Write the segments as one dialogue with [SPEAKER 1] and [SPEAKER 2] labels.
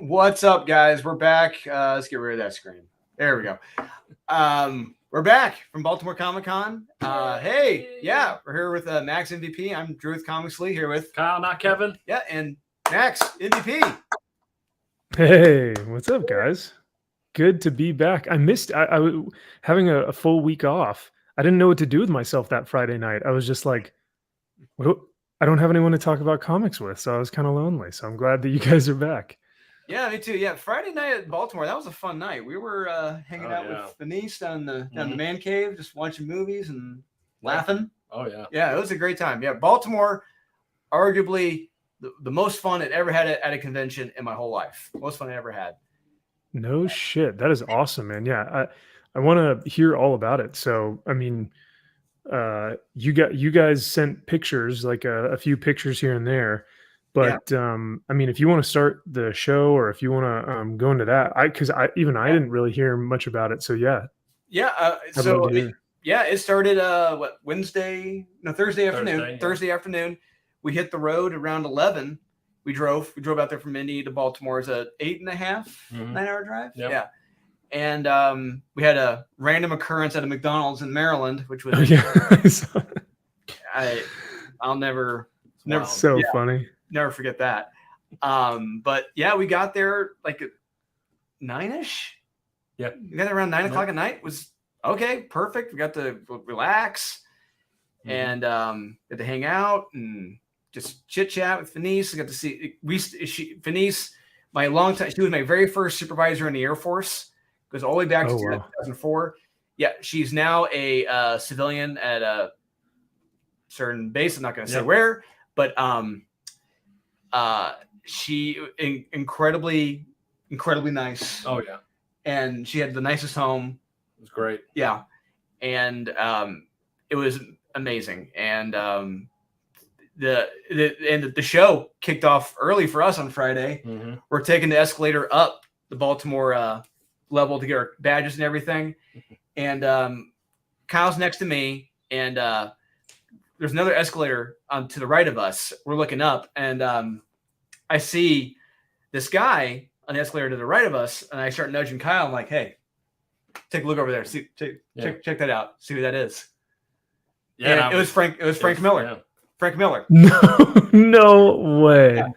[SPEAKER 1] What's up, guys? We're back. Let's get rid of that screen. There we go. We're back from Baltimore Comic Con. Hey, yeah, we're here with Max MVP. I'm Drew with Comics Lee, here with
[SPEAKER 2] Kyle, not Kevin.
[SPEAKER 1] Yeah, and Max MVP.
[SPEAKER 3] Hey, what's up, guys? Good to be back. I missed having a full week off. I didn't know what to do with myself that Friday night. I was just like, well, I don't have anyone to talk about comics with, so I was kind of lonely. So I'm glad that you guys are back.
[SPEAKER 1] Yeah, me too. Yeah, Friday night at Baltimore, that was a fun night. We were hanging out with Denise down the man cave, just watching movies and laughing.
[SPEAKER 2] Oh yeah,
[SPEAKER 1] yeah, it was a great time. Yeah, Baltimore, arguably the most fun I'd ever had at a convention in my whole life. Most fun I ever had.
[SPEAKER 3] No shit, that is awesome, man. Yeah, I want to hear all about it. So, I mean, you guys sent pictures, like a few pictures here and there. But I mean, if you want to start the show, or if you want to go into that, because I didn't really hear much about it. So yeah.
[SPEAKER 1] It started Thursday afternoon. Thursday afternoon, we hit the road around 11. We drove out there from Indy to Baltimore. It's a 8.5 9-hour drive.
[SPEAKER 2] Yep.
[SPEAKER 1] Yeah, and we had a random occurrence at a McDonald's in Maryland, which was I'll never
[SPEAKER 3] so funny.
[SPEAKER 1] Never forget that. But yeah, we got there like at 9-ish.
[SPEAKER 2] Yeah.
[SPEAKER 1] We got there around 9 o'clock at night. It was okay, perfect. We got to relax and got to hang out and just chit chat with Fenice. I got to see Fenice, she was my very first supervisor in the Air Force. Goes all the way back to 2004. Yeah, she's now a civilian at a certain base. I'm not going to say where, but she incredibly nice.
[SPEAKER 2] Oh yeah,
[SPEAKER 1] and she had the nicest home.
[SPEAKER 2] It was great.
[SPEAKER 1] Yeah, and it was amazing. And the show kicked off early for us on Friday. We're taking the escalator up the Baltimore level to get our badges and everything. And Kyle's next to me, and there's another escalator to the right of us. We're looking up, and I see this guy on the escalator to the right of us, and I start nudging Kyle. I'm like, "Hey, take a look over there. Check that out. See who that is." Yeah, and it was Frank. It was Frank Miller. Yeah. Frank Miller.
[SPEAKER 3] No way.
[SPEAKER 1] Yeah.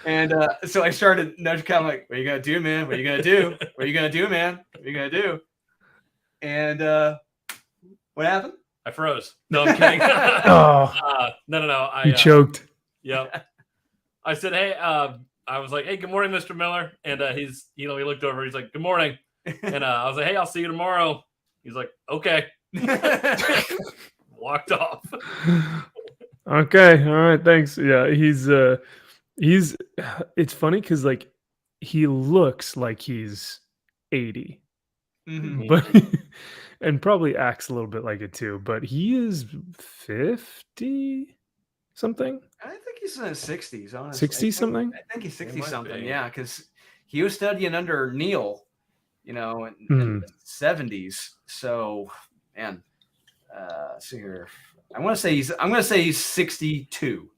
[SPEAKER 1] And so I started nudging Kyle. I'm like, "What are you gonna do, man? What are you gonna do? What are you gonna do, man? What are you gonna do?" And what happened?
[SPEAKER 2] I froze. No, I'm kidding. No.
[SPEAKER 3] You choked.
[SPEAKER 2] Yep. I said, "Hey," I was like, "Hey, good morning, Mr. Miller." And he looked over. He's like, "Good morning." And I was like, "Hey, I'll see you tomorrow." He's like, "Okay." Walked off.
[SPEAKER 3] Okay. All right. Thanks. Yeah. He's. It's funny because like he looks like he's 80, but and probably acts a little bit like it too. But he is 50 something.
[SPEAKER 1] I think he's in his 60s, honestly.
[SPEAKER 3] 60 something?
[SPEAKER 1] I think he's 60 something, yeah, because he was studying under Neil, in the 70s. So, man, see here. I'm gonna say he's 62.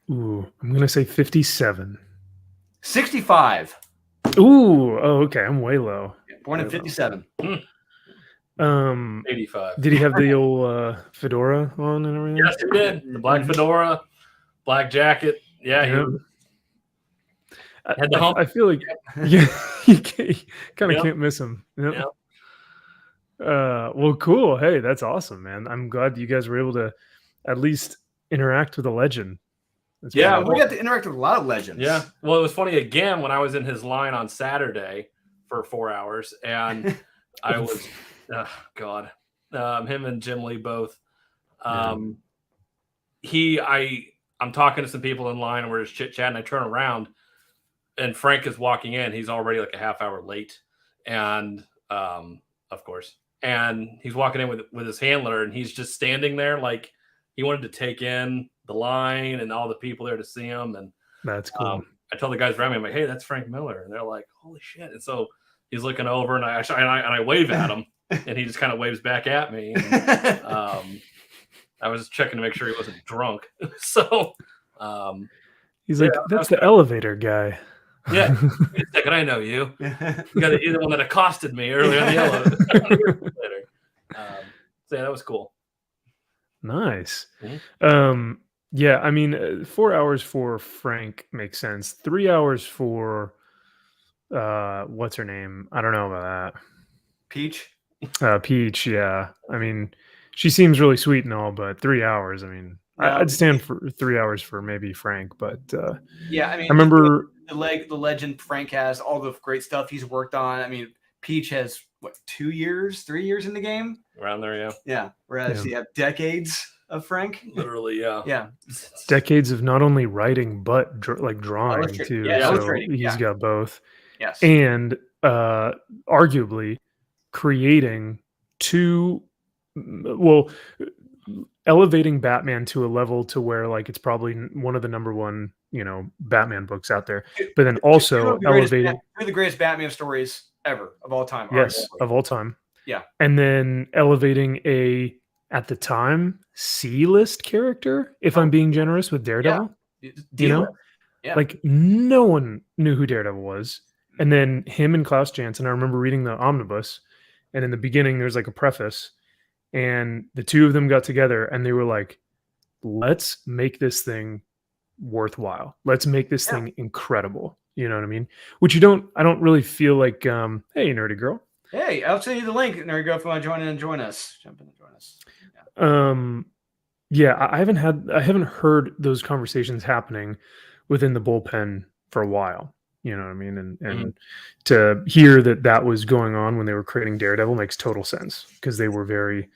[SPEAKER 3] Ooh, I'm gonna say 57.
[SPEAKER 1] 65.
[SPEAKER 3] Ooh, oh, okay. I'm way low.
[SPEAKER 1] Yeah, born in 57.
[SPEAKER 2] 85.
[SPEAKER 3] Did he have the old fedora on and everything?
[SPEAKER 2] Yes, he did. The black fedora, black jacket. Yeah, he had the hump.
[SPEAKER 3] I feel like you kind of can't miss him. Yep. Well, cool. Hey, that's awesome, man. I'm glad you guys were able to at least interact with a legend.
[SPEAKER 1] We got to interact with a lot of legends.
[SPEAKER 2] Yeah. Well, it was funny again when I was in his line on Saturday for 4 hours, and I was, him and Jim Lee both. I'm talking to some people in line, and we're just chit chatting. I turn around, and Frank is walking in. He's already like a half hour late, and of course, and he's walking in with his handler, and he's just standing there like he wanted to take in the line and all the people there to see him. And
[SPEAKER 3] that's cool.
[SPEAKER 2] I told the guys around me, I'm like, "Hey, that's Frank Miller," and they're like, "Holy shit!" And so he's looking over, and I wave at him, and he just kind of waves back at me. And, I was checking to make sure he wasn't drunk. So
[SPEAKER 3] he's like, "That's the elevator guy."
[SPEAKER 2] Yeah. Wait a second, I know you. You're the one that accosted me earlier in the elevator. So yeah, that was cool.
[SPEAKER 3] Nice.
[SPEAKER 2] Mhm.
[SPEAKER 3] Yeah, I mean, 4 hours for Frank makes sense. 3 hours for what's her name? I don't know about
[SPEAKER 1] Peach.
[SPEAKER 3] that. Peach, yeah. I mean, she seems really sweet and all, but 3 hours, I mean,
[SPEAKER 1] No,
[SPEAKER 3] I'd stand for 3 hours for maybe Frank, but
[SPEAKER 1] yeah, I
[SPEAKER 3] I
[SPEAKER 1] mean,
[SPEAKER 3] remember
[SPEAKER 1] the legend Frank has, all the great stuff he's worked on. I mean, Peach has what, 2 years, 3 years in the game?
[SPEAKER 2] Around there, yeah.
[SPEAKER 1] Yeah. Whereas you have decades of Frank.
[SPEAKER 2] Literally, yeah.
[SPEAKER 1] Yeah.
[SPEAKER 3] decades of not only writing but like drawing
[SPEAKER 1] Illustrating.
[SPEAKER 3] too.
[SPEAKER 1] Yeah,
[SPEAKER 3] So
[SPEAKER 1] illustrating.
[SPEAKER 3] he's
[SPEAKER 1] Yeah.
[SPEAKER 3] got both.
[SPEAKER 1] Yes.
[SPEAKER 3] And arguably creating two well elevating Batman to a level to where like it's probably one of the number one, Batman books out there, but then also elevating
[SPEAKER 1] Two of the greatest Batman stories ever of all time.
[SPEAKER 3] yes
[SPEAKER 1] arguably.
[SPEAKER 3] of all time,
[SPEAKER 1] Yeah.
[SPEAKER 3] and then elevating a at the time C-list character, if I'm being generous, with Daredevil.
[SPEAKER 1] Deal with it. Yeah.
[SPEAKER 3] Like no one knew who Daredevil was. And then him and Klaus Janson, I remember reading the omnibus, and in the beginning there's like a preface, and the two of them got together and they were like, let's make this thing worthwhile. Let's make this thing incredible. You know what I mean? Which I don't really feel like hey, nerdy girl.
[SPEAKER 1] Hey, I'll send you the link. There you go. If you want to join in and join us. Jump in and join us. Yeah.
[SPEAKER 3] Yeah, I haven't heard those conversations happening within the bullpen for a while. You know what I mean? And to hear that was going on when they were creating Daredevil makes total sense, because they were very,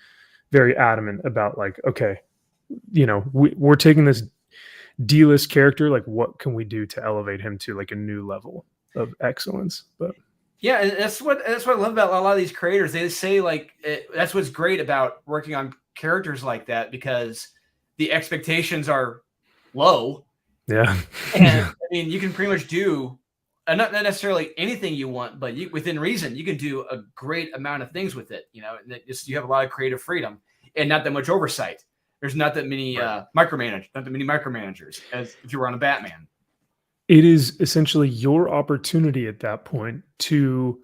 [SPEAKER 3] very adamant about like, okay, we're taking this D-list character, like what can we do to elevate him to like a new level of excellence? But
[SPEAKER 1] yeah, and that's what I love about a lot of these creators. They say like that's what's great about working on characters like that, because the expectations are low.
[SPEAKER 3] Yeah.
[SPEAKER 1] And I mean, you can pretty much do not necessarily anything you want, but within reason, you can do a great amount of things with it. You have a lot of creative freedom and not that much oversight. There's not that many micromanagers as if you were on a Batman.
[SPEAKER 3] It is essentially your opportunity at that point to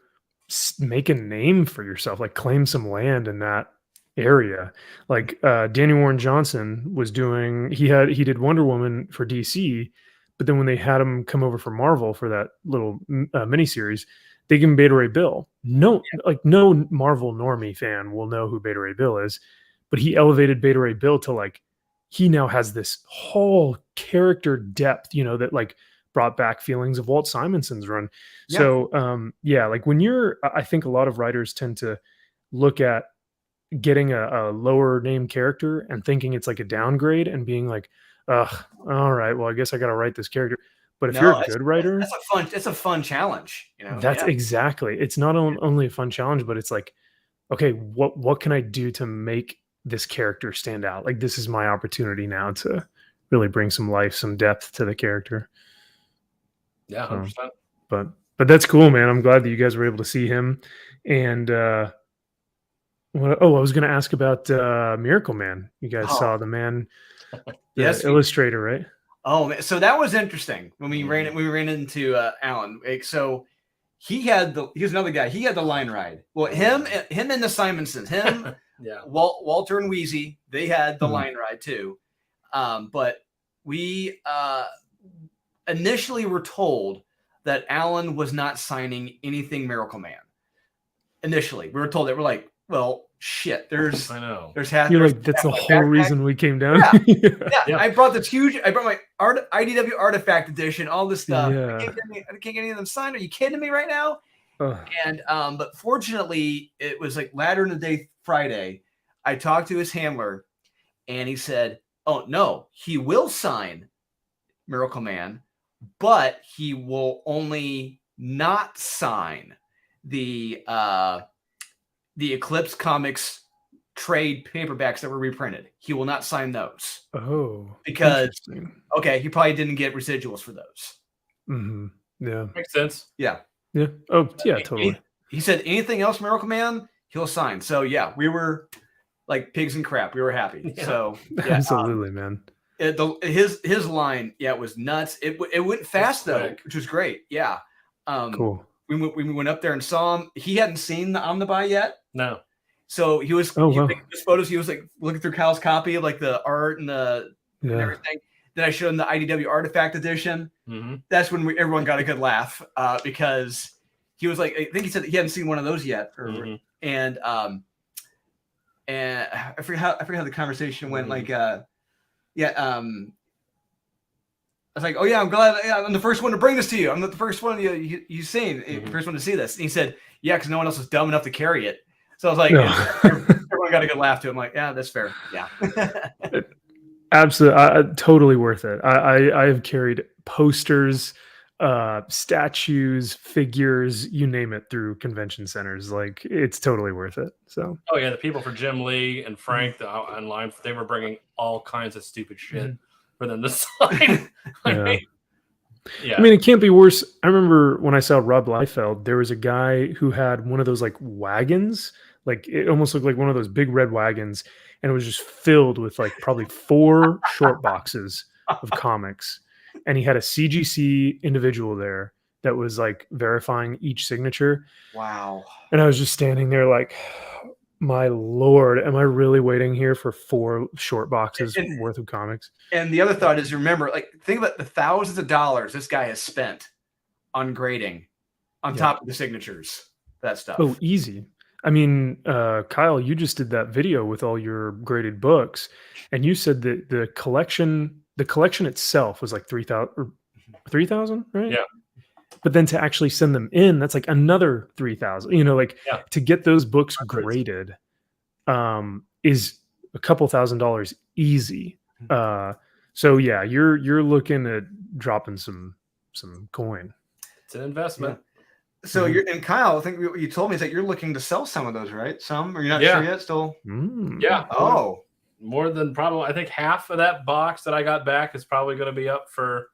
[SPEAKER 3] make a name for yourself, like claim some land in that area. Like Danny Warren Johnson was doing, he did Wonder Woman for DC, but then when they had him come over for Marvel for that little miniseries, they gave him Beta Ray Bill. No Marvel normie fan will know who Beta Ray Bill is, but he elevated Beta Ray Bill to like, he now has this whole character depth, that like brought back feelings of Walt Simonson's run. Yeah. So like when I think a lot of writers tend to look at getting a lower name character and thinking it's like a downgrade and being like, all right, well, I guess I got to write this character. But if you're a good writer,
[SPEAKER 1] it's a fun challenge.
[SPEAKER 3] That's exactly. It's not only a fun challenge, but it's like, okay, what can I do to make this character stand out? Like, this is my opportunity now to really bring some life, some depth to the character.
[SPEAKER 2] Yeah, 100%.
[SPEAKER 3] But that's cool, man. I'm glad that you guys were able to see him. And I was going to ask about Miracle Man. You guys saw the man, the illustrator, right?
[SPEAKER 1] Oh, man. So that was interesting when we ran into Alan. So he was another guy. He had the line ride. Well, him and the Simonsons, Walter and Wheezy, they had the line ride too. But we initially were told that Alan was not signing anything Miracle Man. Initially, we were told that. We're like, well, shit. That's
[SPEAKER 3] the whole reason we came down.
[SPEAKER 1] Yeah. I brought my IDW Artifact Edition, all this stuff. I can't get any of them signed. Are you kidding me right now? And but fortunately, it was like later in the day, Friday. I talked to his handler, and he said, "Oh no, he will sign Miracle Man, but he will only not sign the Eclipse Comics trade paperbacks that were reprinted. He will not sign those."
[SPEAKER 3] Oh,
[SPEAKER 1] because he probably didn't get residuals for those.
[SPEAKER 3] Mm-hmm. Yeah,
[SPEAKER 2] makes sense.
[SPEAKER 3] Yeah. Oh, yeah, totally.
[SPEAKER 1] He said anything else, Miracle Man, he'll sign. So yeah, we were like pigs in crap. We were happy. So
[SPEAKER 3] absolutely, man.
[SPEAKER 1] His line, it was nuts. It went fast though, which was great. Yeah.
[SPEAKER 3] Cool.
[SPEAKER 1] We went up there and saw him. He hadn't seen the Omnibus yet.
[SPEAKER 2] No.
[SPEAKER 1] So he was taking his photos. He was like looking through Kyle's copy of like the art and and everything. Then I showed him the IDW Artifact Edition.
[SPEAKER 2] Mm-hmm.
[SPEAKER 1] That's when everyone got a good laugh because he was like, I think he said he hadn't seen one of those yet, and I forget how the conversation went. Like, I was like, oh yeah, I'm glad I'm the first one to bring this to you. I'm not the first one you've seen, the first one to see this. And he said, yeah, because no one else was dumb enough to carry it. So I was like, everyone got a good laugh to it. I'm like, yeah, that's fair. Yeah.
[SPEAKER 3] Absolutely. Totally worth it. I have carried posters, statues, figures, you name it, through convention centers. Like, it's totally worth it. So,
[SPEAKER 2] oh yeah, the people for Jim Lee and Frank online, they were bringing all kinds of stupid shit for them to sign.
[SPEAKER 3] I mean, it can't be worse. I remember when I saw Rob Liefeld, there was a guy who had one of those like wagons, like it almost looked like one of those big red wagons, and it was just filled with like probably 4 short boxes of comics. And he had a CGC individual there that was like verifying each signature.
[SPEAKER 1] Wow.
[SPEAKER 3] And I was just standing there like, my Lord, am I really waiting here for 4 short boxes worth of comics?
[SPEAKER 1] And the other thought is, remember, like, think about the thousands of dollars this guy has spent on grading on top of the signatures, that stuff.
[SPEAKER 3] Oh, easy. I mean, Kyle, you just did that video with all your graded books, and you said that the collection itself was like 3,000, right?
[SPEAKER 2] Yeah.
[SPEAKER 3] But then to actually send them in, that's like another 3,000. You know, like to get those books graded is a couple $1,000s easy. So yeah, you're looking at dropping some coin.
[SPEAKER 2] It's an investment.
[SPEAKER 1] Yeah. So you're, and Kyle, I think what you told me is that you're looking to sell some of those, right? Some, or you're not sure yet still?
[SPEAKER 2] Yeah.
[SPEAKER 1] Oh,
[SPEAKER 2] more than probably, I think half of that box that I got back is probably going to be up for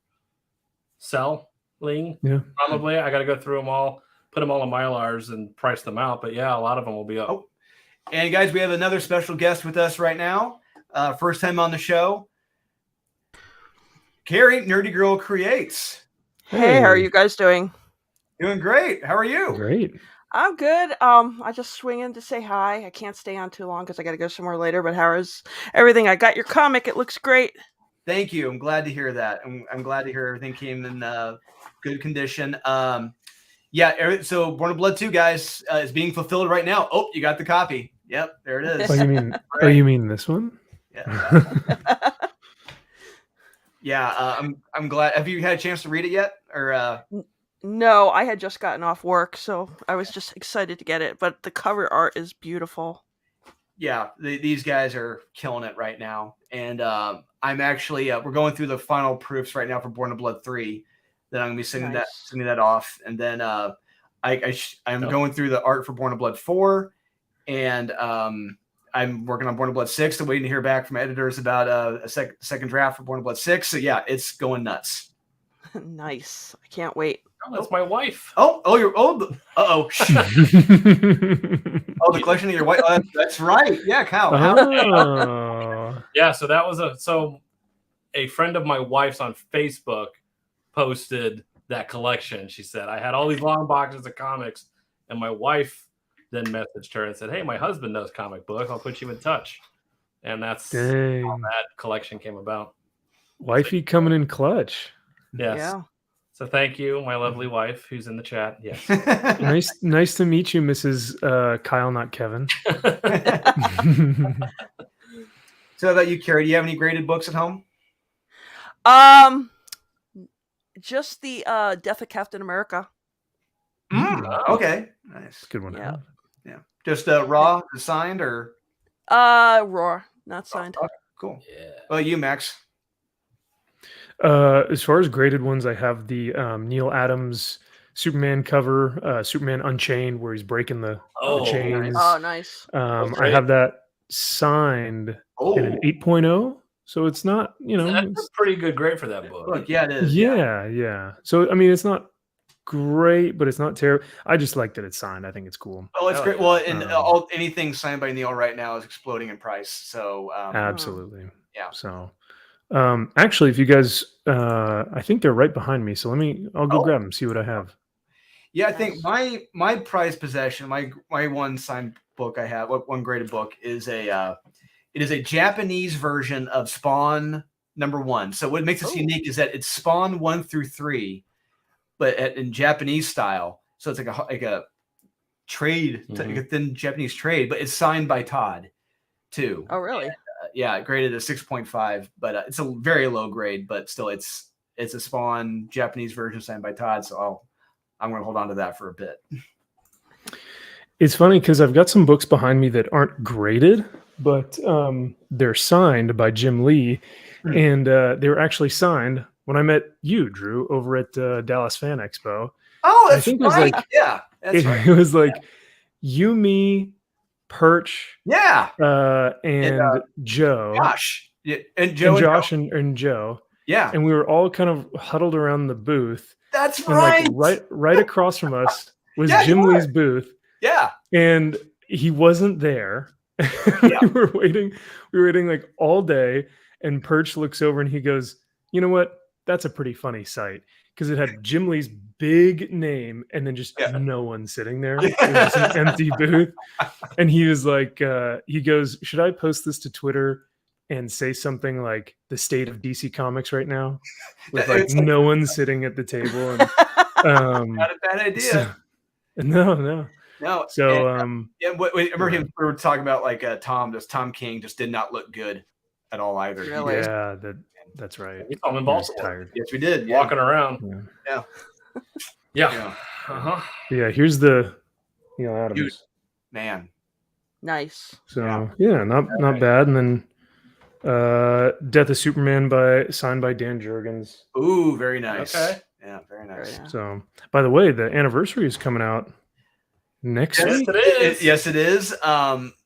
[SPEAKER 2] selling.
[SPEAKER 3] Yeah.
[SPEAKER 2] Probably. I got to go through them all, put them all in Mylars and price them out. But yeah, a lot of them will be up.
[SPEAKER 1] Oh. And guys, we have another special guest with us right now. First time on the show. Carrie, Nerdy Girl Creates.
[SPEAKER 4] Hey, how are you guys doing?
[SPEAKER 1] Doing great. How are you?
[SPEAKER 3] Great.
[SPEAKER 4] I'm good. I just swing in to say hi. I can't stay on too long because I got to go somewhere later. But how is everything? I got your comic. It looks great.
[SPEAKER 1] Thank you. I'm glad to hear that. I'm glad to hear everything came in good condition. So Born of Blood 2, guys, is being fulfilled right now. Oh, you got the copy. Yep, there it is.
[SPEAKER 3] Oh, you mean? Right. Oh, you mean this one?
[SPEAKER 1] Yeah. Yeah. I'm glad. Have you had a chance to read it yet? Or
[SPEAKER 4] No, I had just gotten off work, so I was just excited to get it. But the cover art is beautiful.
[SPEAKER 1] Yeah, these guys are killing it right now, and I'm actually we're going through the final proofs right now for Born of Blood 3. Then I'm gonna be sending that off, and then I'm going through the art for Born of Blood 4, and I'm working on Born of Blood 6. I'm waiting to hear back from editors about a second draft for Born of Blood 6. So yeah, it's going nuts.
[SPEAKER 4] Nice. I can't wait.
[SPEAKER 2] Oh, that's my wife.
[SPEAKER 1] You're old. Oh, the collection of your wife. That's right. Yeah, Kyle.
[SPEAKER 2] Yeah, so that was a friend of my wife's on Facebook posted that collection. She said, I had all these long boxes of comics, and my wife then messaged her and said, hey, my husband knows comic books. I'll put you in touch. And that's how that collection came about.
[SPEAKER 3] Wifey coming in clutch.
[SPEAKER 2] Yes. Yeah. So thank you, my lovely wife, who's in the chat. Yes.
[SPEAKER 3] Nice to meet you, Mrs. Kyle, not Kevin.
[SPEAKER 1] So how about you, Carrie? Do you have any graded books at home?
[SPEAKER 4] Just the Death of Captain America.
[SPEAKER 1] Okay, nice.
[SPEAKER 3] Good one.
[SPEAKER 4] Yeah.
[SPEAKER 1] Just raw, signed, or
[SPEAKER 4] raw, not signed.
[SPEAKER 1] Okay, cool.
[SPEAKER 2] Yeah.
[SPEAKER 1] Well, you, Max.
[SPEAKER 3] As far as graded ones, I have the Neil Adams Superman cover, Superman Unchained, where he's breaking the chains.
[SPEAKER 4] Oh, nice.
[SPEAKER 3] I have that signed in an 8.0, so it's not,
[SPEAKER 2] that's a pretty good grade for that book.
[SPEAKER 1] Look, yeah, it is.
[SPEAKER 3] Yeah. So I mean, it's not great, but it's not terrible. I just like that it's signed. I think it's cool.
[SPEAKER 1] Oh, it's great. Well, and anything signed by Neil right now is exploding in price. So
[SPEAKER 3] absolutely.
[SPEAKER 1] Yeah.
[SPEAKER 3] So. Actually, if you guys, I think they're right behind me. So I'll go
[SPEAKER 1] Oh.
[SPEAKER 3] grab them, see what I have.
[SPEAKER 1] Yeah, I think my prized possession, my one signed book I have, one graded book is it is a Japanese version of Spawn #1. So what makes this unique is that it's Spawn 1 through 3, but in Japanese style. So it's like a trade, like a thin Japanese trade, but it's signed by Todd too.
[SPEAKER 4] Oh, really?
[SPEAKER 1] And, yeah, graded a 6.5, but it's a very low grade, but still it's a Spawn Japanese version signed by Todd. So I'm going to hold on to that for a bit.
[SPEAKER 3] It's funny because I've got some books behind me that aren't graded, but they're signed by Jim Lee, and they were actually signed when I met you, Drew, over at Dallas Fan Expo.
[SPEAKER 1] Oh, that's
[SPEAKER 3] I think
[SPEAKER 1] right.
[SPEAKER 3] it was like,
[SPEAKER 1] yeah, that's right.
[SPEAKER 3] It was like you, me, Perch,
[SPEAKER 1] Yeah,
[SPEAKER 3] and Joe,
[SPEAKER 1] Josh, and Joe,
[SPEAKER 3] and Josh, and Joe.
[SPEAKER 1] Yeah,
[SPEAKER 3] and we were all kind of huddled around the booth.
[SPEAKER 1] That's
[SPEAKER 3] and
[SPEAKER 1] right.
[SPEAKER 3] Like right across from us was
[SPEAKER 1] Yeah,
[SPEAKER 3] Jim Lee's booth.
[SPEAKER 1] Yeah,
[SPEAKER 3] and he wasn't there.
[SPEAKER 1] Yeah.
[SPEAKER 3] We were waiting like all day, and Perch looks over and he goes, "You know what? That's a pretty funny sight." Because it had Jim Lee's big name and then just no one sitting there. It was just an empty booth. And he was like, he goes, "Should I post this to Twitter and say something like the state of DC Comics right now?" With like no one sitting at the table. And,
[SPEAKER 1] not a bad idea.
[SPEAKER 3] So, no. So,
[SPEAKER 1] I remember we were talking about like Tom King just did not look good at all either.
[SPEAKER 4] Really?
[SPEAKER 3] Yeah, that's right.
[SPEAKER 2] We saw him in Baltimore.
[SPEAKER 3] Tired.
[SPEAKER 1] Yes, we did.
[SPEAKER 2] Walking around. Yeah.
[SPEAKER 3] Yeah, here's the Adams.
[SPEAKER 1] Dude, man.
[SPEAKER 4] Nice.
[SPEAKER 3] So not bad. And then Death of Superman signed by Dan Jurgens.
[SPEAKER 1] Ooh, very nice.
[SPEAKER 2] Okay.
[SPEAKER 1] Yeah, very nice.
[SPEAKER 3] So, by the way, the anniversary is coming out next week.
[SPEAKER 1] Yes, it is.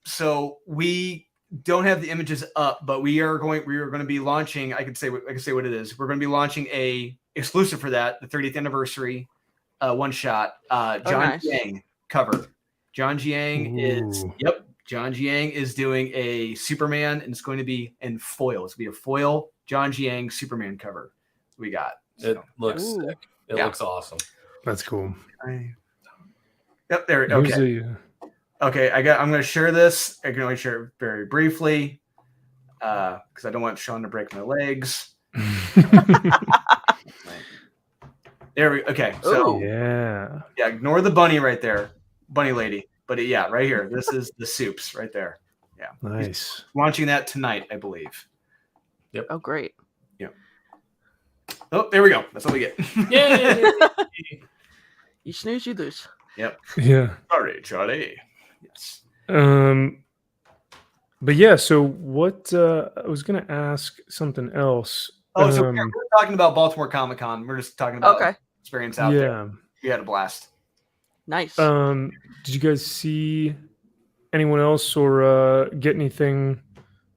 [SPEAKER 1] So we don't have the images up, but we are going to be launching. I can say what it is. We're going to be launching a exclusive for that, the 30th anniversary one shot. John Jiang cover. John Jiang is doing a Superman, and it's going to be in foil. It's going to be a foil John Jiang Superman cover. We got.
[SPEAKER 2] It looks sick. It looks awesome.
[SPEAKER 3] That's cool.
[SPEAKER 1] Yep, there. Okay. Okay, I'm going to share this. I can only share it very briefly because I don't want Sean to break my legs. There we. Okay, so yeah. Ignore the bunny right there, bunny lady. But right here. This is the soups right there. Yeah,
[SPEAKER 3] nice.
[SPEAKER 1] He's launching that tonight, I believe.
[SPEAKER 2] Yep.
[SPEAKER 4] Oh, great.
[SPEAKER 1] Yep. Oh, there we go. That's what we get.
[SPEAKER 2] Yeah.
[SPEAKER 4] You snooze, you lose.
[SPEAKER 1] Yep.
[SPEAKER 3] Yeah.
[SPEAKER 1] Sorry, Charlie. Yes.
[SPEAKER 3] But yeah, so what I was gonna ask something else.
[SPEAKER 1] Oh, so we're talking about Baltimore Comic Con. We're just talking about experience out there. We had a blast.
[SPEAKER 4] Nice.
[SPEAKER 3] Did you guys see anyone else or get anything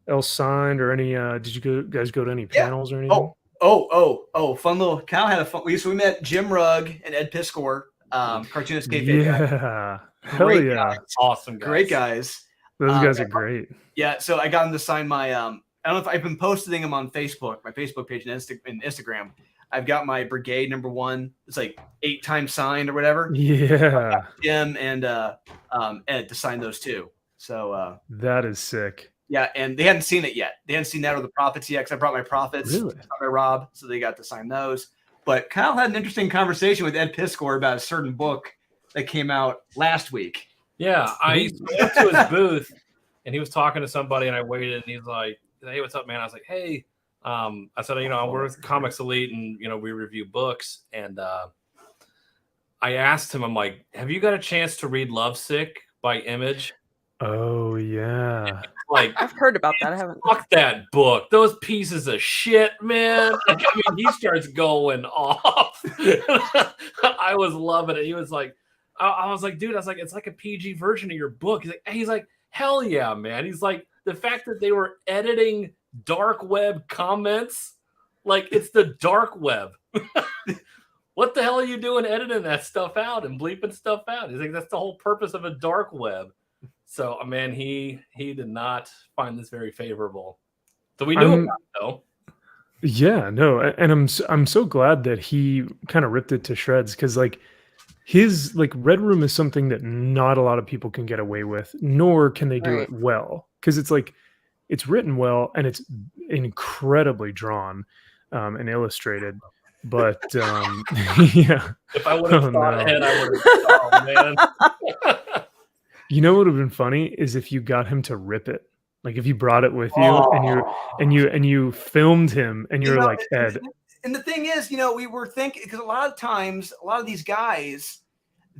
[SPEAKER 3] else signed or any did you guys go to any panels or anything?
[SPEAKER 1] Oh, fun little Cal had a fun. We met Jim Rugg and Ed Piskor, cartoonist kayfabe guy.
[SPEAKER 3] Hell yeah.
[SPEAKER 1] Guys.
[SPEAKER 2] Awesome guys.
[SPEAKER 1] Great guys.
[SPEAKER 3] Those guys are great.
[SPEAKER 1] Yeah, so I got him to sign my I don't know if I've been posting them on Facebook, my Facebook page and Instagram. I've got my Brigade #1. It's like 8 times signed or whatever.
[SPEAKER 3] Yeah.
[SPEAKER 1] Jim and Ed to sign those too. So
[SPEAKER 3] that is sick.
[SPEAKER 1] Yeah, and they hadn't seen it yet. They hadn't seen that or the Prophets yet because I brought my Prophets.
[SPEAKER 3] Really?
[SPEAKER 1] By Rob, so they got to sign those. But Kyle had an interesting conversation with Ed Piskor about a certain book that came out last week.
[SPEAKER 2] Yeah, I went to his booth and he was talking to somebody, and I waited, and he's like, "Hey, what's up, man?" I was like, "Hey," I said, "We're with Comics Elite, and we review books." And I asked him, I'm like, "Have you got a chance to read Lovesick by Image?"
[SPEAKER 3] Oh yeah.
[SPEAKER 2] Like,
[SPEAKER 4] I've heard about that. I haven't.
[SPEAKER 2] Fuck that book. Those pieces of shit, man. Like, I mean, he starts going off. I was loving it. He was like, I was like, dude, it's like a PG version of your book. He's like, hell yeah, man. He's like, the fact that they were editing dark web comments, like it's the dark web. What the hell are you doing editing that stuff out and bleeping stuff out? He's like, that's the whole purpose of a dark web. So, man, he did not find this very favorable. So we knew about it, though.
[SPEAKER 3] Yeah, no, and I'm so glad that he kind of ripped it to shreds, because like his like Red Room is something that not a lot of people can get away with, nor can they do
[SPEAKER 4] Right.
[SPEAKER 3] it well, because it's like it's written well and it's incredibly drawn and illustrated. But yeah,
[SPEAKER 2] If I would have
[SPEAKER 3] oh
[SPEAKER 2] thought
[SPEAKER 3] no.
[SPEAKER 2] ahead, I would have. Oh man.
[SPEAKER 3] You know what would have been funny is if you got him to rip it. Like if you brought it with you and
[SPEAKER 1] Oh.
[SPEAKER 3] you filmed him and
[SPEAKER 1] You
[SPEAKER 3] you're
[SPEAKER 1] know,
[SPEAKER 3] like, Ed,
[SPEAKER 1] and the thing is, you know, we were thinking because a lot of times, a lot of these guys,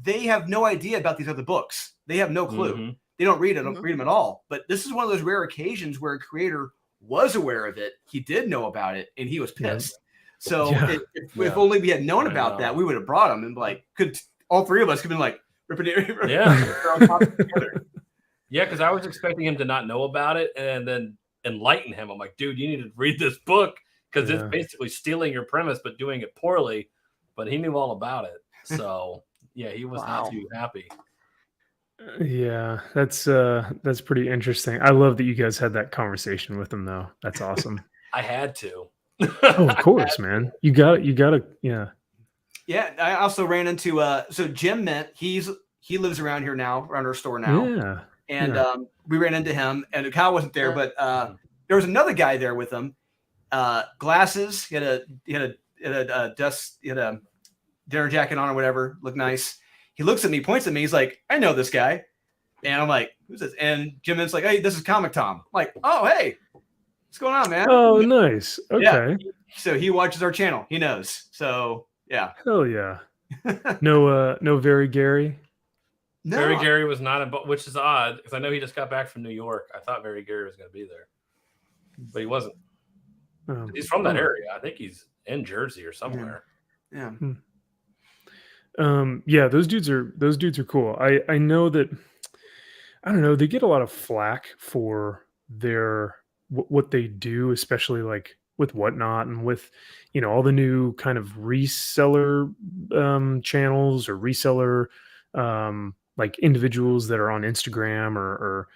[SPEAKER 1] they have no idea about these other books. They have no clue.
[SPEAKER 2] Mhm.
[SPEAKER 1] They don't read it,
[SPEAKER 4] Mhm.
[SPEAKER 1] read them at all. But this is one of those rare occasions where a creator was aware of it. He did know about it, and he was
[SPEAKER 3] Yeah.
[SPEAKER 1] pissed. So
[SPEAKER 3] Yeah.
[SPEAKER 1] if
[SPEAKER 2] Yeah.
[SPEAKER 1] only we had known
[SPEAKER 2] I
[SPEAKER 1] about that,
[SPEAKER 2] know.
[SPEAKER 1] we would have brought him and like could all three of us could have been like ripping it.
[SPEAKER 2] Yeah.
[SPEAKER 1] on top of each other.
[SPEAKER 2] Yeah, because I was expecting him to not know about it and then enlighten him. I'm like, dude, you need to read this book because
[SPEAKER 3] Yeah.
[SPEAKER 2] it's basically stealing your premise but doing it poorly. But he knew all about it. So yeah, he was
[SPEAKER 4] Wow.
[SPEAKER 2] not too happy.
[SPEAKER 3] Yeah, that's pretty interesting. I love that you guys had that conversation with him though. That's awesome.
[SPEAKER 2] I had to.
[SPEAKER 3] Oh, of course, man. You got to, yeah.
[SPEAKER 1] Yeah, I also ran into so Jim Mint, he lives around here now, around our store now.
[SPEAKER 3] Yeah.
[SPEAKER 1] And
[SPEAKER 3] yeah.
[SPEAKER 1] we ran into him, and Kyle wasn't there, but
[SPEAKER 2] Mm-hmm.
[SPEAKER 1] there was another guy there with him. Glasses, he had a dinner jacket on or whatever, looked nice. He looks at me, points at me, he's like, I know this guy. And I'm like, who's this? And Jim Mint's like, hey, this is Comic Tom. I'm like, oh, hey, what's going on, man?
[SPEAKER 3] Oh, nice. Okay.
[SPEAKER 1] Yeah. So he watches our channel. He knows. So yeah.
[SPEAKER 3] Hell yeah. No very Gary.
[SPEAKER 1] No,
[SPEAKER 2] Barry Gary was not in, which is odd because I know he just got back from New York. I thought Barry Gary was going to be there, but he wasn't. He's from that area. I think he's in Jersey or somewhere.
[SPEAKER 1] Yeah.
[SPEAKER 3] Yeah, those dudes are cool. I know that, I don't know, they get a lot of flack for their what they do, especially like with Whatnot and with, you know, all the new kind of reseller channels or reseller like individuals that are on Instagram or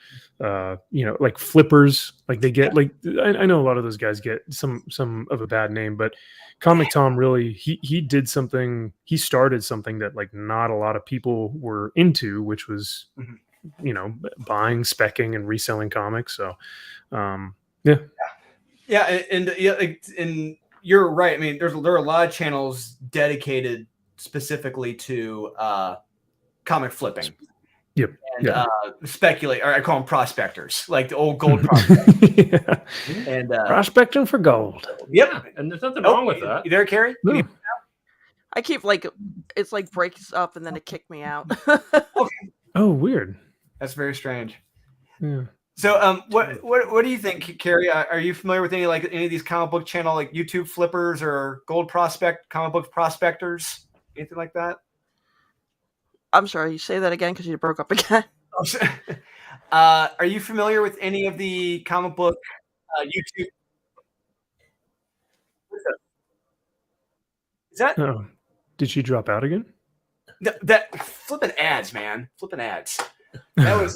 [SPEAKER 3] you know, like flippers. Like they get like I know a lot of those guys get some of a bad name, but Comic Tom really he did something. He started something that like not a lot of people were into, which was you know, buying, speccing, and reselling comics. So
[SPEAKER 1] Yeah, and you're right. I mean, there are a lot of channels dedicated specifically to comic flipping.
[SPEAKER 3] Yep.
[SPEAKER 1] And speculate, or I call them prospectors, like the old gold prospectors.
[SPEAKER 3] Yeah.
[SPEAKER 1] And
[SPEAKER 3] Prospecting for gold.
[SPEAKER 1] yep.
[SPEAKER 2] And there's nothing wrong with that.
[SPEAKER 1] You there, Carrie?
[SPEAKER 3] No.
[SPEAKER 4] I keep like it's like breaks up and then it kicked me out.
[SPEAKER 3] Oh, weird.
[SPEAKER 1] That's very strange.
[SPEAKER 3] Yeah.
[SPEAKER 1] So, what do you think, Carrie? Are you familiar with any of these comic book channel like YouTube flippers or gold comic book prospectors, anything like that?
[SPEAKER 4] I'm sorry, you say that again because you broke up again.
[SPEAKER 1] Are you familiar with any of the comic book YouTube? Is that
[SPEAKER 3] Oh, did she drop out again?
[SPEAKER 1] that flipping ads, man? Flipping ads. That was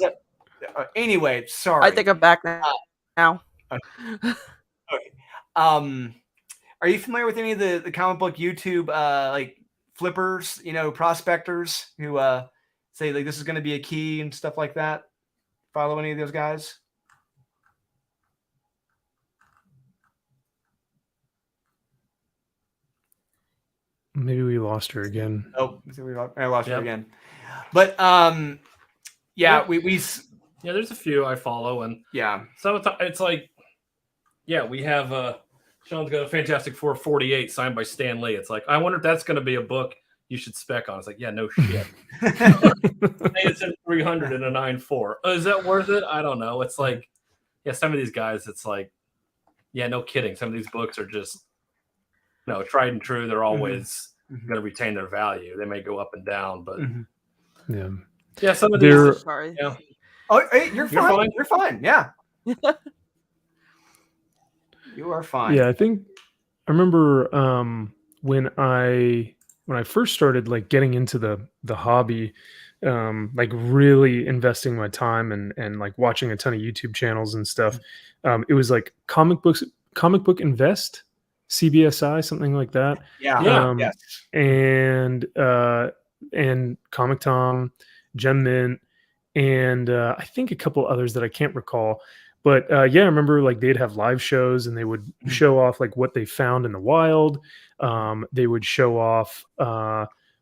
[SPEAKER 1] anyway. Sorry.
[SPEAKER 4] I think I'm back now.
[SPEAKER 1] Okay. Are you familiar with any of the comic book YouTube like flippers, you know, prospectors who say like this is going to be a key and stuff like that? Follow any of those guys?
[SPEAKER 3] Maybe we lost her again.
[SPEAKER 1] Oh, I lost her again. But yeah, we
[SPEAKER 2] yeah, there's a few I follow, and
[SPEAKER 1] yeah,
[SPEAKER 2] so it's like, yeah, we have Sean's got a Fantastic Four 48 signed by Stan Lee. It's like, I wonder if that's going to be a book you should spec on. It's like, yeah, no shit. It's in 300 and a 9.4. Is that worth it? I don't know. It's like, yeah, some of these guys, it's like, yeah, no kidding. Some of these books are just, no, tried and true. They're always going to retain their value. They may go up and down, but
[SPEAKER 3] yeah,
[SPEAKER 2] some of these.
[SPEAKER 4] Sorry.
[SPEAKER 2] Yeah.
[SPEAKER 1] Oh, hey, you're fine. You're fine. Yeah. You are fine.
[SPEAKER 3] Yeah, I think I remember when I first started like getting into the hobby, like really investing my time and like watching a ton of YouTube channels and stuff. It was like Comic Book Invest. CBSI, something like that.
[SPEAKER 1] Yeah.
[SPEAKER 2] Yeah.
[SPEAKER 1] Yes.
[SPEAKER 3] And Comic Tom, Gem Mint, and I think a couple others that I can't recall. But yeah, I remember like they'd have live shows and they would show off like what they found in the wild. They would show off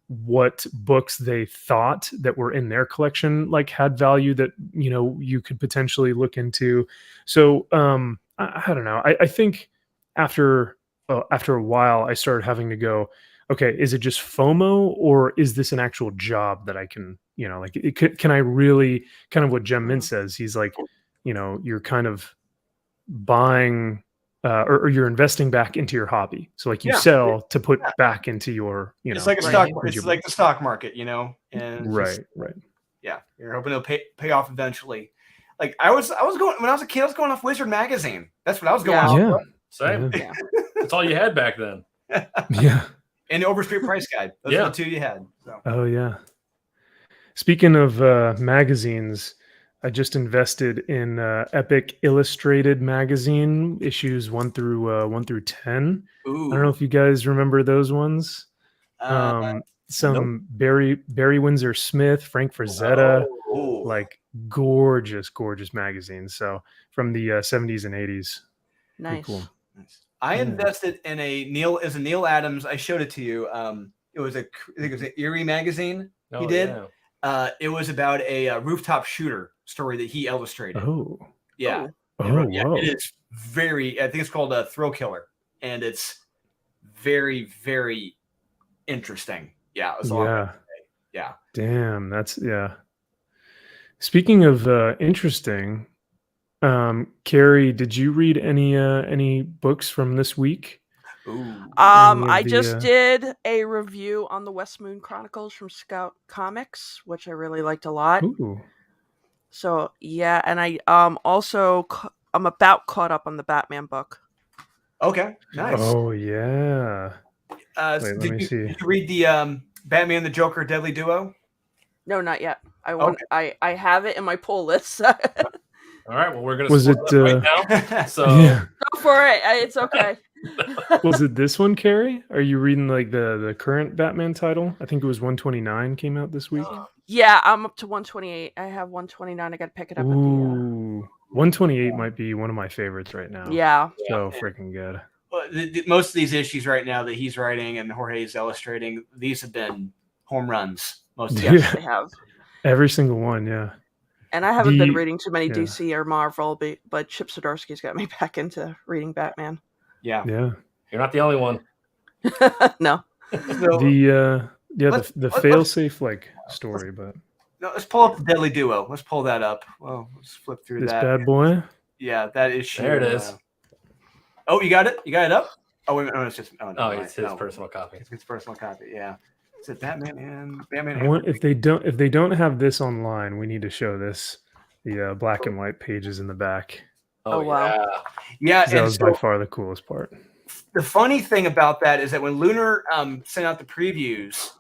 [SPEAKER 3] what books they thought that were in their collection like had value that you could potentially look into. So I don't know. I think after a while, I started having to go, okay, is it just FOMO or is this an actual job that I can, can I really, kind of what Gem Mint says, he's like, you're kind of buying or you're investing back into your hobby. So like you sell to put back into your,
[SPEAKER 1] it's like a stock. It's like the stock market, and
[SPEAKER 3] right.
[SPEAKER 1] Yeah, you're hoping it'll pay off eventually. Like I was going when I was a kid. I was going off Wizard magazine. That's what I was going off.
[SPEAKER 3] Yeah.
[SPEAKER 2] Same.
[SPEAKER 4] Yeah.
[SPEAKER 2] That's all you had back then.
[SPEAKER 3] Yeah.
[SPEAKER 1] And the Overstreet Price Guide. Those are the two you had. So.
[SPEAKER 3] Oh yeah. Speaking of magazines, I just invested in Epic Illustrated magazine issues 1 through 10.
[SPEAKER 1] Ooh.
[SPEAKER 3] I don't know if you guys remember those ones. Some Barry Windsor Smith, Frank Frazetta, like gorgeous magazines. So from the 70s and 80s.
[SPEAKER 4] Nice.
[SPEAKER 3] Cool.
[SPEAKER 1] I invested in a Neil Adams. I showed it to you. It was I think it was an Eerie magazine. He did. Yeah. It was about a rooftop shooter story that he illustrated.
[SPEAKER 3] Oh.
[SPEAKER 1] Yeah.
[SPEAKER 3] Oh,
[SPEAKER 1] yeah.
[SPEAKER 3] wow.
[SPEAKER 1] It is very. I think it's called Thrill Killer, and it's very, very interesting. Yeah. It was yeah.
[SPEAKER 3] Damn, that's Speaking of interesting, Carrie, did you read any books from this week?
[SPEAKER 1] Ooh.
[SPEAKER 4] I just did a review on the West Moon Chronicles from Scout Comics, which I really liked a lot.
[SPEAKER 3] Ooh.
[SPEAKER 4] So yeah, and I also I'm about caught up on the Batman book.
[SPEAKER 1] Okay, nice.
[SPEAKER 3] Oh yeah.
[SPEAKER 1] Wait, let me see. Did you read the Batman and the Joker Deadly Duo?
[SPEAKER 4] No, not yet. I have it in my pull list.
[SPEAKER 2] All right. Well, we're gonna.
[SPEAKER 3] Was it
[SPEAKER 2] right now? So
[SPEAKER 4] go for it. It's okay.
[SPEAKER 3] Was it this one, Carrie? Are you reading like the current Batman title? I think it was 129 came out this week.
[SPEAKER 4] Yeah, I'm up to 128. I have 129. I got to pick it up.
[SPEAKER 3] Ooh, 128 might be one of my favorites right now.
[SPEAKER 4] Yeah.
[SPEAKER 3] So freaking good.
[SPEAKER 1] Most of these issues right now that he's writing and Jorge is illustrating, these have been home runs. Most of them.
[SPEAKER 4] Yes, they have.
[SPEAKER 3] Every single one, yeah.
[SPEAKER 4] And I haven't been reading too many DC or Marvel, but Chip Zdarsky's got me back into reading Batman.
[SPEAKER 1] Yeah.
[SPEAKER 3] Yeah.
[SPEAKER 2] You're not the only one.
[SPEAKER 4] No.
[SPEAKER 1] So,
[SPEAKER 3] the fail-safe like story, but
[SPEAKER 1] no, let's pull up the Deadly Duo. Let's pull that up. Well, let's flip through
[SPEAKER 3] this
[SPEAKER 1] that.
[SPEAKER 3] bad boy.
[SPEAKER 1] Yeah, that issue.
[SPEAKER 2] There it is.
[SPEAKER 1] Oh, you got it? You got it up? Oh, wait, no, it's just.
[SPEAKER 2] It's his personal copy.
[SPEAKER 1] It's his personal copy. Yeah. Is it Batman and Batman?
[SPEAKER 3] If they don't have this online, we need to show this. The black and white pages in the back.
[SPEAKER 4] Oh wow.
[SPEAKER 1] Yeah,
[SPEAKER 3] that was by far the coolest part.
[SPEAKER 1] The funny thing about that is that when Lunar sent out the previews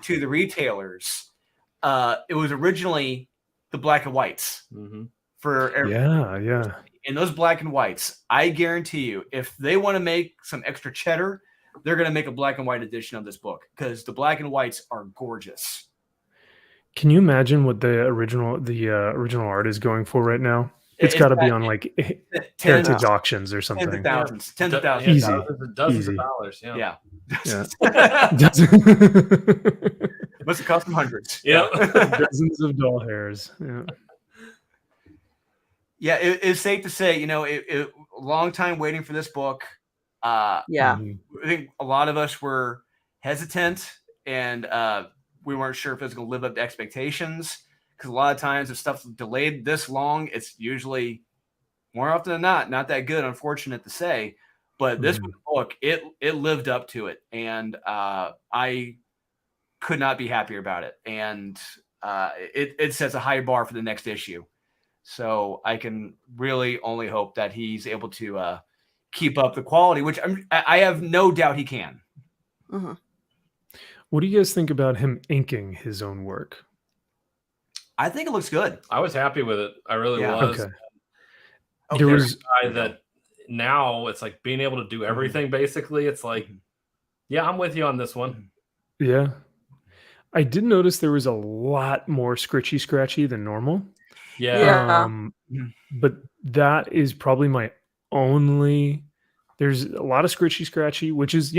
[SPEAKER 1] to the retailers, it was originally the black and whites for everything.
[SPEAKER 3] Yeah.
[SPEAKER 1] And those black and whites, I guarantee you, if they want to make some extra cheddar, they're going to make a black and white edition of this book because the black and whites are gorgeous.
[SPEAKER 3] Can you imagine what the original art is going for right now? It's got to be on like heritage auctions or something.
[SPEAKER 1] Tens of thousands.
[SPEAKER 3] Easy.
[SPEAKER 2] Dozens of dollars.
[SPEAKER 1] Yeah.
[SPEAKER 2] Must have cost them hundreds.
[SPEAKER 3] Yeah. Dozens of doll hairs. Yeah.
[SPEAKER 1] Yeah, it's safe to say, a long time waiting for this book.
[SPEAKER 4] I
[SPEAKER 1] think a lot of us were hesitant and we weren't sure if it was going to live up to expectations. Because a lot of times if stuff's delayed this long, it's usually more often than not that good, unfortunate to say. But this book, it lived up to it. And I could not be happier about it. And it sets a high bar for the next issue. So I can really only hope that he's able to keep up the quality, which I have no doubt he can.
[SPEAKER 4] Mm-hmm.
[SPEAKER 3] What do you guys think about him inking his own work?
[SPEAKER 1] I think it looks good.
[SPEAKER 2] I was happy with it. I really was.
[SPEAKER 3] Okay.
[SPEAKER 2] There was a guy that now it's like being able to do everything. Basically, it's like, yeah, I'm with you on this one.
[SPEAKER 3] Yeah. I did notice there was a lot more scritchy scratchy than normal.
[SPEAKER 2] Yeah.
[SPEAKER 3] But that is probably my only. There's a lot of scritchy scratchy, which is,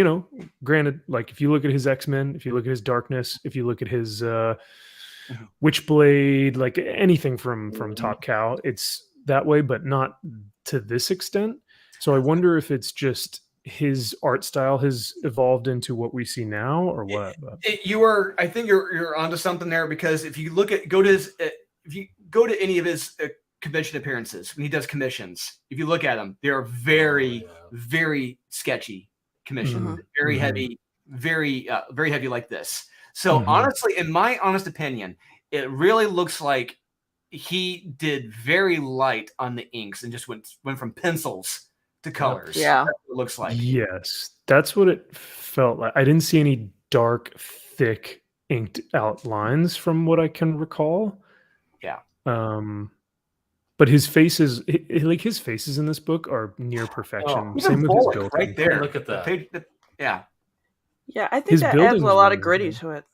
[SPEAKER 3] granted, like if you look at his X-Men, if you look at his Darkness, if you look at his Witchblade, like anything from Top Cow, it's that way, but not to this extent. So I wonder if it's just his art style has evolved into what we see now, or what.
[SPEAKER 1] I think you're onto something there, because if you look at if you go to any of his convention appearances when he does commissions, if you look at them, they are very very sketchy commissions, very heavy, very heavy like this. So honestly, in my honest opinion, it really looks like he did very light on the inks and just went from pencils to colors.
[SPEAKER 4] Yeah,
[SPEAKER 1] that's what it looks like.
[SPEAKER 3] Yes, that's what it felt like. I didn't see any dark, thick inked out lines from what I can recall.
[SPEAKER 1] Yeah.
[SPEAKER 3] But his faces, his faces in this book are near perfection. Same with his building.
[SPEAKER 1] Right there.
[SPEAKER 2] Look at that.
[SPEAKER 1] Yeah.
[SPEAKER 4] Yeah, I think
[SPEAKER 3] His
[SPEAKER 4] that adds a
[SPEAKER 3] building's
[SPEAKER 4] lot of
[SPEAKER 3] really
[SPEAKER 4] gritty
[SPEAKER 3] good.
[SPEAKER 4] to it.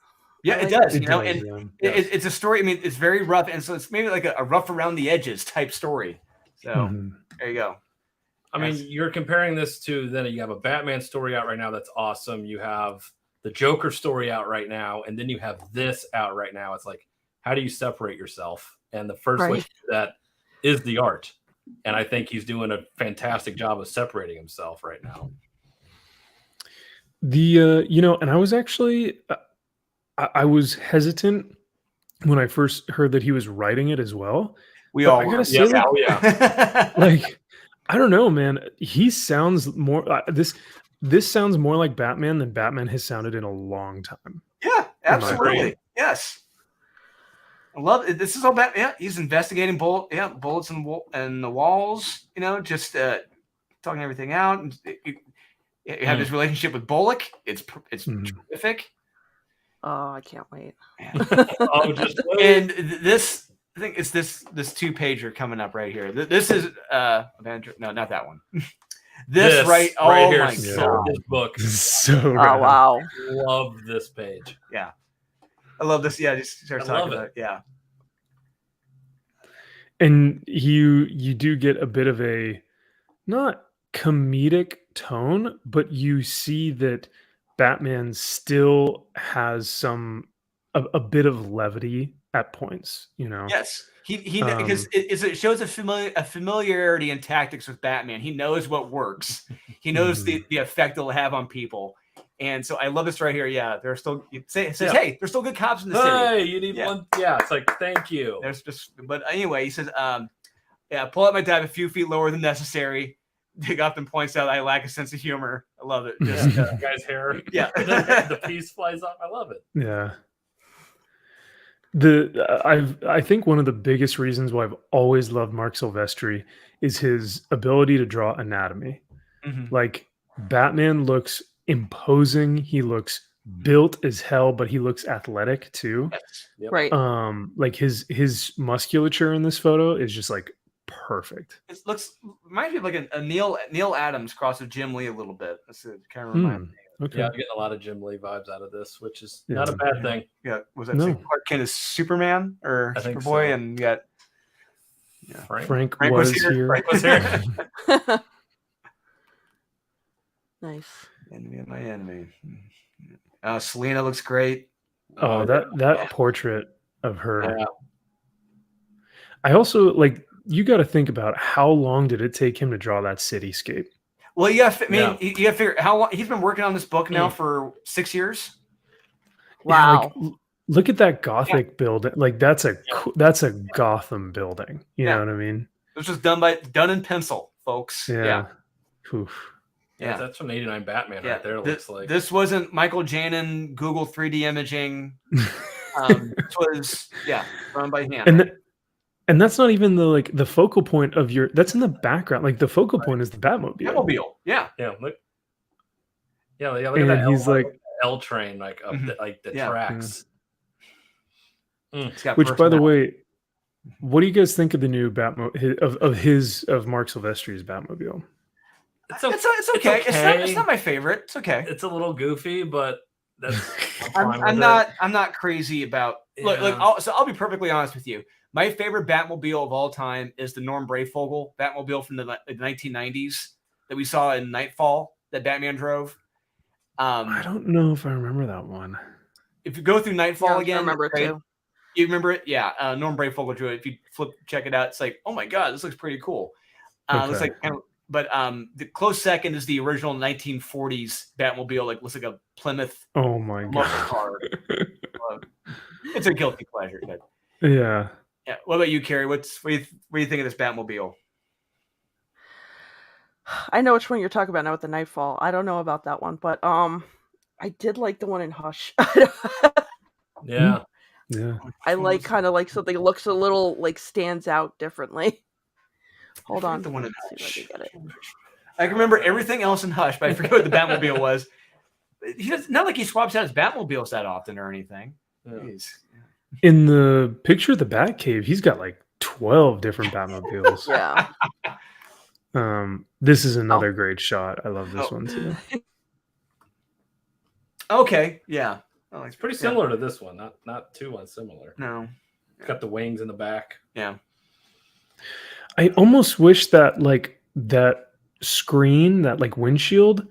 [SPEAKER 1] Yeah, it does. And
[SPEAKER 3] Yes.
[SPEAKER 1] it's a story. I mean, it's very rough, and so it's maybe like a rough around the edges type story. So there you go.
[SPEAKER 2] I mean, you're comparing this to, then you have a Batman story out right now that's awesome. You have the Joker story out right now, and then you have this out right now. It's like, how do you separate yourself? And the first way to do that is the art. And I think he's doing a fantastic job of separating himself right now.
[SPEAKER 3] And I was actually, I was hesitant when I first heard that he was writing it as well.
[SPEAKER 1] We all
[SPEAKER 3] I gotta
[SPEAKER 1] were.
[SPEAKER 3] say,
[SPEAKER 1] Yeah.
[SPEAKER 3] like, I don't know, man. He sounds more. This sounds more like Batman than Batman has sounded in a long time.
[SPEAKER 1] Yeah, absolutely. Yes. I love it. This is all Batman. Yeah, he's investigating bullets and the walls. Just talking everything out. And you have his relationship with Bullock. It's terrific.
[SPEAKER 4] Oh, I can't wait.
[SPEAKER 1] And this, I think it's this 2-pager coming up right here. This is Avenger. No, not that one. This right here. My God.
[SPEAKER 2] This book.
[SPEAKER 3] So
[SPEAKER 4] rad. Wow.
[SPEAKER 2] I love this page.
[SPEAKER 1] Yeah. I love this. Yeah, just start talking about it. Yeah.
[SPEAKER 3] And you do get a bit of a not comedic tone, but you see that Batman still has a bit of levity at points,
[SPEAKER 1] Yes, he because it shows a familiarity in tactics with Batman. He knows what works. He knows the effect it'll have on people. And so I love this right here. Yeah, there's still says, hey, there's still good cops in the city.
[SPEAKER 2] Hey, you need one. Yeah, it's like, thank you.
[SPEAKER 1] But anyway, he says, pull out my dive a few feet lower than necessary. Dick often points out I lack a sense of humor. I love it. Just
[SPEAKER 2] guy's hair.
[SPEAKER 1] Yeah,
[SPEAKER 2] the piece flies off. I love it.
[SPEAKER 3] Yeah. I think one of the biggest reasons why I've always loved Mark Silvestri is his ability to draw anatomy. Like, Batman looks imposing. He looks built as hell, but he looks athletic too.
[SPEAKER 1] Yep.
[SPEAKER 4] Right.
[SPEAKER 3] Like his musculature in this photo is just like perfect.
[SPEAKER 1] It reminds me of like a Neil Adams cross with Jim Lee a little bit. That's kind of reminds me.
[SPEAKER 3] Okay.
[SPEAKER 2] Yeah, I'm getting a lot of Jim Lee vibes out of this, which is not a bad thing.
[SPEAKER 1] Yeah, was that Clark Kent is Superman or Superboy, and you got
[SPEAKER 3] Frank was here.
[SPEAKER 1] Frank was here.
[SPEAKER 4] Nice.
[SPEAKER 1] Enemy of my enemy. Selena looks great.
[SPEAKER 3] Oh, that portrait of her. Yeah. I also you got to think about how long did it take him to draw that cityscape?
[SPEAKER 1] Well, you got to figure how long he's been working on this book now for 6 years.
[SPEAKER 4] Wow.
[SPEAKER 3] Yeah, look at that Gothic building. Like that's a Gotham building. You know what I mean?
[SPEAKER 1] This was done in pencil, folks.
[SPEAKER 3] Yeah.
[SPEAKER 1] Yeah,
[SPEAKER 2] that's from '89 Batman right there. Looks like
[SPEAKER 1] this wasn't Michael Janin Google 3D imaging. This was drawn by hand.
[SPEAKER 3] And that's not even the focal point of that's in the background. Like the focal point is the Batmobile.
[SPEAKER 1] Yeah.
[SPEAKER 2] Look at
[SPEAKER 3] and
[SPEAKER 2] that.
[SPEAKER 3] He's
[SPEAKER 2] L train, like up the tracks.
[SPEAKER 3] Which, by the way, what do you guys think of the new Batmobile of Mark Silvestri's Batmobile?
[SPEAKER 1] It's okay. It's not my favorite. It's okay.
[SPEAKER 2] It's a little goofy, but that's
[SPEAKER 1] I'm not crazy about. Look, I'll be perfectly honest with you. My favorite Batmobile of all time is the Norm Brayfogle Batmobile from the 1990s that we saw in Nightfall that Batman drove.
[SPEAKER 3] I don't know if I remember that one.
[SPEAKER 1] If you go through Nightfall again,
[SPEAKER 4] I remember it too.
[SPEAKER 1] You remember it? Yeah. Norm Brayfogle drew it. If you check it out, it's like, oh my god, this looks pretty cool. Looks like, but the close second is the original 1940s Batmobile. Like looks like a Plymouth.
[SPEAKER 3] Oh my god.
[SPEAKER 1] Car. It's a guilty pleasure. But
[SPEAKER 3] yeah.
[SPEAKER 1] Yeah. What about you, Carrie? What do you think of this Batmobile?
[SPEAKER 4] I know which one you're talking about now with the Nightfall. I don't know about that one, but I did like the one in Hush.
[SPEAKER 2] Yeah.
[SPEAKER 3] Yeah.
[SPEAKER 4] I kind of like something that looks a little like stands out differently. Hold on.
[SPEAKER 1] The one in
[SPEAKER 4] Hush. See if I can get it.
[SPEAKER 1] I can remember everything else in Hush, but I forget what the Batmobile was. Not like he swaps out his Batmobiles that often or anything.
[SPEAKER 2] Yeah.
[SPEAKER 3] In the picture of the Batcave, he's got like 12 different Batmobiles.
[SPEAKER 4] Yeah.
[SPEAKER 3] This is another great shot. I love this one too.
[SPEAKER 1] Okay. Yeah.
[SPEAKER 2] It's pretty similar to this one. Not too unsimilar.
[SPEAKER 1] No.
[SPEAKER 2] Got the wings in the back.
[SPEAKER 1] Yeah.
[SPEAKER 3] I almost wish that like that screen, that like windshield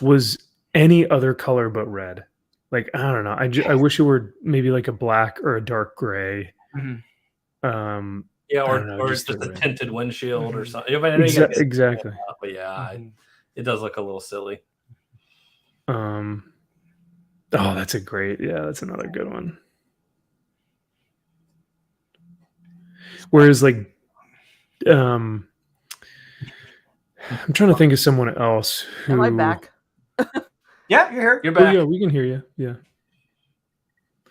[SPEAKER 3] was any other color but red. Like, I don't know. I wish it were maybe like a black or a dark gray.
[SPEAKER 2] Mm-hmm. Or just a tinted windshield or something. I know
[SPEAKER 3] exactly.
[SPEAKER 2] But yeah, it does look a little silly.
[SPEAKER 3] Oh, that's that's another good one. Whereas like, I'm trying to think of someone else who.
[SPEAKER 4] Am I back?
[SPEAKER 1] Yeah, you're here.
[SPEAKER 2] You're back.
[SPEAKER 3] Oh, yeah, we can hear you. Yeah.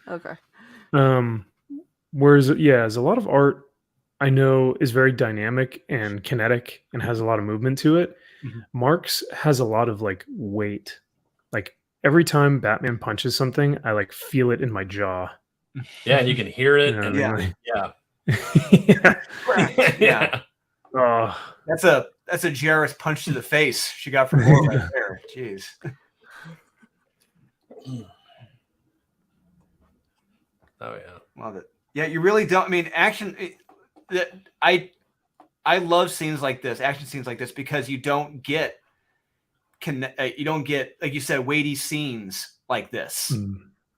[SPEAKER 4] Okay.
[SPEAKER 3] Whereas, there's a lot of art I know is very dynamic and kinetic and has a lot of movement to it. Mm-hmm. Mark's has a lot of like weight. Like every time Batman punches something, I like feel it in my jaw.
[SPEAKER 2] Yeah, and you can hear it.
[SPEAKER 3] You know
[SPEAKER 2] yeah.
[SPEAKER 3] Oh,
[SPEAKER 1] that's a Jarrus punch to the face she got from Moore right there. Jeez.
[SPEAKER 2] Oh yeah,
[SPEAKER 1] love it. Yeah, you really don't. I mean, action. I love scenes like this, action scenes like this, because you don't get like you said, weighty scenes like this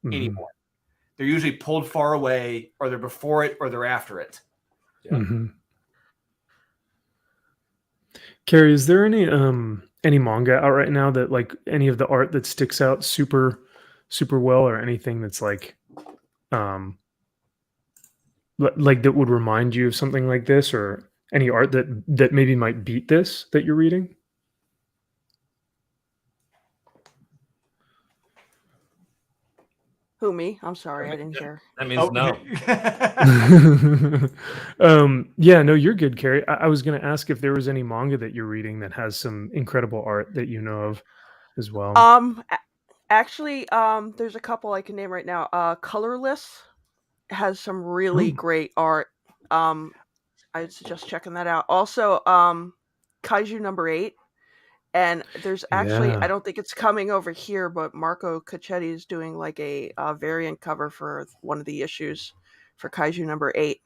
[SPEAKER 1] anymore. They're usually pulled far away, or they're before it, or they're after it.
[SPEAKER 2] Yeah.
[SPEAKER 3] Mm-hmm. Carrie, is there any manga out right now that like any of the art that sticks out super well, or anything that's like that would remind you of something like this, or any art that maybe might beat this that you're reading?
[SPEAKER 4] Who, me? I'm sorry, I didn't hear.
[SPEAKER 2] That means no.
[SPEAKER 3] No, you're good, Carrie. I was going to ask if there was any manga that you're reading that has some incredible art that you know of as well.
[SPEAKER 4] Actually, there's a couple I can name right now. Colorless has some really great art. I'd suggest checking that out. Also, Kaiju number 8. And there's actually, I don't think it's coming over here, but Marco Cacchetti is doing like a variant cover for one of the issues for Kaiju number 8.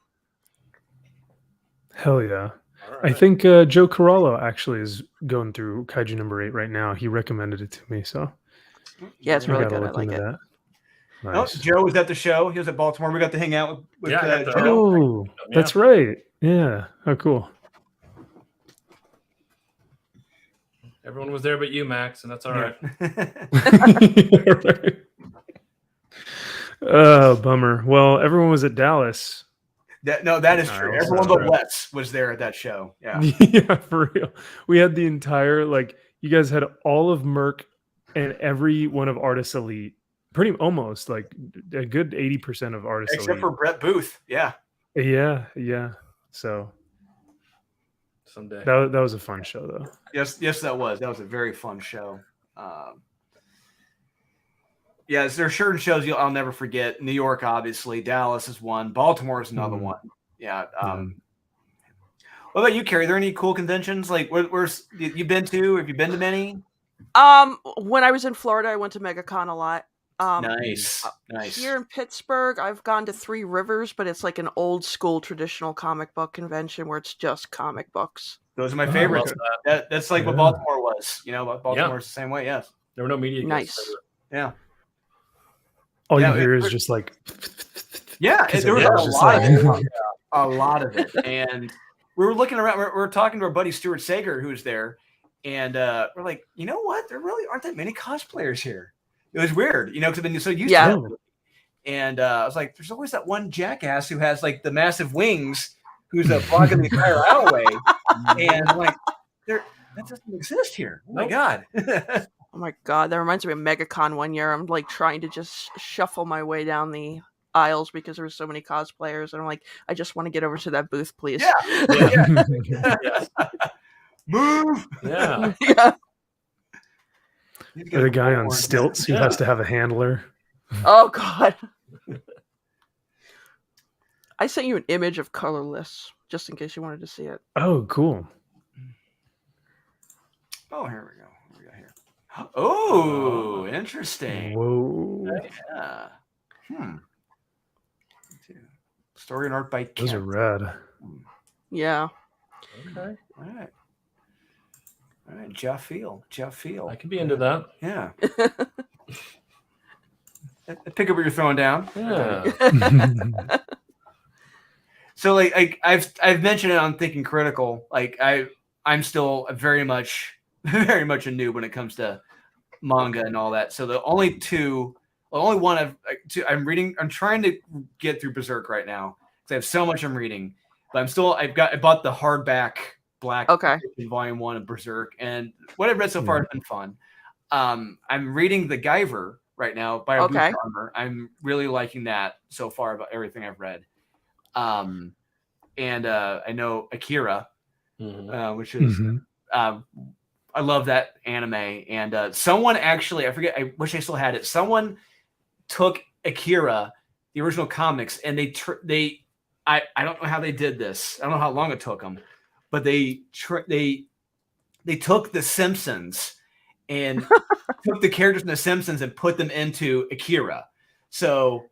[SPEAKER 3] Hell yeah. Right. I think Joe Corallo actually is going through Kaiju number 8 right now. He recommended it to me, so.
[SPEAKER 4] Yeah, it's really good. I like it.
[SPEAKER 3] That.
[SPEAKER 1] Nice. Oh, Joe was at the show. He was at Baltimore. We got to hang out with Joe.
[SPEAKER 3] Oh, that's right. Yeah. Oh, cool.
[SPEAKER 2] Everyone was there but you, Max, and that's all right.
[SPEAKER 3] Oh, bummer. Well, everyone was at Dallas.
[SPEAKER 1] That is true. Everyone but Wes was there at that show. Yeah.
[SPEAKER 3] Yeah, for real. We had the entire, like, you guys had all of Merc and every one of Artist Elite. Pretty almost like a good 80% of Artist Elite.
[SPEAKER 1] Except for Brett Booth. Yeah.
[SPEAKER 3] Yeah. So
[SPEAKER 2] someday.
[SPEAKER 3] That was a fun show, though.
[SPEAKER 1] Yes, that was a very fun show. Yes, there are certain shows I'll never forget. New York, obviously. Dallas is one. Baltimore is another one. Yeah. What about you, Carrie? Are there any cool conventions like where's you've been to? Have you been to many?
[SPEAKER 4] When I was in Florida, I went to MegaCon a lot.
[SPEAKER 1] Nice.
[SPEAKER 4] Here in Pittsburgh, I've gone to Three Rivers, but it's like an old school traditional comic book convention where it's just comic books.
[SPEAKER 1] Those are my favorites. That's like what Baltimore was. You know, Baltimore's the same way. Yes.
[SPEAKER 2] There were no media.
[SPEAKER 4] Nice.
[SPEAKER 1] Yeah.
[SPEAKER 3] All you hear is just like.
[SPEAKER 1] Yeah, there was a lot of it, and we were looking around. We're talking to our buddy Stuart Sager, who's there, and we're like, you know what? There really aren't that many cosplayers here. It was weird, you know, because I've been so used to it. And I was like, there's always that one jackass who has like the massive wings, who's blocking the entire alleyway, and I'm like, that doesn't exist here. Oh my god.
[SPEAKER 4] Oh my god, that reminds me of MegaCon one year. I'm like trying to just shuffle my way down the aisles because there were so many cosplayers, and I'm like, I just want to get over to that booth, please.
[SPEAKER 1] Yeah. Move.
[SPEAKER 2] Yeah.
[SPEAKER 4] Yeah.
[SPEAKER 3] Or the guy on stilts who has to have a handler.
[SPEAKER 4] Oh god. I sent you an image of Colorless just in case you wanted to see it.
[SPEAKER 3] Oh, cool.
[SPEAKER 1] Oh, here we go. Here. Oh, interesting.
[SPEAKER 3] Whoa.
[SPEAKER 1] Yeah. Story and art by Kent.
[SPEAKER 3] Those are rad.
[SPEAKER 4] Yeah.
[SPEAKER 2] Okay.
[SPEAKER 1] All right. Jeff Field.
[SPEAKER 2] I can be into that.
[SPEAKER 1] Yeah. Pick up what you're throwing down.
[SPEAKER 2] Yeah.
[SPEAKER 1] So like I've mentioned it on Thinking Critical. Like I'm still very much a noob when it comes to manga and all that. So the only one I'm reading. I'm trying to get through Berserk right now because I have so much I'm reading. But I bought the hardback Black Volume 1 of Berserk, and what I've read so far has been fun. I'm reading The Guyver right now by Booth Armor. I'm really liking that so far about everything I've read. And I know Akira, which is I love that anime. And someone actually, I forget, I wish I still had it. Someone took Akira, the original comics, and I don't know how they did this. I don't know how long it took them, but they took The Simpsons and took the characters in The Simpsons and put them into Akira. So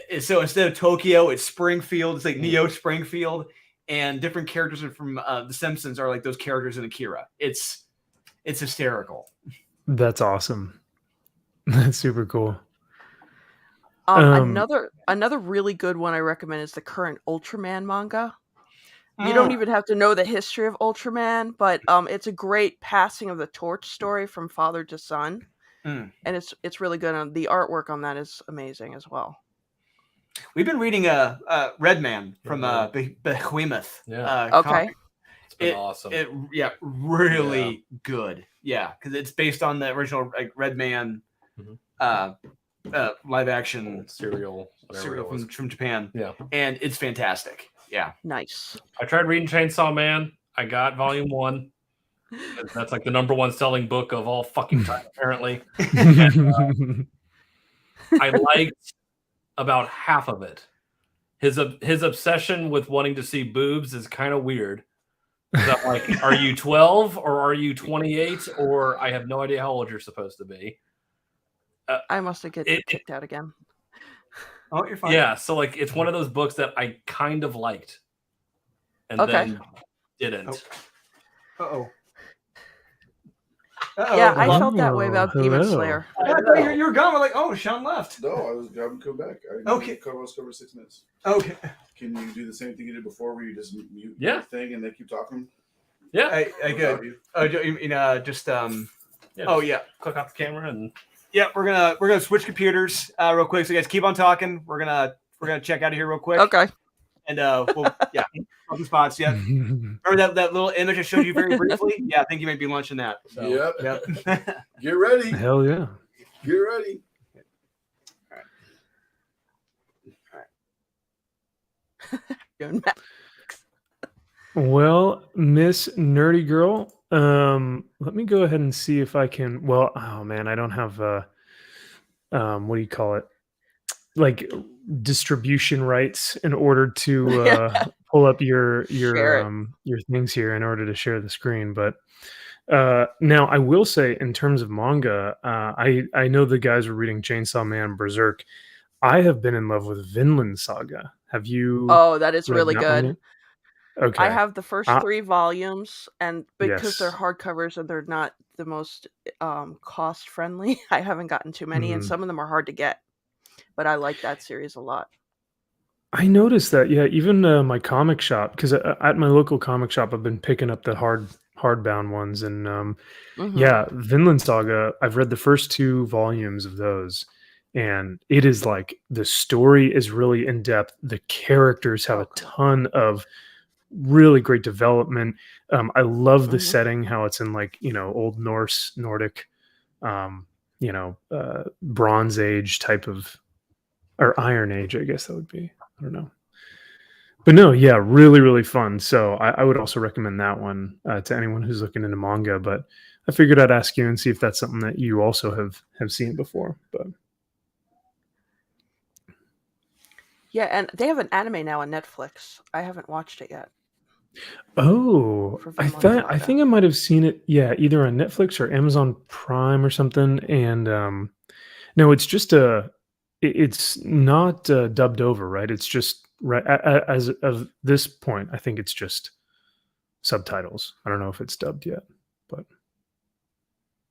[SPEAKER 1] instead of Tokyo, it's Springfield. It's like Neo Springfield, and different characters from The Simpsons are like those characters in Akira. It's hysterical.
[SPEAKER 3] That's awesome. That's super cool.
[SPEAKER 4] Another really good one I recommend is the current Ultraman manga. You don't even have to know the history of Ultraman, but it's a great passing of the torch story from father to son, and it's really good. And the artwork on that is amazing as well.
[SPEAKER 1] We've been reading Red Man from Behemoth.
[SPEAKER 2] Yeah.
[SPEAKER 1] Comic.
[SPEAKER 2] It's been awesome.
[SPEAKER 1] Really good. Yeah, because it's based on the original Red Man live action
[SPEAKER 2] serial
[SPEAKER 1] from Japan.
[SPEAKER 2] Yeah,
[SPEAKER 1] and it's fantastic. Yeah,
[SPEAKER 4] nice.
[SPEAKER 2] I tried reading Chainsaw Man. I got volume 1. That's like the number 1 selling book of all fucking time, apparently. And, I liked about half of it. His obsession with wanting to see boobs is kind of weird. I'm like, are you 12 or are you 28? Or I have no idea how old you're supposed to be.
[SPEAKER 4] I must have get kicked out again.
[SPEAKER 1] Oh, you're fine.
[SPEAKER 2] Yeah, so like it's one of those books that I kind of liked, and then didn't.
[SPEAKER 1] Uh-oh.
[SPEAKER 4] Yeah, I felt that way about Demon Slayer.
[SPEAKER 1] I thought you were gone. We're like, oh, Sean left.
[SPEAKER 5] No, I was going to come back. I was covered 6 minutes.
[SPEAKER 1] Okay.
[SPEAKER 5] Can you do the same thing you did before, where you just mute
[SPEAKER 2] the
[SPEAKER 5] thing and they keep talking?
[SPEAKER 2] Yeah,
[SPEAKER 1] I could. Oh, you mean just Oh yeah,
[SPEAKER 2] click off the camera and.
[SPEAKER 1] Yeah, we're gonna switch computers real quick. So guys, keep on talking. We're gonna check out of here real quick.
[SPEAKER 4] Okay.
[SPEAKER 1] And we'll open spots. Yeah. Remember that little image I showed you very briefly? Yeah, I think you might be launching that. So,
[SPEAKER 5] yep. Get ready.
[SPEAKER 3] Hell yeah.
[SPEAKER 5] Get ready.
[SPEAKER 1] All right.
[SPEAKER 3] Well, Miss Nerdy Girl, let me go ahead and see if I can. Well, oh man, I don't have what do you call it? Like distribution rights in order to pull up your
[SPEAKER 4] Share it.
[SPEAKER 3] your things here in order to share the screen. But now I will say, in terms of manga, I know the guys were reading Chainsaw Man, Berserk. I have been in love with Vinland Saga. Have you
[SPEAKER 4] Oh, that is
[SPEAKER 3] read
[SPEAKER 4] really
[SPEAKER 3] that one
[SPEAKER 4] good.
[SPEAKER 3] yet?
[SPEAKER 4] I
[SPEAKER 3] Okay.
[SPEAKER 4] have the first 3 volumes, and because they're
[SPEAKER 3] Yes.
[SPEAKER 4] hardcovers and they're not the most cost friendly, I haven't gotten too many, and
[SPEAKER 3] Mhm.
[SPEAKER 4] some of them are hard to get. But I like that series a lot.
[SPEAKER 3] I noticed that, yeah, even my comic shop, because at my local comic shop, I've been picking up the hardbound ones, and
[SPEAKER 4] Hmm.
[SPEAKER 3] yeah, Vinland Saga. I've read the first 2 volumes of those, and it is like the story is really in depth. The characters have
[SPEAKER 4] Oh,
[SPEAKER 3] a
[SPEAKER 4] cool.
[SPEAKER 3] ton of really great development. I love the
[SPEAKER 4] Hmm.
[SPEAKER 3] setting, how it's in like Old Norse, Nordic, Bronze Age type of, or Iron Age, I guess that would be. I don't know. But no, yeah, really, really fun. So I would also recommend that one to anyone who's looking into manga. But I figured I'd ask you and see if that's something that you also have seen before. But
[SPEAKER 4] Yeah, and they have an anime now on Netflix. I haven't watched it yet
[SPEAKER 3] oh,
[SPEAKER 4] for
[SPEAKER 3] I
[SPEAKER 4] Vinland
[SPEAKER 3] thought I
[SPEAKER 4] Saga.
[SPEAKER 3] think I might have seen it. Yeah, either on Netflix or Amazon Prime or something. And no, it's just it's not dubbed over, right? It's just right as of this point. I think it's just subtitles. I don't know if it's dubbed yet, but.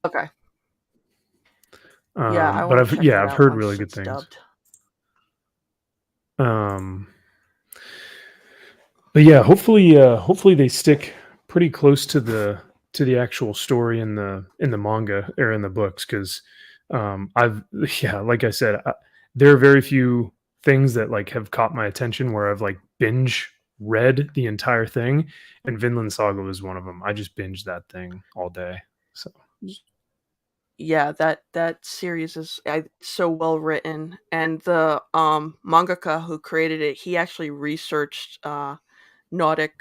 [SPEAKER 4] Okay. Yeah, I
[SPEAKER 3] But
[SPEAKER 4] want to check that
[SPEAKER 3] I've
[SPEAKER 4] out
[SPEAKER 3] heard really
[SPEAKER 4] once
[SPEAKER 3] good
[SPEAKER 4] it's
[SPEAKER 3] things.
[SPEAKER 4] dubbed.
[SPEAKER 3] Um, but yeah, hopefully they stick pretty close to the actual story in the manga or in the books, because I've yeah, like I said, there are very few things that like have caught my attention where I've like binge read the entire thing, and Vinland Saga was one of them. I just binged that thing all day. So
[SPEAKER 4] Yeah, that series is so well written, and the mangaka who created it, he actually researched Nordic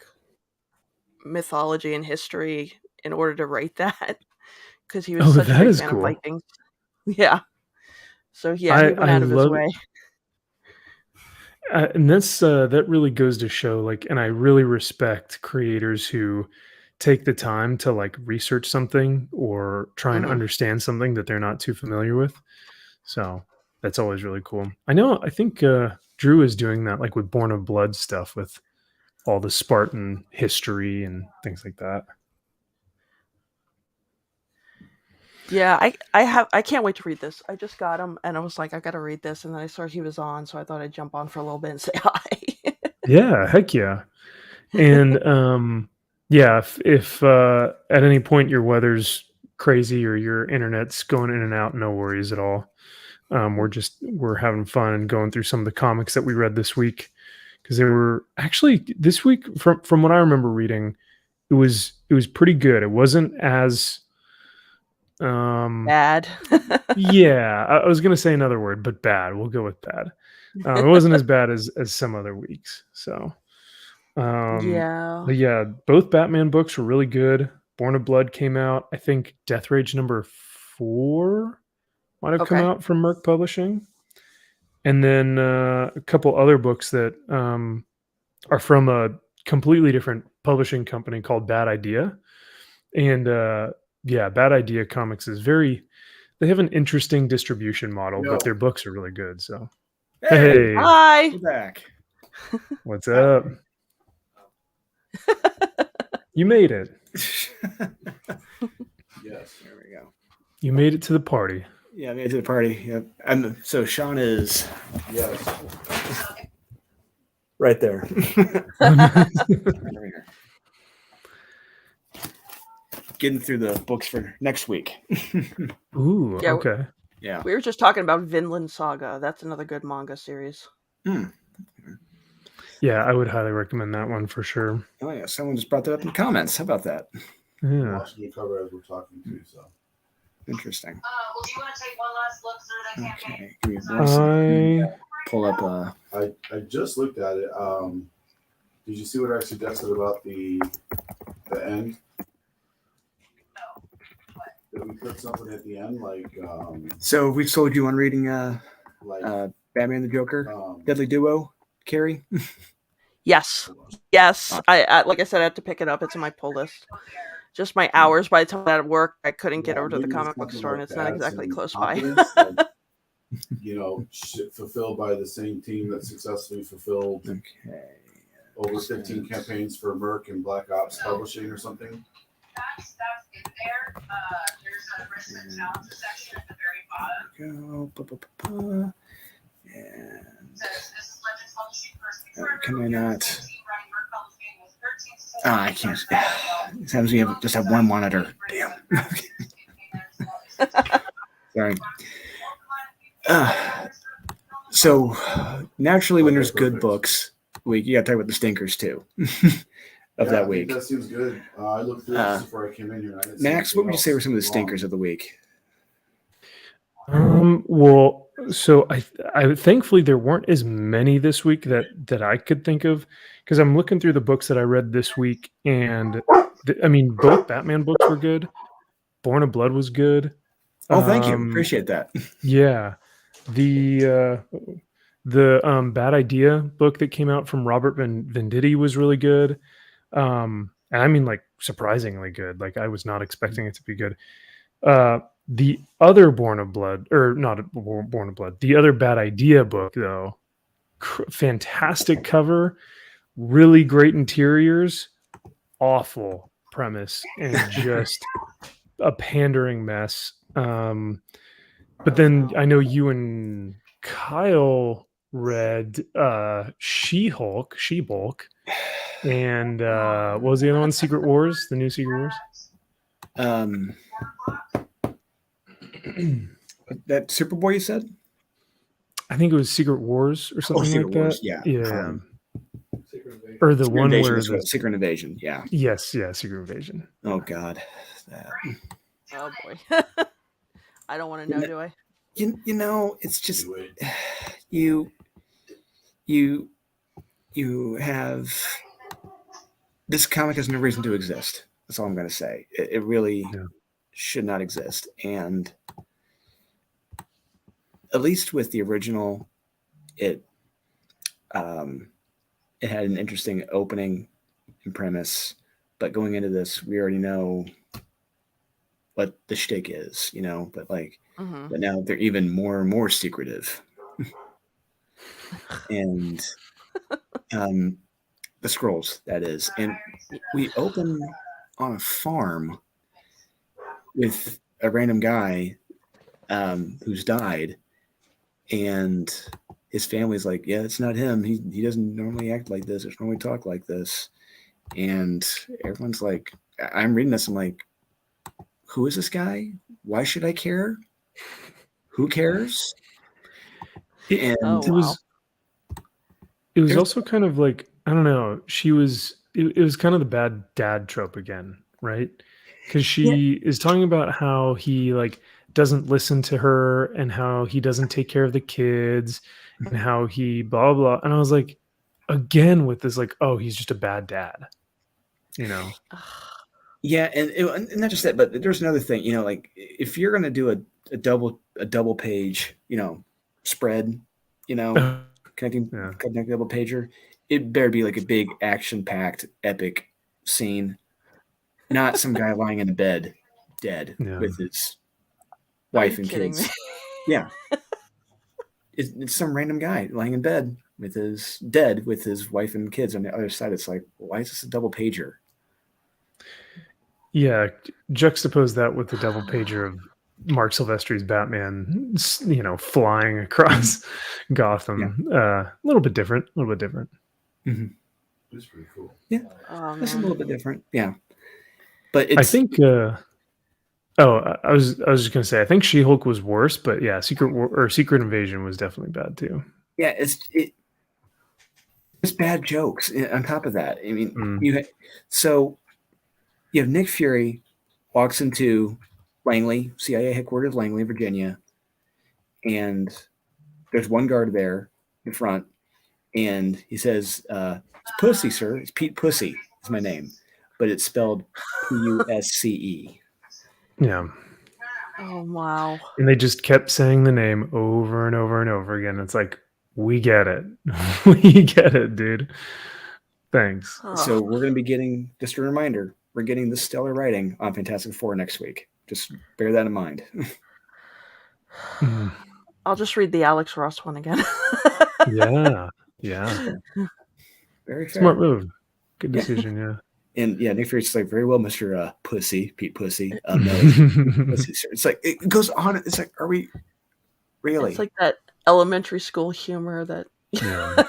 [SPEAKER 4] mythology and history in order to write that because he was
[SPEAKER 3] oh,
[SPEAKER 4] such a
[SPEAKER 3] that
[SPEAKER 4] big
[SPEAKER 3] is
[SPEAKER 4] fan of
[SPEAKER 3] cool.
[SPEAKER 4] Vikings. Yeah, so yeah, he went
[SPEAKER 3] I
[SPEAKER 4] out of his
[SPEAKER 3] love
[SPEAKER 4] way.
[SPEAKER 3] And that's that really goes to show, like, and I really respect creators who take the time to like research something or try and
[SPEAKER 4] Hmm.
[SPEAKER 3] understand something that they're not too familiar with. So that's always really cool. I think Drew is doing that like with Born of Blood stuff, with all the Spartan history and things like that.
[SPEAKER 4] Yeah, I can't wait to read this. I just got him, and I was like, I gotta read this, and then I saw he was on, so I thought I'd jump on for a little bit and say hi.
[SPEAKER 3] Yeah, heck yeah. And yeah, if at any point your weather's crazy or your internet's going in and out, no worries at all. We're having fun and going through some of the comics that we read this week, because they were actually this week, from what I remember reading, it was pretty good. It wasn't as
[SPEAKER 4] Bad.
[SPEAKER 3] yeah, I was gonna say another word, but bad. We'll go with bad. It wasn't as bad as some other weeks. So
[SPEAKER 4] Yeah.
[SPEAKER 3] but yeah, both Batman books were really good. Born of Blood came out. I think Death Rage #4 might have come
[SPEAKER 4] Okay.
[SPEAKER 3] out from Merc Publishing. And then a couple other books that are from a completely different publishing company called Bad Idea. And yeah, Bad Idea Comics is they have an interesting distribution model,
[SPEAKER 5] Yo.
[SPEAKER 3] but their books are really good. So,
[SPEAKER 1] Hey,
[SPEAKER 3] hey,
[SPEAKER 4] Hi.
[SPEAKER 1] we're back.
[SPEAKER 3] what's up? You made it.
[SPEAKER 5] Yes.
[SPEAKER 1] There we go.
[SPEAKER 3] You made it to the party.
[SPEAKER 1] Yeah, made it to the party. Yep. And so Sean is
[SPEAKER 5] Yes.
[SPEAKER 1] right there. Getting through the books for next week.
[SPEAKER 3] Ooh,
[SPEAKER 4] Yeah.
[SPEAKER 3] okay.
[SPEAKER 1] Yeah.
[SPEAKER 4] We were just talking about Vinland Saga. That's another good manga series.
[SPEAKER 3] Yeah, I would highly recommend that one for sure.
[SPEAKER 1] Oh yeah, someone just brought that up in the comments. How about that?
[SPEAKER 5] I'm
[SPEAKER 3] Yeah.
[SPEAKER 5] watching you cover as we're talking too. So
[SPEAKER 1] Interesting.
[SPEAKER 6] Well, do you want to take one last look through that campaign?
[SPEAKER 1] Okay, give me one second.
[SPEAKER 3] I
[SPEAKER 1] Pull up.
[SPEAKER 5] I just looked at it. Did you see what I suggested about the end? Did we put something at the end like
[SPEAKER 1] So we sold you on reading
[SPEAKER 5] like
[SPEAKER 1] Batman the Joker,
[SPEAKER 5] um,
[SPEAKER 1] Deadly Duo, Carrie.
[SPEAKER 4] Yes. I like I said, I had to pick it up. It's in my pull list. Just my hours. By the time I had work, I couldn't get over to the
[SPEAKER 5] maybe
[SPEAKER 4] comic book
[SPEAKER 5] something
[SPEAKER 4] store, and
[SPEAKER 5] like
[SPEAKER 4] it's not
[SPEAKER 5] that,
[SPEAKER 4] exactly
[SPEAKER 5] some
[SPEAKER 4] close by.
[SPEAKER 5] confidence that, fulfilled by the same team that successfully fulfilled over 15 campaigns for Merck and Black Ops Publishing or something.
[SPEAKER 6] That's in there. There's a risk and challenges section at the very bottom.
[SPEAKER 7] And
[SPEAKER 6] Says this is Legends Publishing first
[SPEAKER 7] can I not?
[SPEAKER 6] I
[SPEAKER 7] can't. Sometimes we just have one monitor. Damn. Sorry. So naturally, when there's good books, you got to talk about the stinkers too. That week.
[SPEAKER 5] That seems good. I looked through this before I came in here.
[SPEAKER 7] Max, what would you say were some of the stinkers of the week?
[SPEAKER 3] Well, so I thankfully there weren't as many this week that I could think of, because I'm looking through the books that I read this week, and I mean, both Batman books were good. Born of Blood was good.
[SPEAKER 7] Oh, thank you. Appreciate that.
[SPEAKER 3] Yeah. The Bad Idea book that came out from Robert Venditti was really good. And I mean, like, surprisingly good. Like, I was not expecting it to be good. The other Born of Blood, or not Born of Blood, the other Bad Idea book, though, fantastic cover, really great interiors, awful premise, and just a pandering mess. But then I know you and Kyle read She-Hulk, and what was the other one? Secret Wars, the new Secret Wars.
[SPEAKER 7] That Superboy you said?
[SPEAKER 3] I think it was Secret Wars or something
[SPEAKER 7] Secret
[SPEAKER 3] like
[SPEAKER 7] Wars,
[SPEAKER 3] that.
[SPEAKER 7] yeah.
[SPEAKER 3] Or the
[SPEAKER 7] Secret
[SPEAKER 3] one
[SPEAKER 7] Invasion
[SPEAKER 3] where the
[SPEAKER 7] Secret Invasion, yeah.
[SPEAKER 3] Yes, yeah, Secret Invasion.
[SPEAKER 7] Oh God.
[SPEAKER 4] Oh boy. I don't want to know, do I?
[SPEAKER 7] You know, it's just you have this comic has no reason to exist. That's all I'm going to say. It really should not exist. And at least with the original, it had an interesting opening and premise. But going into this, we already know what the shtick is, but but now they're even more and more secretive. And the scrolls, that is. And we open on a farm with a random guy who's died, and his family's like, yeah, it's not him. He doesn't normally act like this. Doesn't normally talk like this. And everyone's like, I'm reading this. I'm like, who is this guy? Why should I care? Who cares? And
[SPEAKER 3] it was also kind of like, I don't know. It was kind of the bad dad trope again, right? Because she is talking about how he doesn't listen to her and how he doesn't take care of the kids and how he blah blah. And I was like, again with this, oh, he's just a bad dad,
[SPEAKER 7] Yeah, and not just that, but there's another thing, if you're gonna do a double page, spread, connecting double pager, it better be like a big action-packed epic scene, not some guy lying in a bed dead with his wife and kids. Yeah. It's some random guy lying in bed with his wife and kids on the other side. It's like, why is this a double pager?
[SPEAKER 3] Yeah, juxtapose that with the double pager of Mark Silvestri's Batman, flying across Gotham. A little bit different.
[SPEAKER 7] Mm-hmm.
[SPEAKER 5] It's pretty cool.
[SPEAKER 7] Yeah, it's a little bit different. Yeah, but
[SPEAKER 3] I think. I was just gonna say, I think She-Hulk was worse, but yeah, Secret Invasion was definitely bad too.
[SPEAKER 7] Yeah, it's bad jokes on top of that. I mean, you have Nick Fury walks into Langley, CIA headquarters, Langley, Virginia, and there's one guard there in front, and he says, "It's Pussy, sir. It's Pete Pussy. Is my name, but it's spelled Pusce."
[SPEAKER 3] Yeah.
[SPEAKER 4] Oh wow.
[SPEAKER 3] And they just kept saying the name over and over and over again. It's like, we get it. We get it, dude. Thanks.
[SPEAKER 7] So we're going to be getting, just a reminder, we're getting the stellar writing on Fantastic Four next week. Just bear that in mind.
[SPEAKER 4] I'll just read the Alex Ross one again.
[SPEAKER 3] Yeah.
[SPEAKER 7] Very fair.
[SPEAKER 3] Smart move. Good decision. Yeah.
[SPEAKER 7] And yeah, Nick Fury's like, very well, Mr. Pussy, Pete Pussy. No, Pussy, sir. It's like, it goes on. It's like, are we really?
[SPEAKER 4] It's like that elementary school humor that.
[SPEAKER 3] Yeah.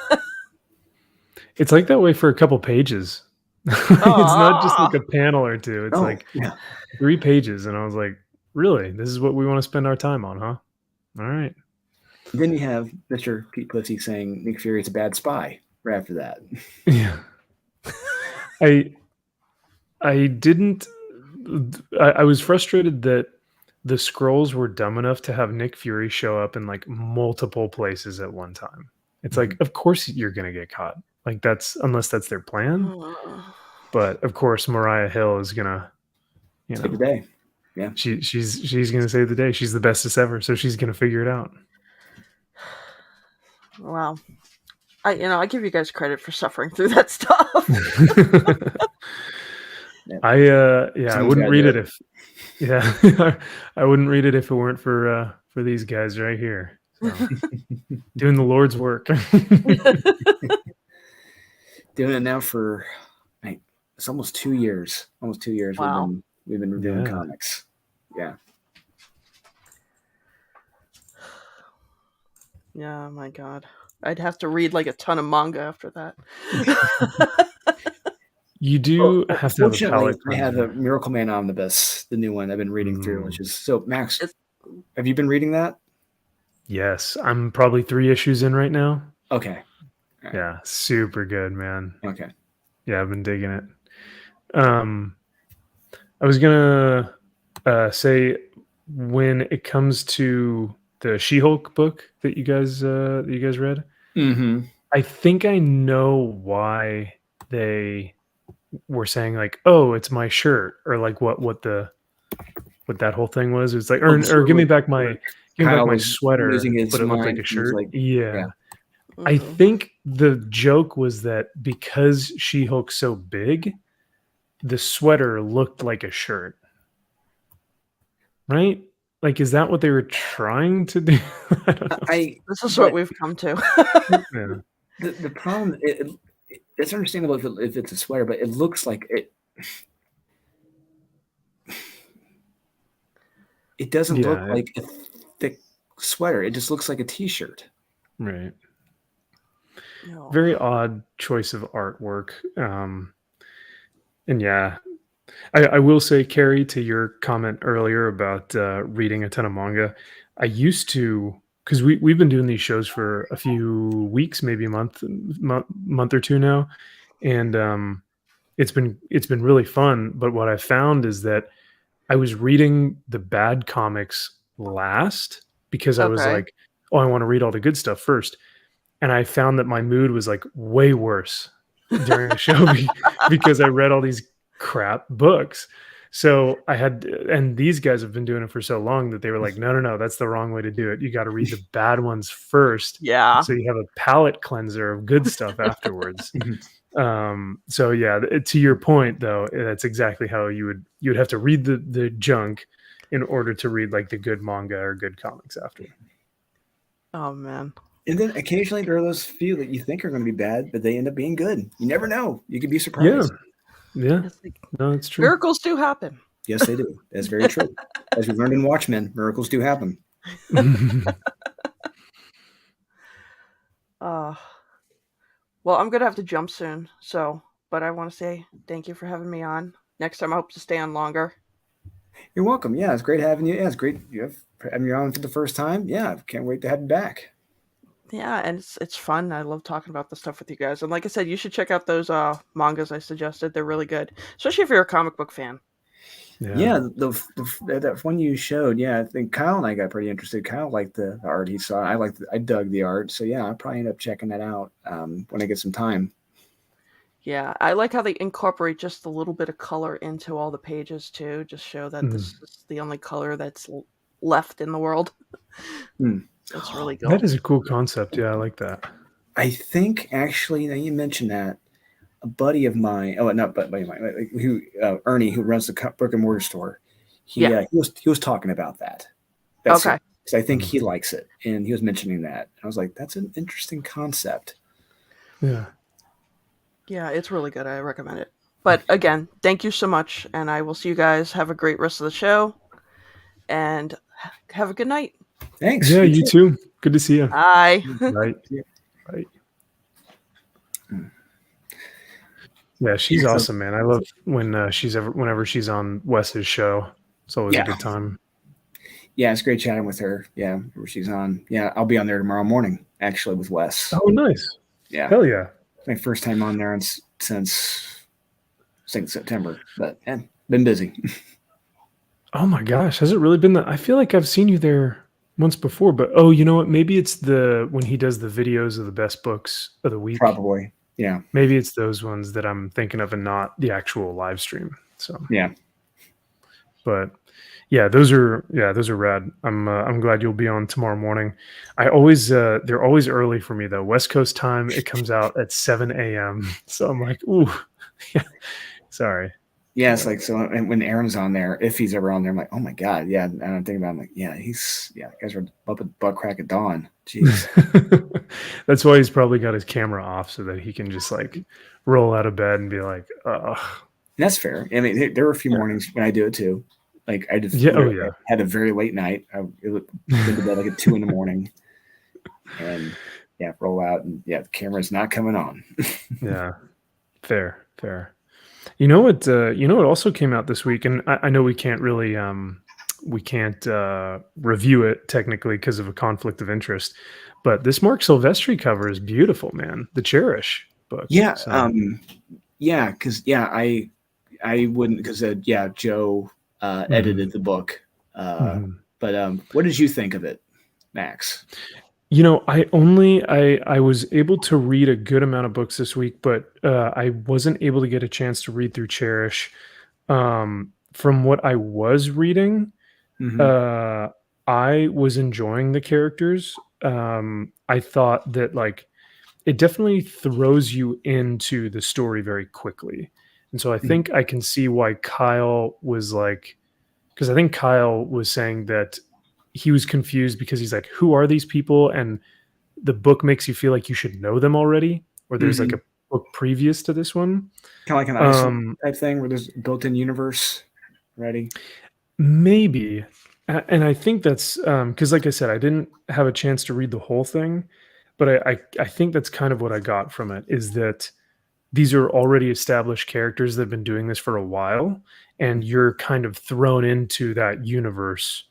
[SPEAKER 3] It's like that way for a couple pages. It's not just like a panel or two. It's 3 pages. And I was like, really? This is what we want to spend our time on, huh? All right.
[SPEAKER 7] Then you have Mr. Pete Pussy saying Nick Fury is a bad spy right after that.
[SPEAKER 3] Yeah. I was frustrated that the scrolls were dumb enough to have Nick Fury show up in like multiple places at one time. It's like, of course you're going to get caught. Like unless that's their plan. But of course, Mariah Hill is going to,
[SPEAKER 7] save the day. Yeah.
[SPEAKER 3] She's going to save the day. She's the bestest ever. So she's going to figure it out.
[SPEAKER 4] Wow. I give you guys credit for suffering through that stuff.
[SPEAKER 3] I wouldn't read it if I wouldn't read it if it weren't for these guys right here. So, doing the Lord's work.
[SPEAKER 7] Doing it now for it's almost 2 years. Almost 2 years.
[SPEAKER 4] Wow.
[SPEAKER 7] We've been reviewing comics. Yeah.
[SPEAKER 4] Yeah, my God. I'd have to read like a ton of manga after that.
[SPEAKER 3] You do have to have a palette.
[SPEAKER 7] I have a Miracle Man Omnibus, the new one I've been reading through, which is so. Max, have you been reading that?
[SPEAKER 3] Yes, I'm probably 3 issues in right now.
[SPEAKER 7] Okay.
[SPEAKER 3] Right. Yeah, super good, man.
[SPEAKER 7] Okay.
[SPEAKER 3] Yeah, I've been digging it. I was gonna say, when it comes to the She-Hulk book that you guys read, I think I know why they were saying like, "Oh, it's my shirt," or like what that whole thing was. It's like, or give me back my sweater, but it looked like a shirt. Like, yeah. I think the joke was that because She-Hulk's so big, the sweater looked like a shirt, right? Like, is that what they were trying to do? I don't know.
[SPEAKER 4] This is what we've come to.
[SPEAKER 7] The problem, it's understandable if it's a sweater, but it looks like it. It doesn't look like a thick sweater. It just looks like a t-shirt.
[SPEAKER 3] Right. No. Very odd choice of artwork. And yeah, I will say, Carrie, to your comment earlier about reading a ton of manga, I used to, because we've been doing these shows for a few weeks, maybe a month or two now, and it's been really fun. But what I found is that I was reading the bad comics last because I was like, oh, I want to read all the good stuff first. And I found that my mood was like way worse during the show because I read all these crap books. So I had, and these guys have been doing it for so long that they were like, no, that's the wrong way to do it. You got to read the bad ones first.
[SPEAKER 4] Yeah.
[SPEAKER 3] So you have a palate cleanser of good stuff afterwards. So yeah, to your point though, that's exactly how you would have to read the junk in order to read like the good manga or good comics after.
[SPEAKER 4] Oh man.
[SPEAKER 7] And then occasionally there are those few that you think are going to be bad, but they end up being good. You never know. You could be surprised.
[SPEAKER 3] Yeah. No, it's true.
[SPEAKER 4] Miracles do happen.
[SPEAKER 7] Yes, they do. That's very true. As we learned in Watchmen, miracles do happen.
[SPEAKER 4] Well, I'm going to have to jump soon. But I want to say thank you for having me on. Next time I hope to stay on longer.
[SPEAKER 7] You're welcome. Yeah, it's great having you. Yeah, it's great having you on for the first time. Yeah, can't wait to have you back.
[SPEAKER 4] Yeah, and it's fun. I love talking about this stuff with you guys. And like I said, you should check out those mangas I suggested. They're really good, especially if you're a comic book fan.
[SPEAKER 7] Yeah, that one you showed. Yeah, I think Kyle and I got pretty interested. Kyle liked the art he saw. I dug the art. So yeah, I'll probably end up checking that out when I get some time.
[SPEAKER 4] Yeah, I like how they incorporate just a little bit of color into all the pages too. Just show that this is the only color that's left in the world. That's really cool.
[SPEAKER 3] That is a cool concept. Yeah, I like that.
[SPEAKER 7] I think actually, now you mentioned that, a buddy of mine. Oh, not buddy of mine. Who Ernie, who runs the brick and mortar store. He was talking about that.
[SPEAKER 4] Okay.
[SPEAKER 7] So I think he likes it, and he was mentioning that. I was like, that's an interesting concept.
[SPEAKER 3] Yeah.
[SPEAKER 4] Yeah, it's really good. I recommend it. But again, thank you so much, and I will see you guys. Have a great rest of the show, and have a good night.
[SPEAKER 7] Thanks.
[SPEAKER 3] Yeah, you too. Good to see you.
[SPEAKER 4] Bye.
[SPEAKER 3] Right. Right. Yeah, she's awesome, man. I love when whenever she's on Wes's show. It's always a good time.
[SPEAKER 7] Yeah, it's great chatting with her. Yeah, where she's on. Yeah, I'll be on there tomorrow morning, actually, with Wes.
[SPEAKER 3] Oh, nice.
[SPEAKER 7] Yeah.
[SPEAKER 3] Hell yeah.
[SPEAKER 7] My first time on there since I think September, but been busy.
[SPEAKER 3] Oh my gosh, has it really been that? I feel like I've seen you there once before, but you know what? Maybe it's when he does the videos of the best books of the week.
[SPEAKER 7] Probably. Yeah.
[SPEAKER 3] Maybe it's those ones that I'm thinking of and not the actual live stream. So
[SPEAKER 7] yeah.
[SPEAKER 3] But yeah, those are rad. I'm glad you'll be on tomorrow morning. I always they're always early for me though. West Coast time, it comes out at 7 a.m. So I'm like, ooh, yeah. Sorry.
[SPEAKER 7] Yeah, it's like so when Aaron's on there, if he's ever on there, I'm like, oh my god, yeah. And I'm thinking about, I'm like, yeah, guys are up at butt crack at dawn. Jeez.
[SPEAKER 3] That's why he's probably got his camera off so that he can just like roll out of bed and be like, ugh.
[SPEAKER 7] That's fair. I mean, there were a few mornings when I do it too. Like I just had a very late night. I went to bed like at 2 a.m. and roll out and the camera's not coming on.
[SPEAKER 3] Yeah, fair. You know what also came out this week, and I know we can't really review it technically because of a conflict of interest, but this Mark Silvestri cover is beautiful, man. The Cherish book.
[SPEAKER 7] Yeah, so. Because I wouldn't because Joe edited the book. But what did you think of it, Max?
[SPEAKER 3] You know, I was able to read a good amount of books this week, but I wasn't able to get a chance to read through Cherish. From what I was reading, I was enjoying the characters. I thought that like it definitely throws you into the story very quickly. And so I think I can see why Kyle was like, because I think Kyle was saying that he was confused because he's like, who are these people? And the book makes you feel like you should know them already, or there's like a book previous to this one.
[SPEAKER 7] Kind of like an Iceland type thing where there's built-in universe ready.
[SPEAKER 3] Maybe. And I think that's because like I said, I didn't have a chance to read the whole thing, but I think that's kind of what I got from it is that these are already established characters that have been doing this for a while, and you're kind of thrown into that universe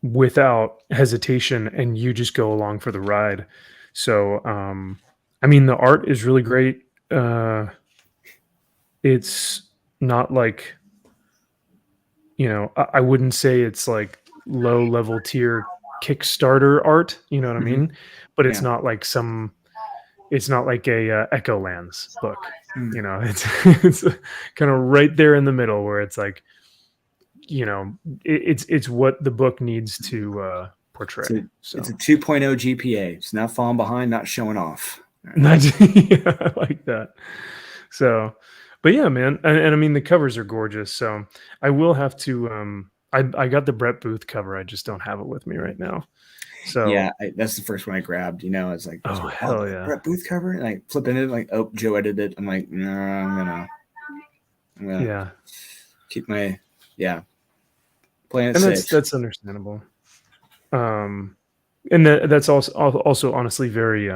[SPEAKER 3] without hesitation, and you just go along for the ride. So, I mean, the art is really great. It's not like, you know, I wouldn't say it's like low level tier Kickstarter art, you know what I mean? But it's not like it's not like a Echo Lands book, you know, it's kind of right there in the middle where it's like, you know, it's what the book needs to portray.
[SPEAKER 7] It's a 2.0 GPA. It's not falling behind, not showing off.
[SPEAKER 3] Right. Yeah, I like that. So, but yeah, man. And I mean, the covers are gorgeous. So I will have to, I got the Brett Booth cover. I just don't have it with me right now. So
[SPEAKER 7] yeah, that's the first one I grabbed. You know, it's like,
[SPEAKER 3] hell yeah,
[SPEAKER 7] Brett Booth cover, and I flip into it, like, oh, Joe edited it. I'm like, no, I'm gonna keep my playing it safe.
[SPEAKER 3] That's understandable. And that's also honestly very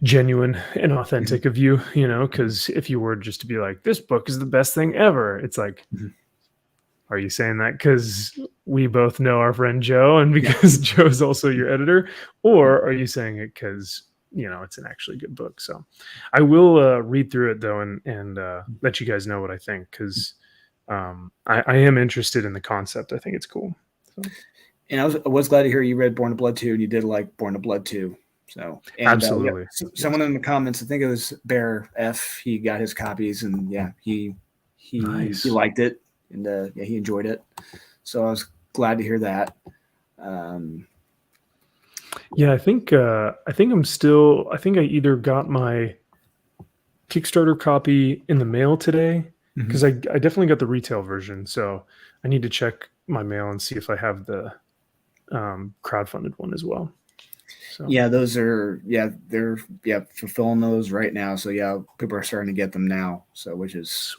[SPEAKER 3] genuine and authentic of you, you know, because if you were just to be like, this book is the best thing ever, it's like. Are you saying that because we both know our friend Joe and because Joe's also your editor? Or are you saying it because, you know, it's an actually good book? So I will read through it, though, and let you guys know what I think, because I am interested in the concept. I think it's cool. So.
[SPEAKER 7] And I was glad to hear you read Born to Blood 2 and you did like Born to Blood 2. So
[SPEAKER 3] absolutely.
[SPEAKER 7] Someone in the comments, I think it was Bear F, he got his copies and he liked it. And he enjoyed it, so I was glad to hear that.
[SPEAKER 3] Yeah, I think I either got my Kickstarter copy in the mail today because I definitely got the retail version. So I need to check my mail and see if I have the crowdfunded one as well. So
[SPEAKER 7] Yeah, those are they're fulfilling those right now. So yeah, people are starting to get them now. So which is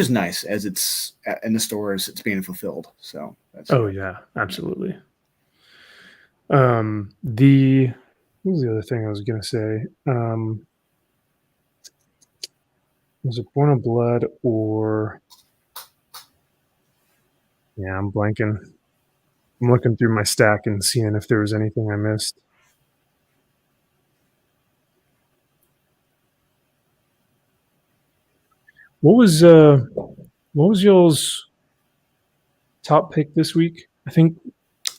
[SPEAKER 7] nice as it's in the stores. It's being fulfilled. So that's
[SPEAKER 3] yeah, absolutely. What was the other thing I was gonna say? Was it Born of Blood or I'm blanking. I'm looking through my stack and seeing if there was anything I missed. What was y'all's top pick this week? I think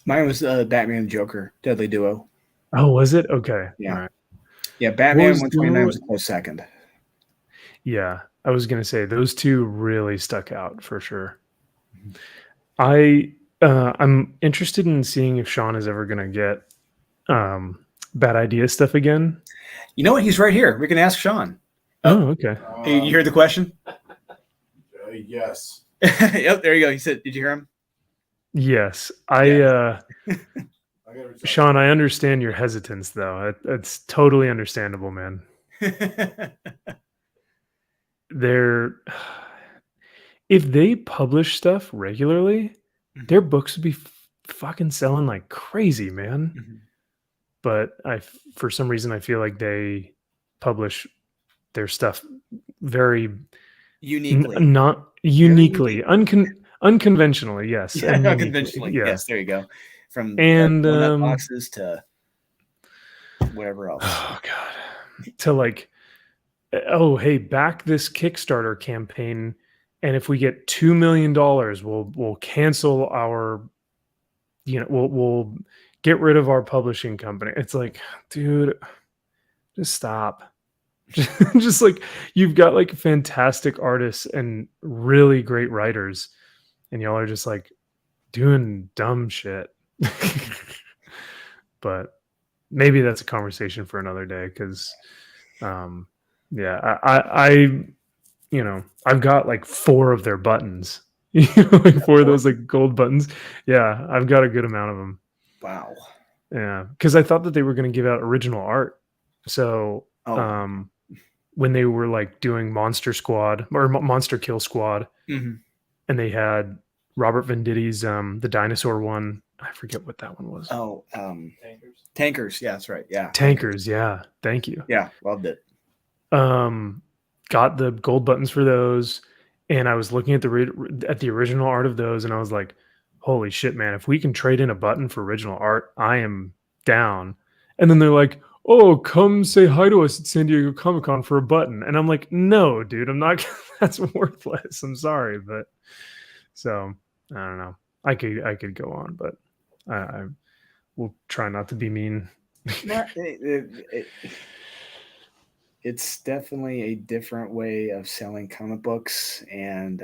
[SPEAKER 7] mine was Batman and Joker Deadly Duo.
[SPEAKER 3] Oh, was it? Okay.
[SPEAKER 7] Yeah.
[SPEAKER 3] All right.
[SPEAKER 7] Yeah, Batman 129 was a close second.
[SPEAKER 3] Yeah, I was gonna say those two really stuck out for sure. I'm interested in seeing if Sean is ever gonna get Bad Idea stuff again.
[SPEAKER 7] You know what? He's right here. We can ask Sean.
[SPEAKER 3] Oh, okay.
[SPEAKER 7] You heard the question?
[SPEAKER 5] Yes.
[SPEAKER 7] Yep, there you go. He said, did you hear him?
[SPEAKER 3] Yes.
[SPEAKER 5] I
[SPEAKER 3] Sean, I understand your hesitance though. It's totally understandable, man. If they publish stuff regularly, their books would be fucking selling like crazy, man. But for some reason, I feel like they publish their stuff very
[SPEAKER 7] uniquely,
[SPEAKER 3] not uniquely, unconventionally. Yes,
[SPEAKER 7] yeah,
[SPEAKER 3] and
[SPEAKER 7] unconventionally.
[SPEAKER 3] yeah.
[SPEAKER 7] Yes, there you go. From
[SPEAKER 3] donut
[SPEAKER 7] boxes to whatever else.
[SPEAKER 3] Oh god, to like, oh hey, back this Kickstarter campaign, and if we get $2 million, we'll cancel our, we'll get rid of our publishing company. It's like, dude, just stop. Just like, you've got like fantastic artists and really great writers, and y'all are just like doing dumb shit. But maybe that's a conversation for another day, because I've got like 4 of their buttons. Like 4 of those like gold buttons. Yeah, I've got a good amount of them.
[SPEAKER 7] Wow.
[SPEAKER 3] Yeah, because I thought that they were going to give out original art. So when they were like doing Monster Squad or Monster Kill Squad, and they had Robert Venditti's the dinosaur one. I forget what that one was.
[SPEAKER 7] Oh, Tankers. Yeah, that's right. Yeah.
[SPEAKER 3] Tankers. Yeah. Thank you.
[SPEAKER 7] Yeah. Loved it.
[SPEAKER 3] Got the gold buttons for those. And I was looking at the original art of those, and I was like, holy shit, man, if we can trade in a button for original art, I am down. And then they're like, oh, come say hi to us at San Diego Comic Con for a button. And I'm like, no, dude, I'm not. That's worthless. I'm sorry. But so I don't know. I could go on, but I will try not to be mean.
[SPEAKER 7] It's definitely a different way of selling comic books, and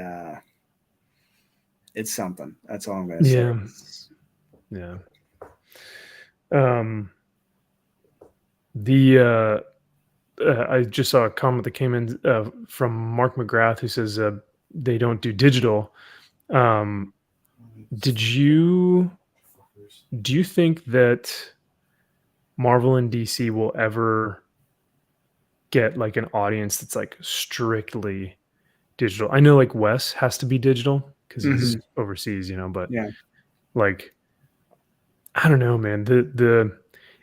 [SPEAKER 7] it's something. That's all I'm going to say.
[SPEAKER 3] Yeah. I just saw a comment that came in from Mark McGrath, who says they don't do digital. Do you think that Marvel and DC will ever get like an audience that's like strictly digital? I know like Wes has to be digital because he's overseas, but like, I don't know, man.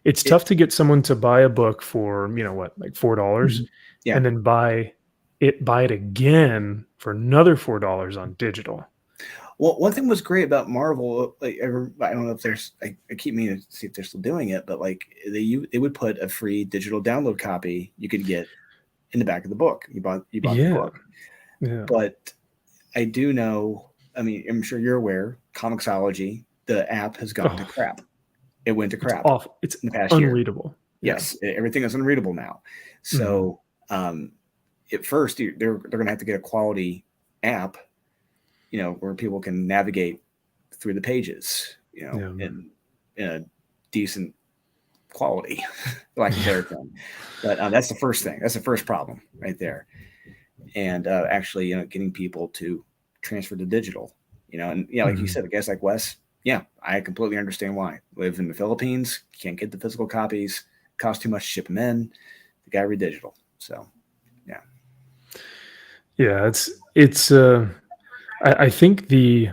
[SPEAKER 3] It's tough to get someone to buy a book for like $4, and then buy it again for another $4 on digital.
[SPEAKER 7] Well, one thing was great about Marvel, like I don't know if there's, I keep meaning to see if they're still doing it, but like they would put a free digital download copy you could get in the back of the book. You bought the book. Yeah. But I do know, I mean, I'm sure you're aware, Comixology, the app has gone to crap. It went to crap.
[SPEAKER 3] It's
[SPEAKER 7] in the past
[SPEAKER 3] unreadable.
[SPEAKER 7] Year. Yes, everything is unreadable now. So at first they're going to have to get a quality app, where people can navigate through the pages, in a decent quality, like a better term. But that's the first thing. That's the first problem right there. And actually, getting people to transfer to digital, and like you said, a guys like Wes, yeah, I completely understand why. Live in the Philippines, can't get the physical copies, cost too much to ship them in. The guy read digital. So, yeah.
[SPEAKER 3] Yeah, it's I think the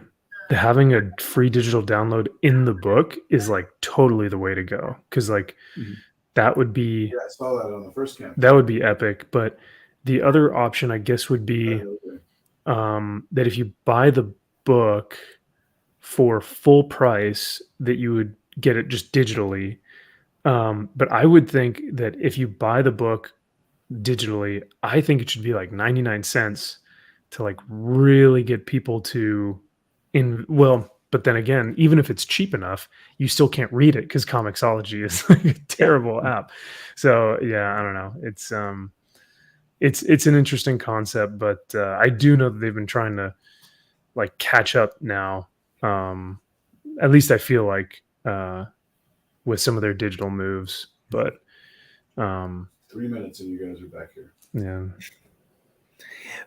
[SPEAKER 3] having a free digital download in the book is like totally the way to go, because like that would be
[SPEAKER 5] Yeah, I saw that on the first campaign.
[SPEAKER 3] that would be epic. But the other option, I guess, would be that if you buy the book for full price, that you would get it just digitally. But I would think that if you buy the book digitally, I think it should be like 99 cents to like really get people to but then again, even if it's cheap enough, you still can't read it because Comixology is like a terrible app. So yeah, I don't know. It's an interesting concept, but I do know that they've been trying to like catch up now. At least I feel like with some of their digital moves, but
[SPEAKER 5] 3 minutes and you guys are back here.
[SPEAKER 3] yeah.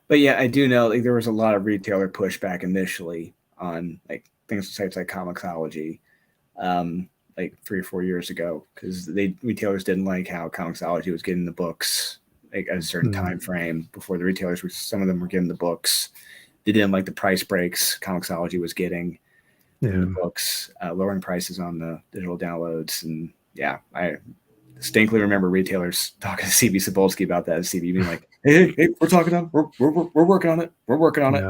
[SPEAKER 7] But yeah, I do know like there was a lot of retailer pushback initially on like things sites like Comixology, like 3 or 4 years ago, because retailers didn't like how Comixology was getting the books like at a certain time frame before the retailers some of them were getting the books. They didn't like the price breaks Comixology was getting in the books, lowering prices on the digital downloads, and yeah, I distinctly remember retailers talking to CB Cebulski about that. And CB being like, "Hey, we're talking on, we're working on it. We're working on it."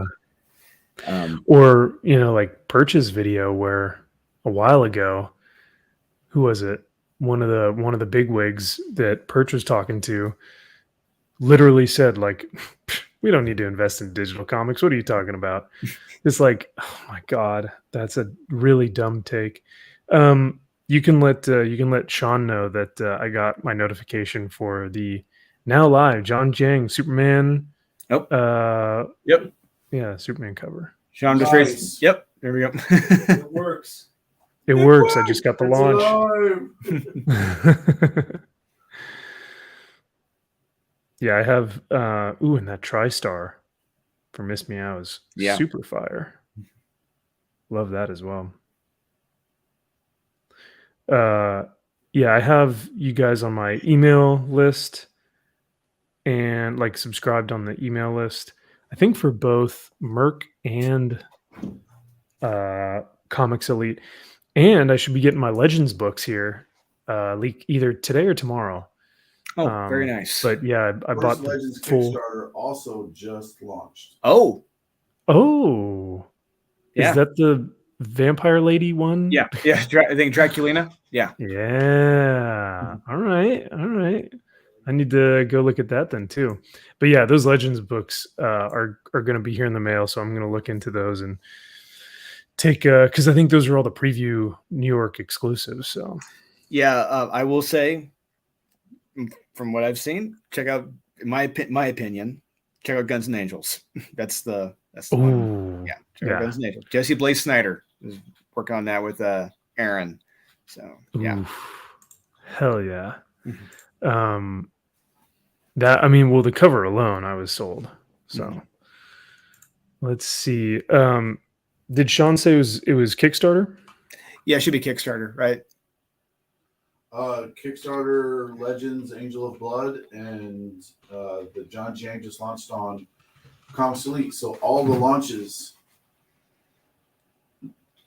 [SPEAKER 3] Or like Perch's video where a while ago, who was it? One of the bigwigs that Perch was talking to literally said like, "We don't need to invest in digital comics. What are you talking about?" It's like, oh my god, that's a really dumb take. You can let Sean know that I got my notification for the now live John Jang Superman.
[SPEAKER 7] Oh, yep.
[SPEAKER 3] Yeah, Superman cover.
[SPEAKER 7] Sean just raised. Yep, there we go.
[SPEAKER 5] It works.
[SPEAKER 3] It works. I just got the launch. Yeah, I have. And that TriStar for Miss Meow is super fire. Love that as well. Yeah, I have you guys on my email list and like subscribed on the email list. I think for both Merc and Comics Elite, and I should be getting my Legends books here, either today or tomorrow.
[SPEAKER 7] Oh, very nice.
[SPEAKER 3] But yeah, I bought the
[SPEAKER 5] Legends
[SPEAKER 3] full.
[SPEAKER 5] Kickstarter also just launched.
[SPEAKER 7] Oh,
[SPEAKER 3] yeah. Is that the vampire lady one?
[SPEAKER 7] Yeah. I think Draculina. Yeah.
[SPEAKER 3] All right. I need to go look at that then too. But yeah, those Legends books are going to be here in the mail, so I'm going to look into those and take because I think those are all the preview New York exclusives. So
[SPEAKER 7] yeah, I will say, from what I've seen, check out my opinion. Check out Guns and Angels. That's the one. Yeah, check out Guns and Angels. Jesse Blaze Snyder is working on that with Aaron. So yeah,
[SPEAKER 3] hell yeah. The cover alone, I was sold. So let's see. Did Sean say it was Kickstarter?
[SPEAKER 7] Yeah, it should be Kickstarter, right?
[SPEAKER 5] Kickstarter, Legends, Angel of Blood, and the John Jang just launched on Comics Elite. So all the launches.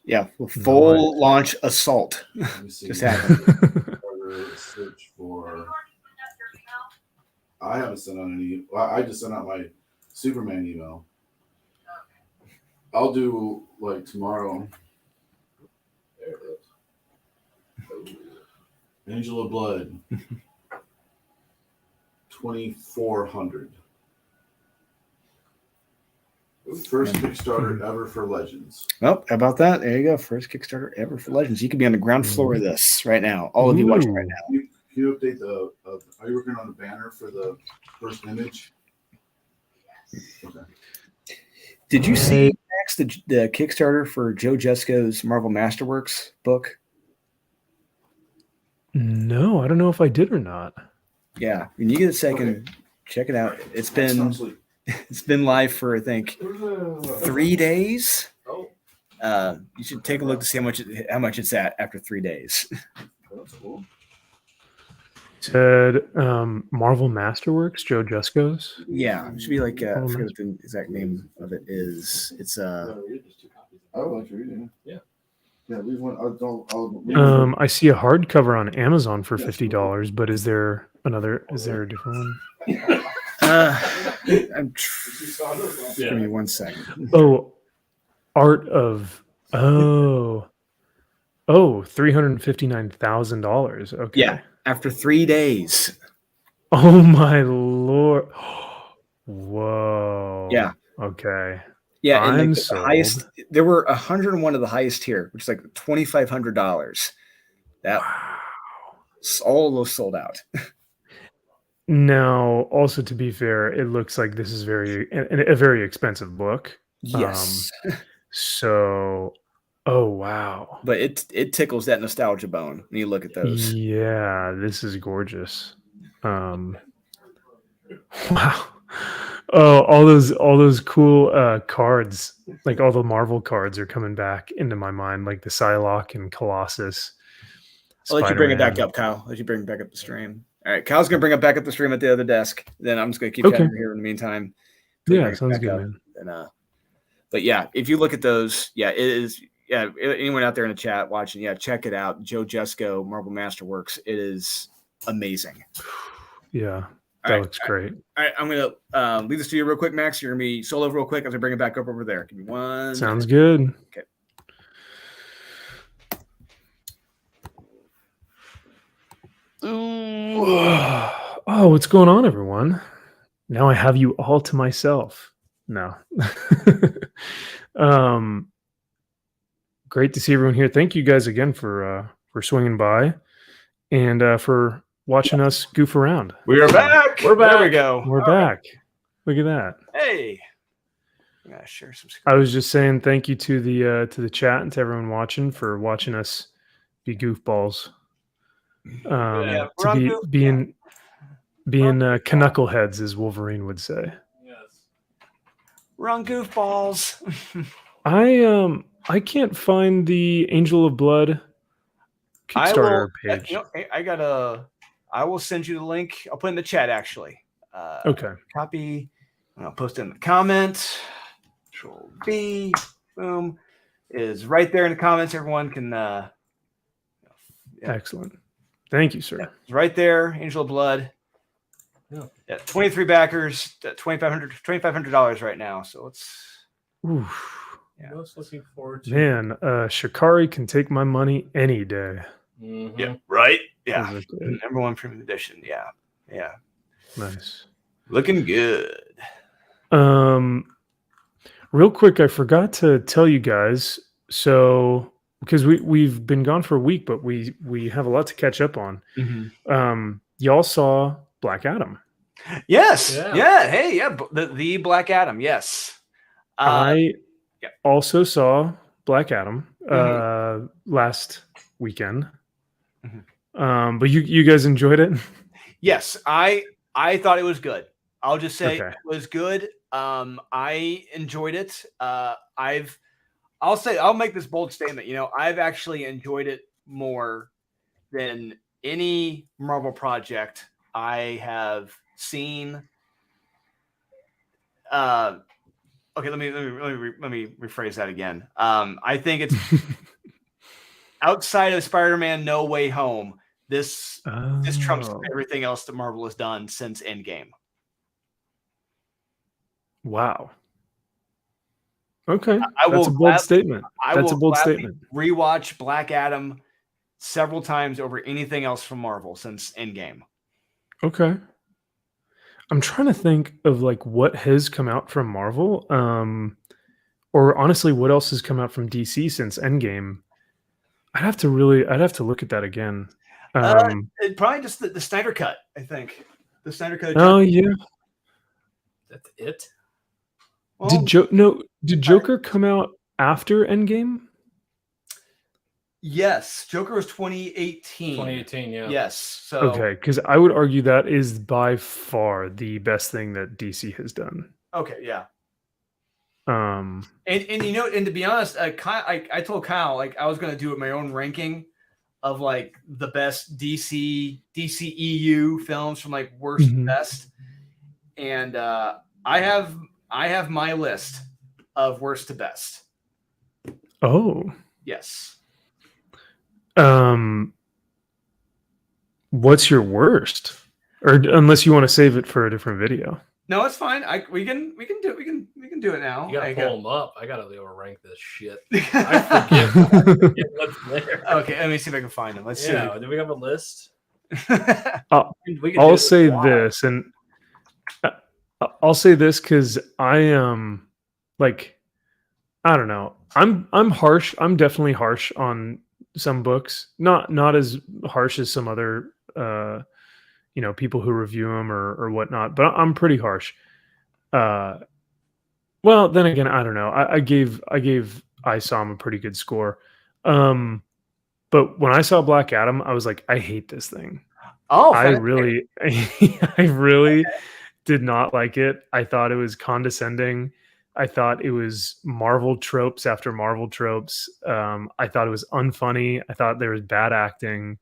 [SPEAKER 7] Yeah, full launch assault just happened.
[SPEAKER 5] Search for. I haven't sent out any. I just sent out my Superman email. I'll do like tomorrow. Angel of Blood, 2,400. First Kickstarter ever for Legends.
[SPEAKER 7] Oh, how about that? There you go. First Kickstarter ever for Legends. You could be on the ground floor of this right now. All of you watching right now.
[SPEAKER 5] Can you update are you working on the banner for the first image? Okay.
[SPEAKER 7] Did you see Max, the Kickstarter for Joe Jesko's Marvel Masterworks book?
[SPEAKER 3] No, I don't know if I did or not.
[SPEAKER 7] Yeah, when you get a second, check it out. It's been live for I think 3 days. You should take a look to see how much it's at after 3 days.
[SPEAKER 5] That's cool.
[SPEAKER 3] Said Marvel Masterworks, Joe Jusko's.
[SPEAKER 7] Yeah, it should be like I forget what the exact name of it is. It's
[SPEAKER 5] I would like to read it. Yeah. Yeah, leave one. I'll
[SPEAKER 3] I see a hardcover on Amazon for $50, but is there a different one?
[SPEAKER 7] Give me 1 second.
[SPEAKER 3] Oh, art of $359,000. Okay.
[SPEAKER 7] Yeah, after 3 days.
[SPEAKER 3] Oh my lord. Whoa.
[SPEAKER 7] Yeah.
[SPEAKER 3] Okay.
[SPEAKER 7] Yeah, and
[SPEAKER 3] I'm
[SPEAKER 7] the
[SPEAKER 3] sold.
[SPEAKER 7] highest. There were 101 of the highest tier, which is like $2,500. That all of those sold out.
[SPEAKER 3] Now, also to be fair, it looks like this is a very expensive book.
[SPEAKER 7] Yes,
[SPEAKER 3] So, oh wow.
[SPEAKER 7] but it tickles that nostalgia bone when you look at those.
[SPEAKER 3] Yeah, this is gorgeous. Wow. Oh, all those cool cards, like all the Marvel cards are coming back into my mind, like the Psylocke and Colossus.
[SPEAKER 7] I'll let you bring it back
[SPEAKER 3] Spider-Man.
[SPEAKER 7] up, Kyle. Let you bring it back up the stream. All right, Kyle's gonna bring it back up the stream at the other desk. Then I'm just gonna keep chatting here in the meantime.
[SPEAKER 3] Yeah,
[SPEAKER 7] Bring it
[SPEAKER 3] sounds
[SPEAKER 7] back
[SPEAKER 3] good,
[SPEAKER 7] up.
[SPEAKER 3] man.
[SPEAKER 7] And, but yeah, if you look at those, yeah, it is. Yeah, anyone out there in the chat watching, yeah, check it out. Joe Jusko, Marvel Masterworks. It is amazing.
[SPEAKER 3] Yeah,
[SPEAKER 7] All
[SPEAKER 3] that
[SPEAKER 7] right,
[SPEAKER 3] looks great.
[SPEAKER 7] All right, I'm gonna leave this to you real quick, Max. You're gonna be solo real quick as I bring it back up over there. Give me 1
[SPEAKER 3] Sounds
[SPEAKER 7] minute.
[SPEAKER 3] good.
[SPEAKER 7] Okay.
[SPEAKER 3] Oh, what's going on, everyone? Now I have you all to myself. No. Great to see everyone here. Thank you guys again for swinging by and for watching us goof around.
[SPEAKER 1] We are back.
[SPEAKER 2] We're back.
[SPEAKER 1] There we go.
[SPEAKER 3] We're
[SPEAKER 1] All
[SPEAKER 3] back.
[SPEAKER 1] right.
[SPEAKER 3] Look at that.
[SPEAKER 1] Hey. I'm gonna share some screen.
[SPEAKER 3] I was just saying thank you to the chat and to everyone watching for watching us be goofballs.
[SPEAKER 1] Yeah, we're
[SPEAKER 3] To
[SPEAKER 1] on
[SPEAKER 3] be
[SPEAKER 1] goof-
[SPEAKER 3] being knuckleheads, as Wolverine would say.
[SPEAKER 2] Yes.
[SPEAKER 1] We're on goofballs.
[SPEAKER 3] I can't find the Angel of Blood Kickstarter page.
[SPEAKER 1] I will send you the link. I'll put it in the chat actually.
[SPEAKER 3] Okay.
[SPEAKER 1] Copy. I'll post it in the comment. Control B. Boom. Is right there in the comments. Everyone can. Yeah.
[SPEAKER 3] Excellent. Thank you, sir.
[SPEAKER 1] Yeah, it's right there. Angel of Blood. Yeah. 23 backers. $2,500 right now. So it's.
[SPEAKER 3] Oof.
[SPEAKER 2] Yeah. Most looking forward to.
[SPEAKER 3] Man, Shikari can take my money any day.
[SPEAKER 2] Mhm.
[SPEAKER 1] Yeah. Right. Yeah.
[SPEAKER 3] Those are good.
[SPEAKER 1] Number one premium edition. Yeah. Yeah.
[SPEAKER 3] Nice.
[SPEAKER 1] Looking good.
[SPEAKER 3] Real quick, I forgot to tell you guys. So because we've been gone for a week, but we have a lot to catch up on. Y'all saw Black Adam.
[SPEAKER 1] Yes.
[SPEAKER 2] Yeah.
[SPEAKER 1] Yeah. Hey. Yeah. The Black Adam. Yes.
[SPEAKER 3] I
[SPEAKER 1] yeah.
[SPEAKER 3] also saw Black Adam last weekend. But you guys enjoyed it?
[SPEAKER 1] Yes, I thought it was good. I'll just say
[SPEAKER 3] Okay.
[SPEAKER 1] it was good. I enjoyed it. I'll make this bold statement. I've actually enjoyed it more than any Marvel project I have seen. Okay, let me rephrase that again. I think it's outside of Spider-Man No Way Home. This trumps everything else that Marvel has done since Endgame.
[SPEAKER 3] Wow. Okay.
[SPEAKER 1] I
[SPEAKER 3] That's a
[SPEAKER 1] will
[SPEAKER 3] bold statement. That's a bold
[SPEAKER 1] gladly
[SPEAKER 3] statement.
[SPEAKER 1] Rewatch Black Adam several times over anything else from Marvel since Endgame.
[SPEAKER 3] Okay. I'm trying to think of like what has come out from Marvel, or honestly, what else has come out from DC since Endgame. I'd have to look at that again.
[SPEAKER 1] Probably just the Snyder Cut, I think. The Snyder Cut.
[SPEAKER 3] Oh yeah.
[SPEAKER 2] That's it.
[SPEAKER 1] Well,
[SPEAKER 3] Did Joker come out after Endgame?
[SPEAKER 1] Yes, Joker was 2018.
[SPEAKER 2] 2018, yeah.
[SPEAKER 1] Yes. So
[SPEAKER 3] Okay, because I would argue that is by far the best thing that DC has done.
[SPEAKER 1] okay, yeah.
[SPEAKER 3] Um,
[SPEAKER 1] And and to be honest, I told Kyle like I was gonna do my own ranking of like the best DCEU films from like worst to
[SPEAKER 3] Mhm.
[SPEAKER 1] best, and I have my list of worst to best.
[SPEAKER 3] oh,
[SPEAKER 1] Yes.
[SPEAKER 3] What's your worst? Or unless you want to save it for a different video.
[SPEAKER 1] No, it's fine. We can do it now.
[SPEAKER 2] You gotta
[SPEAKER 1] I
[SPEAKER 2] pull them up. I gotta be able to rank this shit.
[SPEAKER 1] got-
[SPEAKER 2] I forget what's there.
[SPEAKER 1] Okay, let me see if I can find them. Let's
[SPEAKER 2] Yeah, do we have a list?
[SPEAKER 1] see.
[SPEAKER 2] We can
[SPEAKER 3] I'll
[SPEAKER 2] do
[SPEAKER 3] say
[SPEAKER 2] live.
[SPEAKER 3] this, and I'll say this because I am like, I don't know. I'm harsh. I'm definitely harsh on some books. Not as harsh as some other people who review them or whatnot. But I'm pretty harsh. Well, then again, I don't know. I gave ISOM a pretty good score. But when I saw Black Adam, I was like, I hate this thing.
[SPEAKER 1] Oh,
[SPEAKER 3] I
[SPEAKER 1] fantastic.
[SPEAKER 3] really, I really did not like it. I thought it was condescending. I thought it was Marvel tropes after Marvel tropes. I thought it was unfunny. I thought there was bad acting.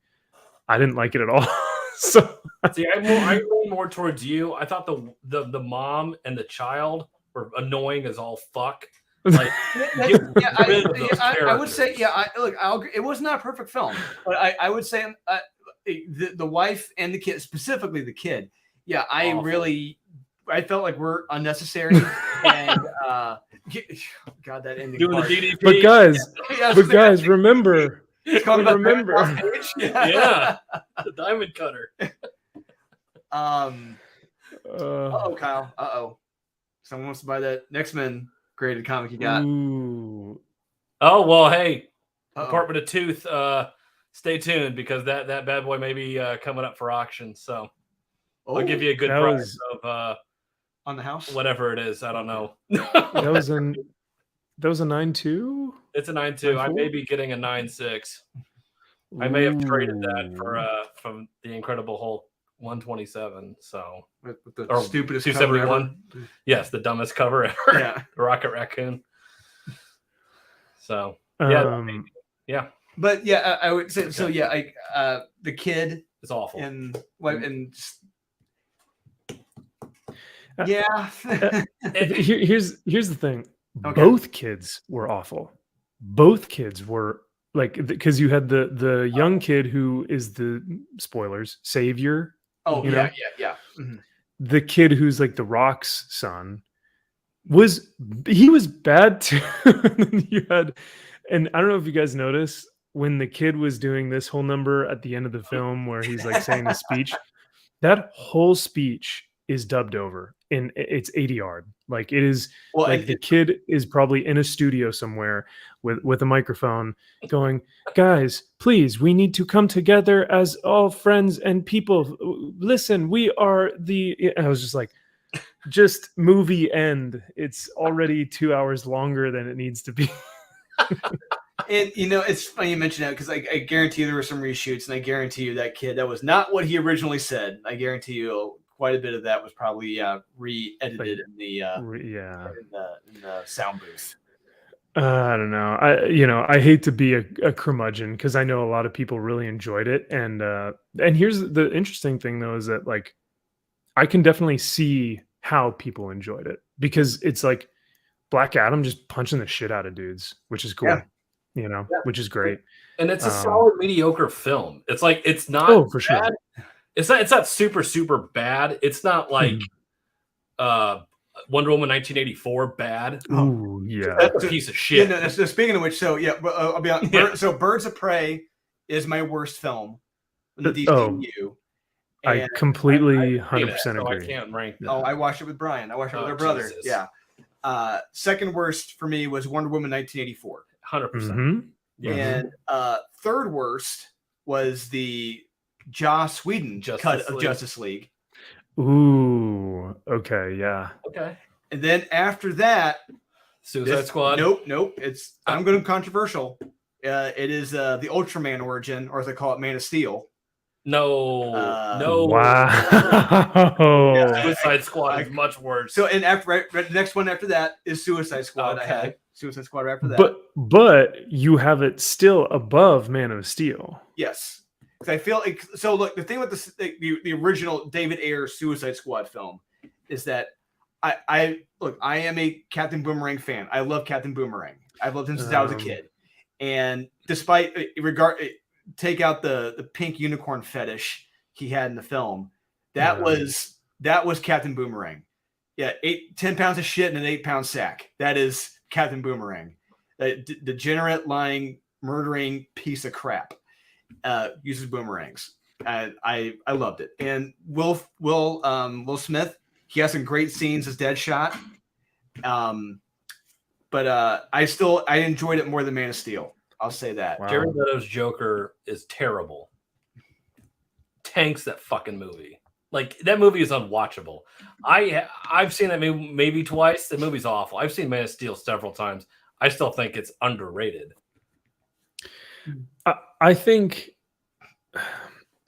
[SPEAKER 3] I didn't like it at all. So
[SPEAKER 2] See, I lean more towards you. I thought the mom and the child were annoying as all fuck. Like, get rid of those
[SPEAKER 1] I would say,
[SPEAKER 2] characters.
[SPEAKER 1] it was not a perfect film, but I would say the wife and the kid, specifically the kid. Yeah,
[SPEAKER 2] Awful.
[SPEAKER 1] I felt like we're unnecessary. And God, that ending
[SPEAKER 2] Doing
[SPEAKER 1] part.
[SPEAKER 2] the DDP.
[SPEAKER 3] but guys, remember,
[SPEAKER 1] It's called about
[SPEAKER 3] remember.
[SPEAKER 2] Yeah, the diamond cutter.
[SPEAKER 1] Kyle. Someone wants to buy that X-Men graded comic you got.
[SPEAKER 3] Ooh.
[SPEAKER 2] Oh well, hey,
[SPEAKER 1] Uh-oh.
[SPEAKER 2] Department of Tooth. Stay tuned because that bad boy may be coming up for auction. So I'll give you a good
[SPEAKER 3] That
[SPEAKER 2] price
[SPEAKER 3] was-
[SPEAKER 2] of
[SPEAKER 1] On the house.
[SPEAKER 2] whatever it is. I don't know.
[SPEAKER 3] That was a 9.2.
[SPEAKER 2] It's a 9.2. I may be getting a 9.6. I may have traded that for from the Incredible Hulk 127. So
[SPEAKER 1] With the
[SPEAKER 2] or
[SPEAKER 1] stupidest
[SPEAKER 2] 271.
[SPEAKER 1] cover
[SPEAKER 2] Yes, the dumbest cover ever.
[SPEAKER 1] ever. Yeah.
[SPEAKER 2] The Rocket Raccoon. So yeah, yeah,
[SPEAKER 1] But yeah, I would say so. Yeah, the kid
[SPEAKER 2] it's awful.
[SPEAKER 1] and yeah.
[SPEAKER 3] Here's the thing.
[SPEAKER 1] Okay.
[SPEAKER 3] Both kids were awful. Both kids were like, because you had the young kid who is the spoilers savior.
[SPEAKER 1] Oh
[SPEAKER 3] You
[SPEAKER 1] yeah,
[SPEAKER 3] know?
[SPEAKER 1] yeah. Mhm.
[SPEAKER 3] The kid who's like the Rock's son was bad too. And then you had, and I don't know if you guys noticed when the kid was doing this whole number at the end of the film where he's like saying the speech, that whole speech is dubbed over and it's ADR. Like it is,
[SPEAKER 1] Well,
[SPEAKER 3] like
[SPEAKER 1] and
[SPEAKER 3] the kid is probably in a studio somewhere with a microphone going, guys, please, we need to come together as all friends and people. Listen, we are the, I was just like, just movie end. It's already 2 hours longer than it needs to be.
[SPEAKER 1] And it's funny you mention that because I guarantee you there were some reshoots, and I guarantee you that kid, that was not what he originally said. I guarantee you quite a bit of that was probably re-edited in the sound booth.
[SPEAKER 3] I don't know. I hate to be a curmudgeon because I know a lot of people really enjoyed it, and here's the interesting thing though is that like I can definitely see how people enjoyed it because it's like Black Adam just punching the shit out of dudes, which is cool.
[SPEAKER 1] Yeah.
[SPEAKER 3] Which is great.
[SPEAKER 2] And it's a solid mediocre film. It's like it's not
[SPEAKER 3] for sure.
[SPEAKER 2] bad. It's not super super bad. It's not like Wonder Woman 1984 bad.
[SPEAKER 3] Ooh, yeah.
[SPEAKER 2] That's a piece of shit.
[SPEAKER 1] Yeah, so speaking of which, so yeah, I'll be honest.
[SPEAKER 2] Yeah.
[SPEAKER 1] So Birds of Prey is my worst film in the DCU.
[SPEAKER 3] I completely
[SPEAKER 2] I hate
[SPEAKER 3] 100%
[SPEAKER 2] it, so I
[SPEAKER 3] agree.
[SPEAKER 2] can't rank that.
[SPEAKER 1] I watched it with Brian. I watched it with our brother.
[SPEAKER 2] Jesus.
[SPEAKER 1] Yeah. Second worst for me was Wonder Woman 1984.
[SPEAKER 2] 100%.
[SPEAKER 3] Mhm.
[SPEAKER 1] And third worst was the Joss Whedon cut of Justice League.
[SPEAKER 3] Ooh, okay, yeah.
[SPEAKER 2] Okay.
[SPEAKER 1] And then after that,
[SPEAKER 2] Suicide Squad.
[SPEAKER 1] Nope. I'm going to controversial. It is the Ultraman origin, or as they call it, Man of Steel.
[SPEAKER 2] No, no.
[SPEAKER 3] Wow.
[SPEAKER 2] Suicide Squad is much worse.
[SPEAKER 1] So, and after the next one after that is Suicide Squad.
[SPEAKER 2] Okay.
[SPEAKER 1] I had Suicide Squad after that.
[SPEAKER 3] But you have it still above Man of Steel.
[SPEAKER 1] Yes, because I feel like so. Look, the thing with the original David Ayer Suicide Squad film is that I am a Captain Boomerang fan. I love Captain Boomerang. I've loved him since I was a kid, and despite take out the pink unicorn fetish he had in the film, that was Captain Boomerang. Yeah, 10 pounds of shit in an 8-pound sack. That is Captain Boomerang. Degenerate, lying, murdering piece of crap. Uses boomerangs. I loved it. And Will Smith, he has some great scenes as Deadshot. But I enjoyed it more than Man of Steel. I'll say that.
[SPEAKER 3] Wow.
[SPEAKER 2] Jared Leto's Joker is terrible. Tanks that fucking movie. Like, that movie is unwatchable. I've seen that movie maybe twice. The movie's awful. I've seen Man of Steel several times. I still think it's underrated.
[SPEAKER 3] I think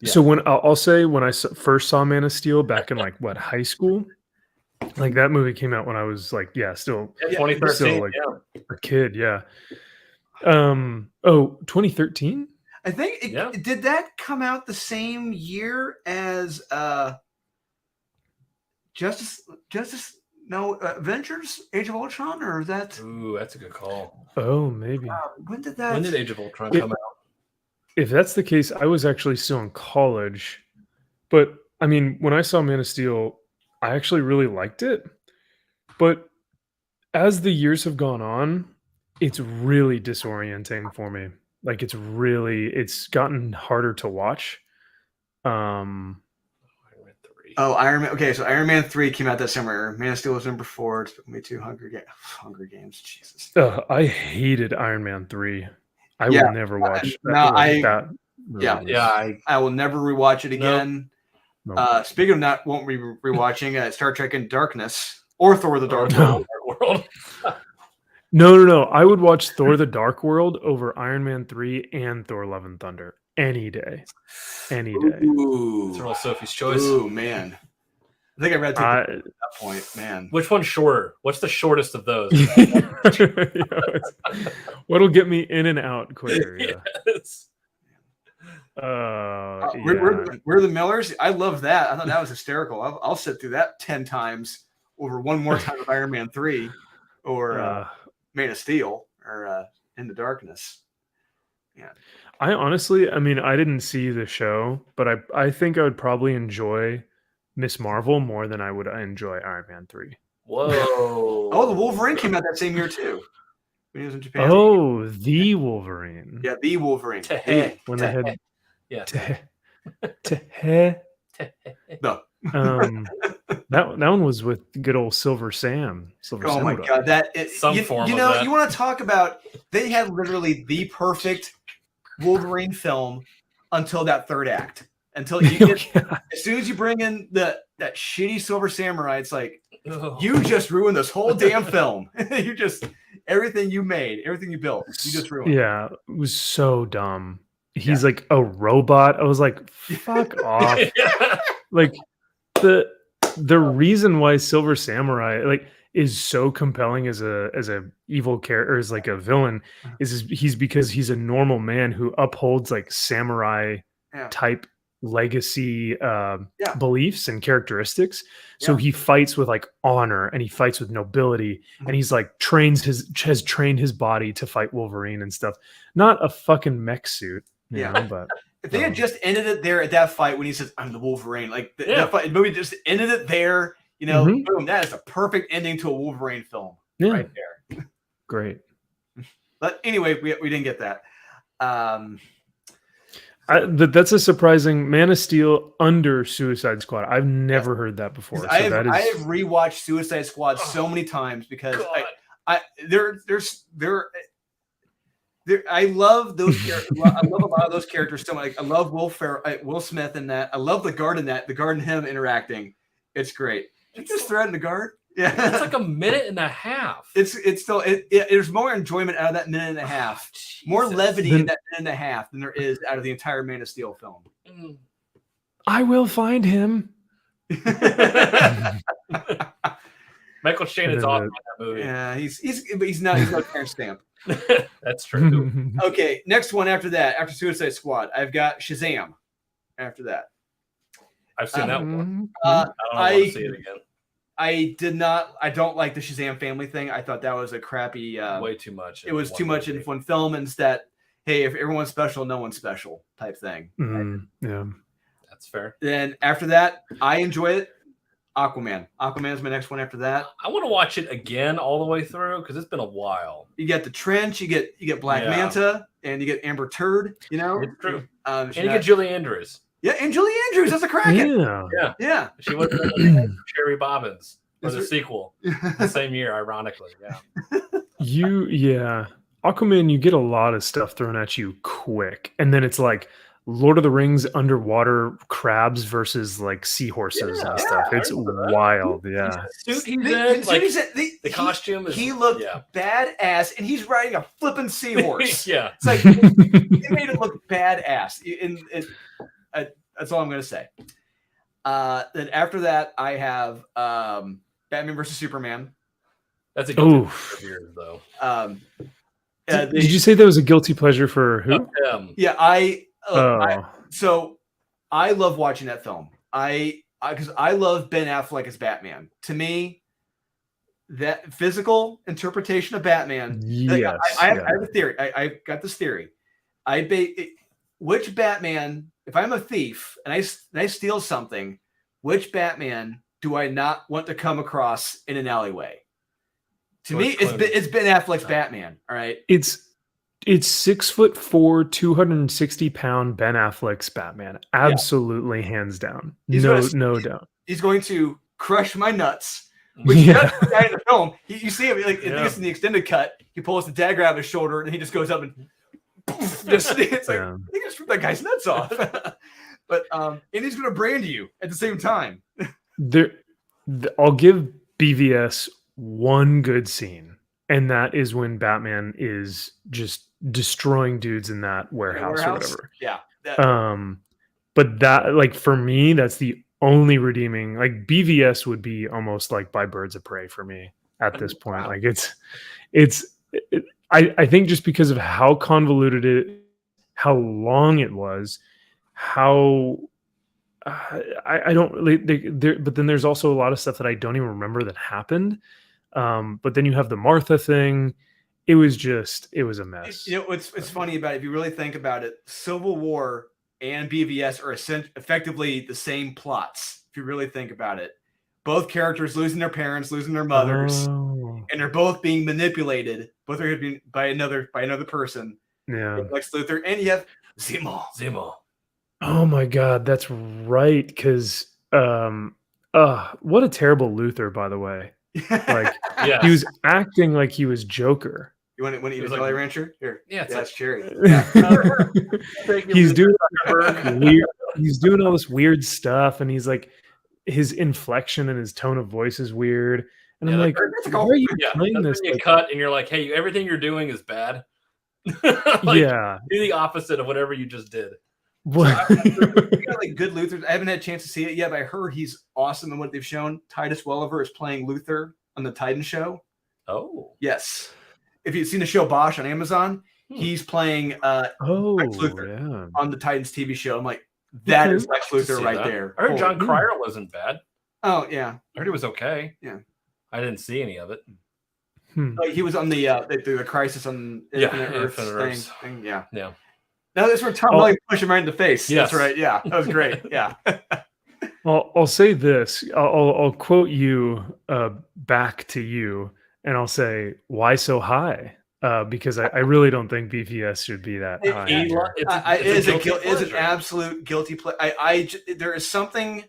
[SPEAKER 3] so. When I'll say when I first saw Man of Steel back in like high school, like that movie came out when I was like still
[SPEAKER 2] 2013,
[SPEAKER 3] like a kid. Yeah. 2013.
[SPEAKER 1] I think did that come out the same year as Avengers Age of Ultron, or is that?
[SPEAKER 2] Ooh, that's a good call.
[SPEAKER 3] Oh, maybe.
[SPEAKER 1] When did
[SPEAKER 2] Age of Ultron come out?
[SPEAKER 3] If that's the case, I was actually still in college. But I mean, when I saw Man of Steel, I actually really liked it. But as the years have gone on, it's really disorienting for me. Like it's gotten harder to watch.
[SPEAKER 2] Iron Man 3.
[SPEAKER 1] Oh, Iron Man. Okay, so Iron Man 3 came out that summer. Man of Steel was number 4. It took me to Hunger Games. Jesus.
[SPEAKER 3] I hated Iron Man 3. I will never watch that.
[SPEAKER 1] I will never rewatch it again.
[SPEAKER 3] No.
[SPEAKER 1] Speaking of won't be rewatching Star Trek in Darkness or Thor: The Dark World.
[SPEAKER 3] No. I would watch Thor: The Dark World over Iron Man 3 and Thor: Love and Thunder any day. Any day.
[SPEAKER 1] Ooh.
[SPEAKER 2] It's Earl Sophie's choice.
[SPEAKER 1] Ooh, man. I think I read at that point, man.
[SPEAKER 2] Which one's shorter? What's the shortest of those?
[SPEAKER 3] What'll get me in and out quicker? Yeah.
[SPEAKER 2] Yes.
[SPEAKER 1] We're the Millers. I love that. I thought that was hysterical. I'll sit through that 10 times over one more time of Iron Man 3 or Man of Steel or In the Darkness. Yeah.
[SPEAKER 3] I honestly, I mean, I didn't see the show, but I think I would probably enjoy Miss Marvel more than I would enjoy Iron Man 3.
[SPEAKER 2] Whoa.
[SPEAKER 1] Oh, the Wolverine came out that same year too. When he was in Japan.
[SPEAKER 3] Oh, the Wolverine.
[SPEAKER 1] Yeah, the Wolverine.
[SPEAKER 3] When they had
[SPEAKER 2] Yeah.
[SPEAKER 1] No.
[SPEAKER 3] That one was with good old Silver Sam.
[SPEAKER 1] Oh my God, you want to talk about? They had literally the perfect Wolverine film until that third act. Until you get, as soon as you bring in that shitty Silver Samurai, it's like you just ruined this whole damn film. You just everything you made, everything you built, you just ruined.
[SPEAKER 3] Yeah, it was so dumb. He's like a robot. I was like, fuck off. Like the reason why Silver Samurai is so compelling as a evil character, as like a villain, is because he's a normal man who upholds like samurai type legacy beliefs and characteristics. So he fights with like honor and he fights with nobility, and he's like has trained his body to fight Wolverine and stuff. Not a fucking mech suit. You know, but
[SPEAKER 1] if they had just ended it there at that fight when he says, "I'm the Wolverine," like that fight, movie just ended it there. You know, boom, that is a perfect ending to a Wolverine film right there.
[SPEAKER 3] Great.
[SPEAKER 1] But anyway, we didn't get that.
[SPEAKER 3] That's a surprising Man of Steel under Suicide Squad. I've never heard that before. So
[SPEAKER 1] I have rewatched Suicide Squad so many times because I love those characters. I love a lot of those characters so much. I love Will Smith in that. I love the guard in that. The guard and him interacting. It's great. Did you just threaten the guard? Yeah,
[SPEAKER 2] It's like a minute and a half.
[SPEAKER 1] it's still there's more enjoyment out of that minute and a half, more
[SPEAKER 2] Jesus.
[SPEAKER 1] levity in that minute and a half than there is out of the entire Man of Steel film.
[SPEAKER 2] Mm.
[SPEAKER 3] I will find him.
[SPEAKER 2] Michael Shannon's
[SPEAKER 3] then
[SPEAKER 2] awesome in that movie.
[SPEAKER 1] Yeah, he's no Terrence Stamp.
[SPEAKER 2] That's true.
[SPEAKER 1] Okay, next one after that, after Suicide Squad, I've got Shazam. After that,
[SPEAKER 2] I've seen that one.
[SPEAKER 1] uh,
[SPEAKER 2] I don't want to see it again.
[SPEAKER 1] I don't like the Shazam family thing. I thought that was a crappy.
[SPEAKER 2] Way too much.
[SPEAKER 1] It was too much in one film, and it's that, hey, if everyone's special, no one's special type thing.
[SPEAKER 3] Yeah.
[SPEAKER 2] That's fair.
[SPEAKER 1] Then after that, I enjoy it. Aquaman. Aquaman is my next one after that.
[SPEAKER 2] I want to watch it again all the way through because it's been a while.
[SPEAKER 1] You get the Trench, you get Black Manta, and you get Amber Turd. You know,
[SPEAKER 2] It's true.
[SPEAKER 1] and
[SPEAKER 2] And you get Julie Andrews.
[SPEAKER 1] yeah, and Julie Andrews. That's a Kraken.
[SPEAKER 3] Yeah.
[SPEAKER 1] Yeah.
[SPEAKER 2] She was Cherry Bobbins for the sequel the same year, ironically. Yeah.
[SPEAKER 3] Aquaman, you get a lot of stuff thrown at you quick. And then it's like Lord of the Rings underwater crabs versus like seahorses and stuff. It's wild. Yeah.
[SPEAKER 2] The suit he's in, the costume
[SPEAKER 1] He looked badass, and he's riding a flipping seahorse.
[SPEAKER 2] Yeah.
[SPEAKER 1] It's like he made it look badass. That's all I'm going to say. Then after that, I have Batman versus Superman.
[SPEAKER 2] That's a good review, though.
[SPEAKER 3] Did you say that was a guilty pleasure for who?
[SPEAKER 1] Yeah, so I love watching that film. Because I love Ben Affleck as Batman. To me, that physical interpretation of Batman.
[SPEAKER 3] Yes,
[SPEAKER 1] I have a theory. I've got this theory. Which Batman? If I'm a thief and I steal something, which Batman do I not want to come across in an alleyway? To me, it's Ben Affleck's Batman. All right.
[SPEAKER 3] It's 6'4", 260-pound Ben Affleck's Batman. Absolutely, hands down. No doubt.
[SPEAKER 1] He's going to crush my nuts. Which he does the guy in the film. You see him like I think it's in the extended cut. He pulls the dagger out of his shoulder and he just goes up and it's like I think I just ripped that guy's nuts off. But and he's going to brand you at the same time.
[SPEAKER 3] I'll give BVS one good scene, and that is when Batman is just destroying dudes in that warehouse or whatever.
[SPEAKER 1] Yeah.
[SPEAKER 3] But that, like, for me, that's the only redeeming. Like, BVS would be almost like by Birds of Prey for me at this point. Like, I think just because of how convoluted how long it was, how I don't really. But then there's also a lot of stuff that I don't even remember that happened. But then you have the Martha thing. It was a mess.
[SPEAKER 1] You know, it's funny about it. If you really think about it, Civil War and BVS are effectively the same plots. If you really think about it, both characters losing their parents, losing their mothers, and they're both being manipulated. Both are being by another person.
[SPEAKER 3] Yeah,
[SPEAKER 1] Lex Luthor, and you have Zemo.
[SPEAKER 3] Oh my God, that's right. Because what a terrible Luthor, by the way. Like, he was acting like he was Joker.
[SPEAKER 1] You want to eat a Jolly Rancher? Here.
[SPEAKER 2] Yeah,
[SPEAKER 1] that's cherry.
[SPEAKER 3] He's doing weird. He's doing all this weird stuff, and he's like, his inflection and his tone of voice is weird. And I'm like, why are you playing this?
[SPEAKER 2] You cut, and you're like, hey, everything you're doing is bad. Do the opposite of whatever you just did.
[SPEAKER 1] We got like good Luthor. I haven't had a chance to see it yet, but I heard he's awesome in what they've shown. Titus Welliver is playing Luthor on the Titan show.
[SPEAKER 2] Oh,
[SPEAKER 1] yes. If you've seen the show Bosch on Amazon, he's playing Lex Luthor on the Titans TV show. I'm like, that is Lex Luthor right there.
[SPEAKER 2] I heard John Cryer wasn't bad.
[SPEAKER 1] Oh yeah,
[SPEAKER 2] I heard it was okay.
[SPEAKER 1] Yeah,
[SPEAKER 2] I didn't see any of it.
[SPEAKER 1] He was on the Crisis on Infinite Earths thing. Yeah. Now that's where Tom Welling pushed him right in the face.
[SPEAKER 2] Yes.
[SPEAKER 1] That's right. Yeah, that was great. Yeah.
[SPEAKER 3] Well, I'll say this. I'll quote you back to you, and I'll say, "Why so high?" Because I really don't think BVS should be that high.
[SPEAKER 1] It is an absolute guilty pleasure. There's something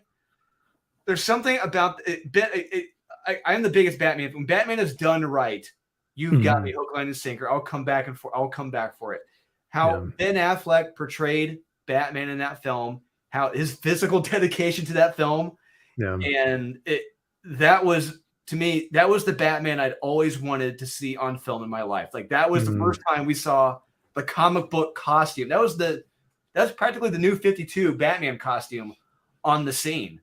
[SPEAKER 1] about it. I'm the biggest Batman. When Batman is done right, you've got me hook, line, and sinker. I'll come back for it. How Ben Affleck portrayed Batman in that film, how his physical dedication to that film, and that was to me, that was the Batman I'd always wanted to see on film in my life. Like that was the first time we saw the comic book costume. That's practically the new 52 Batman costume on the scene,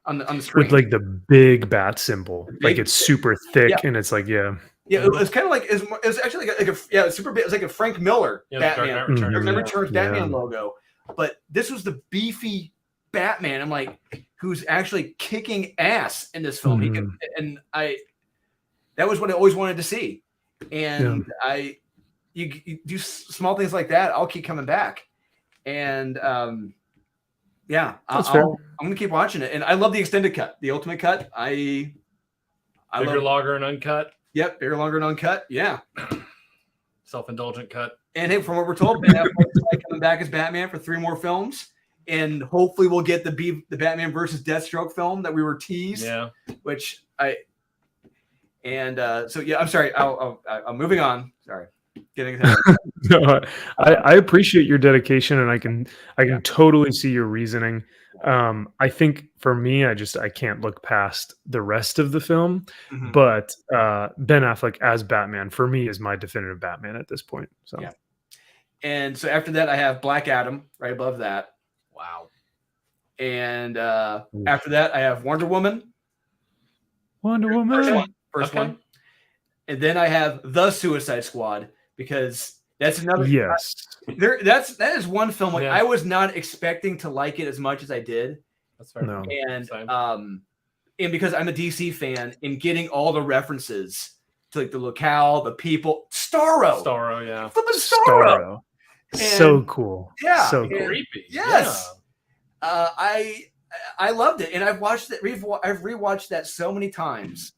[SPEAKER 1] on the screen.
[SPEAKER 3] With like the big bat symbol. Like it's super thick and it's like,
[SPEAKER 1] Yeah, it was kind of like it was actually like a super big. It was like a Frank Miller Batman,
[SPEAKER 2] Dark Knight
[SPEAKER 1] Dark Knight Returns Batman logo. But this was the beefy Batman. I'm like, who's actually kicking ass in this film. That was what I always wanted to see. And you do small things like that, I'll keep coming back. And I'm gonna keep watching it. And I love the extended cut, the ultimate cut. I
[SPEAKER 2] Bigger, longer, and uncut.
[SPEAKER 1] Yep, bigger, longer, and uncut. Yeah.
[SPEAKER 2] Self-indulgent cut.
[SPEAKER 1] And hey, from what we're told, Ben Affleck is coming back as Batman for 3 more films, and hopefully we'll get the Batman versus Deathstroke film that we were teased.
[SPEAKER 2] Yeah.
[SPEAKER 1] Which I'm sorry. I'm moving on. Sorry, getting ahead.
[SPEAKER 3] No, I appreciate your dedication, and I can totally see your reasoning. I think for me, I can't look past the rest of the film, but Ben Affleck as Batman for me is my definitive Batman at this point. So
[SPEAKER 1] yeah. And so after that, I have Black Adam right above that.
[SPEAKER 2] Wow.
[SPEAKER 1] And after that, I have Wonder Woman. First one. And then I have The Suicide Squad, because that's another.
[SPEAKER 3] Yes.
[SPEAKER 1] That is one film like I was not expecting to like it as much as I did.
[SPEAKER 2] That's fair.
[SPEAKER 3] No.
[SPEAKER 1] And because I'm a DC fan, and getting all the references to like the locale, the people, Starro,
[SPEAKER 2] yeah.
[SPEAKER 1] flipping Starro.
[SPEAKER 3] So cool.
[SPEAKER 1] Yeah.
[SPEAKER 3] So cool.
[SPEAKER 2] Creepy.
[SPEAKER 1] Yes. Yeah. I loved it, and I've watched it. I've rewatched that so many times.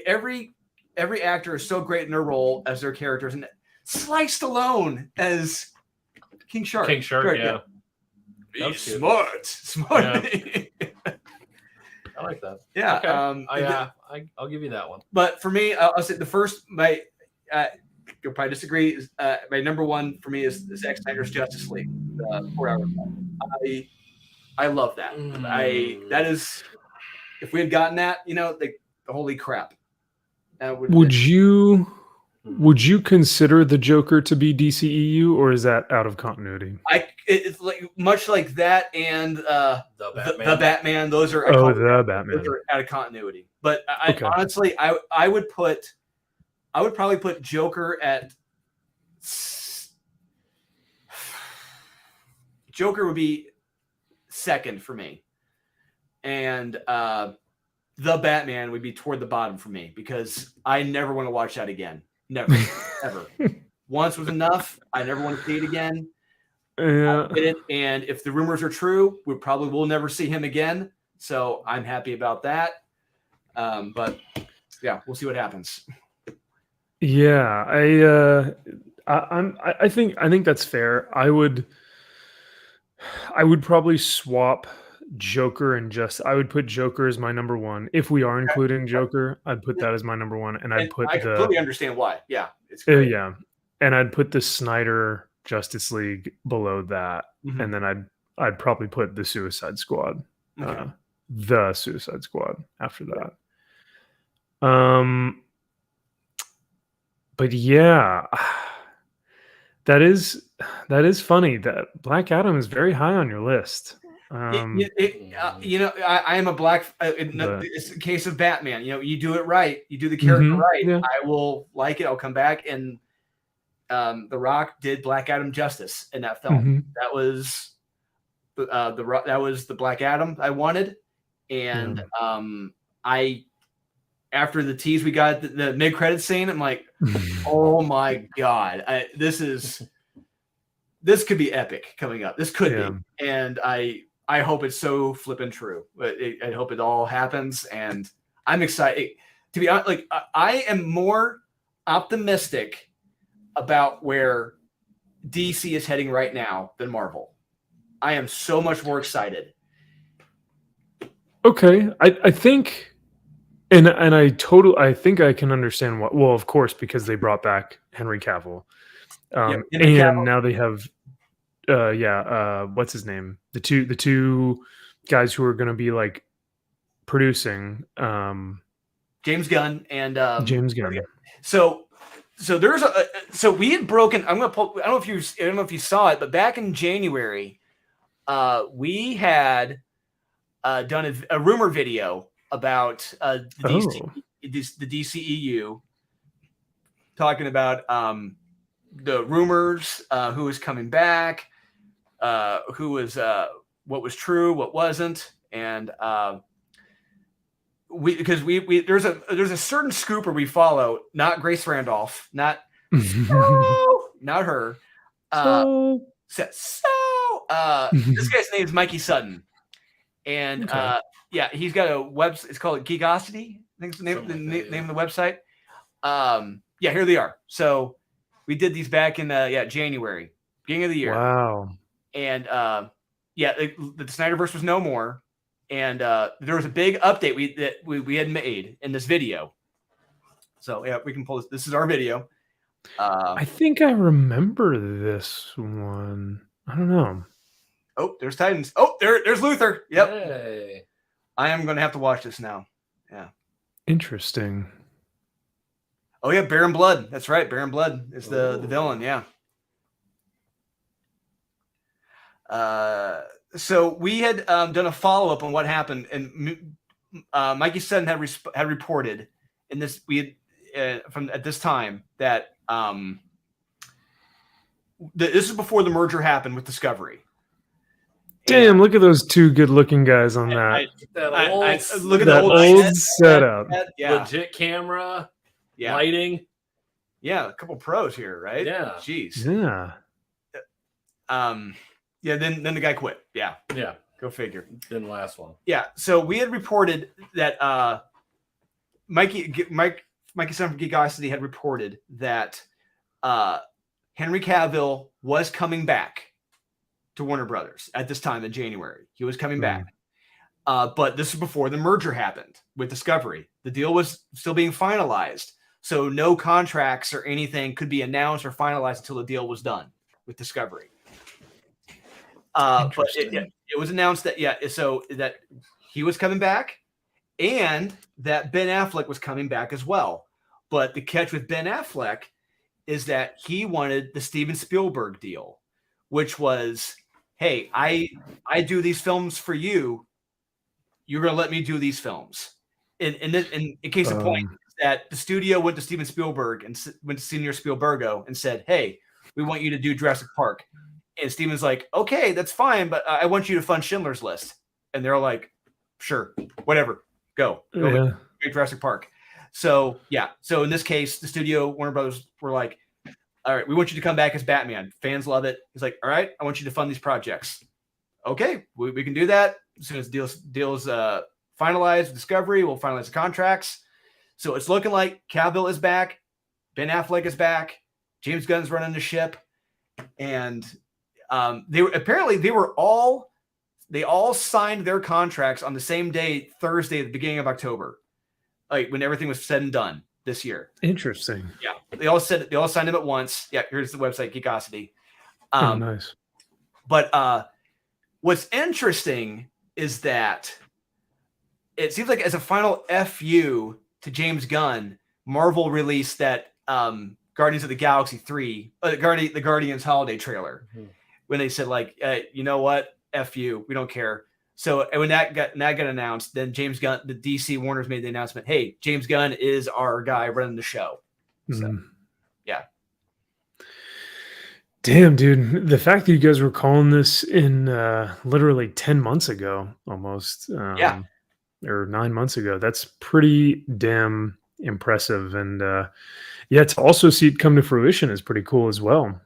[SPEAKER 1] Every actor is so great in their role as their characters, and Sly Stallone as King Shark.
[SPEAKER 2] King Shark,
[SPEAKER 1] great,
[SPEAKER 2] yeah.
[SPEAKER 1] Be smart.
[SPEAKER 2] Yeah. I like that.
[SPEAKER 1] Yeah.
[SPEAKER 2] Okay. I'll give you that one.
[SPEAKER 1] But for me, I'll say the first. You'll probably disagree. My number one for me is Zack Snyder's Justice League, 4 hour film. I love that. That is, if we had gotten that, holy crap.
[SPEAKER 3] Would you consider the Joker to be DCEU, or is that out of continuity?
[SPEAKER 1] It's like much like that and the Batman. Those are
[SPEAKER 3] the Batman.
[SPEAKER 1] Those are out of continuity. But honestly, I would probably put Joker at. Joker would be second for me, and the Batman would be toward the bottom for me, because I never want to watch that again. Never, ever. Once was enough. I never want to see it again.
[SPEAKER 3] Yeah.
[SPEAKER 1] And if the rumors are true, we probably will never see him again. So I'm happy about that. But yeah, we'll see what happens.
[SPEAKER 3] Yeah, I think that's fair. I would probably swap Joker and I would put Joker as my number one. If we are including Joker, I'd put that as my number one, and I completely
[SPEAKER 1] understand why. Yeah, it's
[SPEAKER 3] yeah, and I'd put the Snyder Justice League below that, and then I'd probably put the Suicide Squad, the Suicide Squad after that. But yeah, that is funny that Black Adam is very high on your list.
[SPEAKER 1] I am a black. It's a case of Batman. You do it right. You do the character right. Yeah. I will like it. I'll come back. And The Rock did Black Adam justice in that film. That was that was the Black Adam I wanted. And after the tease we got the mid-credit scene, I'm like, oh my god, this could be epic coming up. This could be, and I hope it's so flippin' true. I hope it all happens, and I'm excited. To be honest, like I am more optimistic about where DC is heading right now than Marvel. I am so much more excited.
[SPEAKER 3] Okay, I think. And I think I can understand what. Well, of course, because they brought back Henry Cavill, and now they have, what's his name? The two guys who are going to be like producing.
[SPEAKER 1] James Gunn and
[SPEAKER 3] James Gunn.
[SPEAKER 1] So there's so we had broken. I'm gonna pull. I don't know if you saw it, but back in January, we had done a rumor video about the DCEU, talking about the rumors, who was coming back, who was what was true, what wasn't, and because we there's a certain scooper we follow, not Grace Randolph, not not her. This guy's name is Mikey Sutton, and yeah, he's got a website. It's called Geekosity. I think it's the name of the website. Yeah, here they are. So we did these back in January, beginning of the year.
[SPEAKER 3] Wow.
[SPEAKER 1] And yeah, the Snyderverse was no more, and there was a big update we had made in this video. So yeah, we can pull this. This is our video.
[SPEAKER 3] I think I remember this one. I don't know.
[SPEAKER 1] Oh, there's Titans. Oh, there's Luther. Yep.
[SPEAKER 2] Hey.
[SPEAKER 1] I am going to have to watch this now. Yeah.
[SPEAKER 3] Interesting.
[SPEAKER 1] Oh yeah, Baron Blood. That's right. Baron Blood is the villain. Yeah. So we had done a follow up on what happened, and Mikey Sutton had reported in this. We had from at this time that this is before the merger happened with Discovery.
[SPEAKER 3] Damn! Look at those two good-looking guys on that.
[SPEAKER 1] Look at
[SPEAKER 3] that old setup.
[SPEAKER 2] Legit camera, lighting.
[SPEAKER 1] Yeah, a couple pros here, right?
[SPEAKER 2] Yeah.
[SPEAKER 1] Jeez.
[SPEAKER 3] Yeah.
[SPEAKER 1] Yeah. Then the guy quit. Yeah.
[SPEAKER 2] Yeah.
[SPEAKER 1] Go figure.
[SPEAKER 2] Didn't last long.
[SPEAKER 1] Yeah. So we had reported that Mikey Son from Geekosity had reported that Henry Cavill was coming back to Warner Brothers at this time in January. He was coming back. But this was before the merger happened with Discovery. The deal was still being finalized. So no contracts or anything could be announced or finalized until the deal was done with Discovery. But it was announced that, so that he was coming back and that Ben Affleck was coming back as well. But the catch with Ben Affleck is that he wanted the Steven Spielberg deal, which was, hey, I do these films for you. You're going to let me do these films. In case of point, that the studio went to Steven Spielberg and went to Senior Spielbergo and said, hey, we want you to do Jurassic Park. And Steven's like, okay, that's fine, but I want you to fund Schindler's List. And they're like, sure, whatever, go make Jurassic Park. So yeah, so in this case, the studio, Warner Brothers, were like, all right, we want you to come back as Batman. Fans love it. He's like, all right, I want you to fund these projects. Okay, we can do that. As soon as deals finalized with Discovery, we'll finalize the contracts. So it's looking like Cavill is back, Ben Affleck is back, James Gunn's running the ship, and they all signed their contracts on the same day, Thursday, at the beginning of October, like when everything was said and done this year.
[SPEAKER 3] Interesting.
[SPEAKER 1] Yeah, they all signed them at once. Yeah, here's the website, Geekosity.
[SPEAKER 3] Nice.
[SPEAKER 1] But what's interesting is that it seems like as a final FU to James Gunn, Marvel released that Guardians of the Galaxy 3, the Guardians holiday trailer, when they said like, you know what, F you, we don't care. So when that got announced, then James Gunn, the DC Warner's made the announcement, hey, James Gunn is our guy running the show. So, yeah.
[SPEAKER 3] Damn, dude. The fact that you guys were calling this in literally 10 months ago, almost. Or 9 months ago. That's pretty damn impressive. And to also see it come to fruition is pretty cool as well.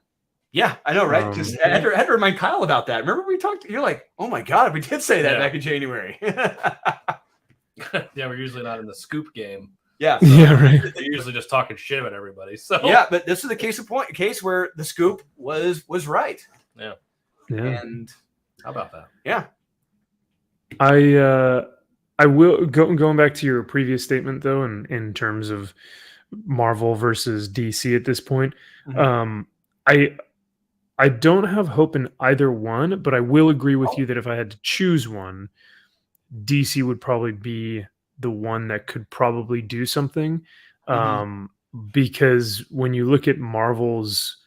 [SPEAKER 1] Yeah, I know, right? Because I had to remind Kyle about that. Remember we talked? You're like, oh my God, we did say that back in January.
[SPEAKER 2] Yeah, we're usually not in the scoop game.
[SPEAKER 1] Yeah.
[SPEAKER 3] Yeah, right.
[SPEAKER 2] They're usually just talking shit about everybody. So
[SPEAKER 1] yeah, but this is a case where the scoop was right.
[SPEAKER 2] Yeah.
[SPEAKER 1] And
[SPEAKER 2] how about that?
[SPEAKER 1] Yeah.
[SPEAKER 3] I will going back to your previous statement though, in terms of Marvel versus DC at this point. I don't have hope in either one, but I will agree with you that if I had to choose one, DC would probably be the one that could probably do something. Because when you look at Marvel's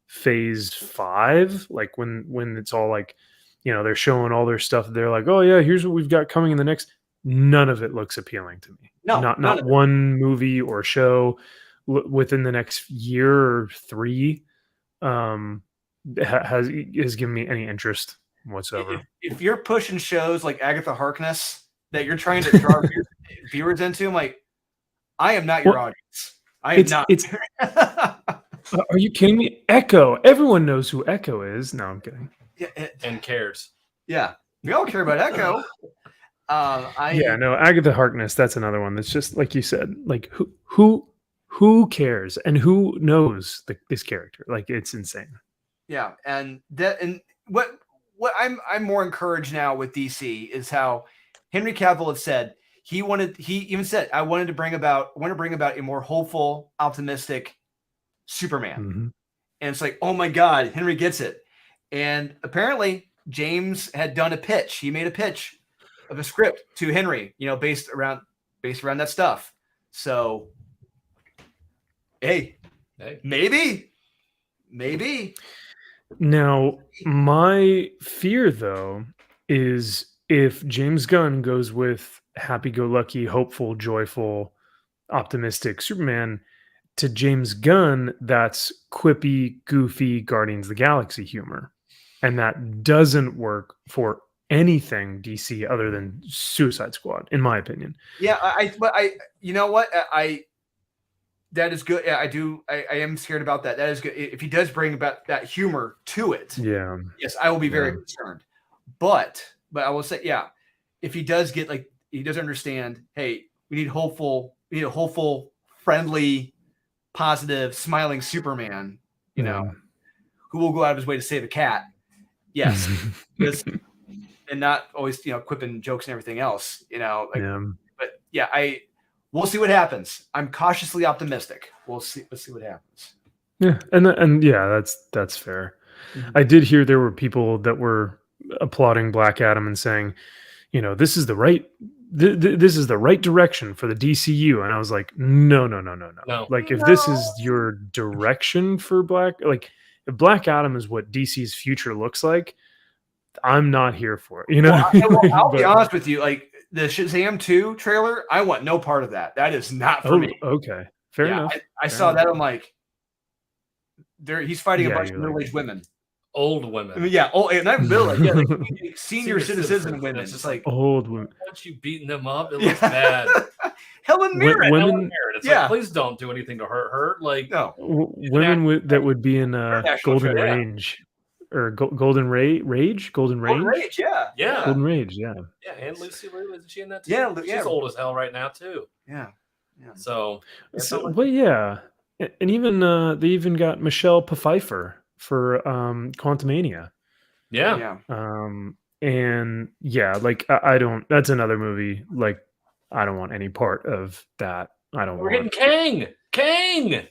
[SPEAKER 3] phase 5, like when it's all like, they're showing all their stuff, they're like, oh yeah, here's what we've got coming in the next, none of it looks appealing to me.
[SPEAKER 1] No,
[SPEAKER 3] not one movie or show within the next year or 3 has given me any interest whatsoever.
[SPEAKER 1] If you're pushing shows like Agatha Harkness that you're trying to draw viewers into, I'm like, I am not your audience. I am not.
[SPEAKER 3] Are you kidding me? Echo. Everyone knows who Echo is. No, I'm kidding.
[SPEAKER 1] Yeah,
[SPEAKER 2] and cares.
[SPEAKER 1] Yeah, we all care about Echo.
[SPEAKER 3] No, Agatha Harkness. That's another one. That's just like you said. Like who cares and who knows this character? Like, it's insane.
[SPEAKER 1] Yeah, and what I'm more encouraged now with DC is how Henry Cavill has said he even said, I want to bring about a more hopeful, optimistic Superman. And it's like, oh my God, Henry gets it. And apparently James had done a pitch. He made a pitch of a script to Henry, based around that stuff. So, hey, maybe.
[SPEAKER 3] Now, my fear though is if James Gunn goes with happy-go-lucky, hopeful, joyful, optimistic Superman, to James Gunn, that's quippy, goofy Guardians of the Galaxy humor. And that doesn't work for anything DC other than Suicide Squad, in my opinion.
[SPEAKER 1] Yeah, but you know what? That is good. Yeah, I am scared about that. That is good. If he does bring about that humor to it, yes, I will be very concerned. But I will say, if he does get he does understand, hey, we need a hopeful, friendly, positive, smiling Superman, who will go out of his way to save a cat. Yes. And not always, quipping jokes and everything else, but we'll see what happens. I'm cautiously optimistic. Let's see what happens.
[SPEAKER 3] Yeah. And that's fair. I did hear there were people that were applauding Black Adam and saying, this is the right this is the right direction for the DCU. And I was like, no. Like, if this is your direction for if Black Adam is what DC's future looks like, I'm not here for it.
[SPEAKER 1] I'll be honest with you. Like, the Shazam 2 trailer, I want no part of that. That is not for me.
[SPEAKER 3] Okay. Fair enough.
[SPEAKER 1] I saw that. I'm like, he's fighting a bunch of middle-aged women.
[SPEAKER 2] Old women.
[SPEAKER 1] I mean, not middle, senior citizen women. It's just like
[SPEAKER 3] old women.
[SPEAKER 2] Once you beating them up, it looks bad.
[SPEAKER 1] Helen Mirren.
[SPEAKER 2] It's like, please don't do anything to hurt her. Like,
[SPEAKER 1] no.
[SPEAKER 3] Women that would be in Golden Range. Or Golden Rage? Golden Rage?
[SPEAKER 1] Golden Rage, yeah.
[SPEAKER 3] Golden Rage, yeah.
[SPEAKER 2] Yeah, and Lucy Liu, isn't she in that too?
[SPEAKER 1] Yeah,
[SPEAKER 2] she's old as hell right now too.
[SPEAKER 1] Yeah.
[SPEAKER 2] So
[SPEAKER 3] but yeah. And even they even got Michelle Pfeiffer for Quantumania.
[SPEAKER 2] Yeah.
[SPEAKER 3] And I don't, that's another movie, like, I don't want any part of that.
[SPEAKER 2] We're getting Kang.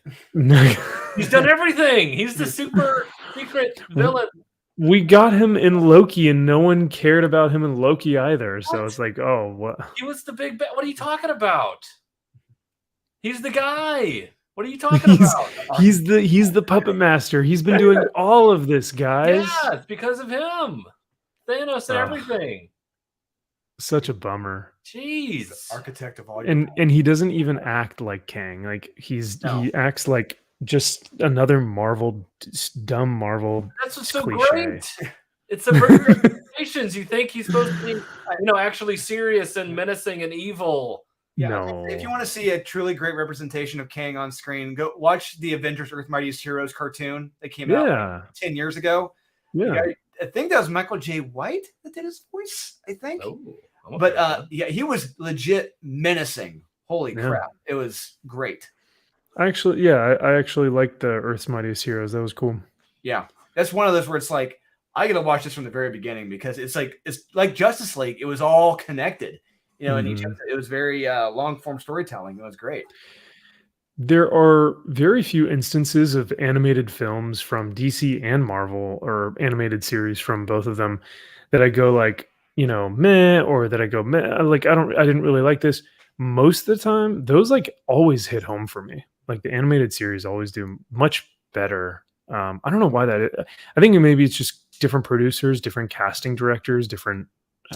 [SPEAKER 2] He's done everything. He's the super secret villain.
[SPEAKER 3] We got him in Loki, and no one cared about him in Loki either. What? So it's like, oh, what?
[SPEAKER 2] He was the big. What are you talking about? He's the guy. What are you talking about?
[SPEAKER 3] He's the puppet master. He's been doing all of this, guys.
[SPEAKER 2] Yeah, it's because of him. Thanos and everything.
[SPEAKER 3] Such a bummer.
[SPEAKER 2] Jeez.
[SPEAKER 1] The architect of all.
[SPEAKER 3] And he doesn't even act like Kang. Like, he acts like just another dumb Marvel.
[SPEAKER 2] That's what's so great. It's subverting expectations. You think he's supposed to be, actually serious and menacing and evil.
[SPEAKER 1] Yeah.
[SPEAKER 3] No.
[SPEAKER 1] If you want to see a truly great representation of Kang on screen, go watch the Avengers Earth Mightiest Heroes cartoon that came out 10 years ago.
[SPEAKER 3] Yeah.
[SPEAKER 1] I think that was Michael J. White that did his voice, I think.
[SPEAKER 2] Oh,
[SPEAKER 1] but he was legit menacing. Holy crap. It was great.
[SPEAKER 3] I actually liked the Earth's Mightiest Heroes. That was cool.
[SPEAKER 1] Yeah. That's one of those where it's like, I got to watch this from the very beginning because it's like Justice League. It was all connected, and it was very long form storytelling. It was great.
[SPEAKER 3] There are very few instances of animated films from DC and Marvel, or animated series from both of them, that I go like, meh, or that I go meh, like I didn't really like this. Most of the time, those like always hit home for me. Like the animated series always do much better. I don't know why that is. I think maybe it's just different producers, different casting directors, different.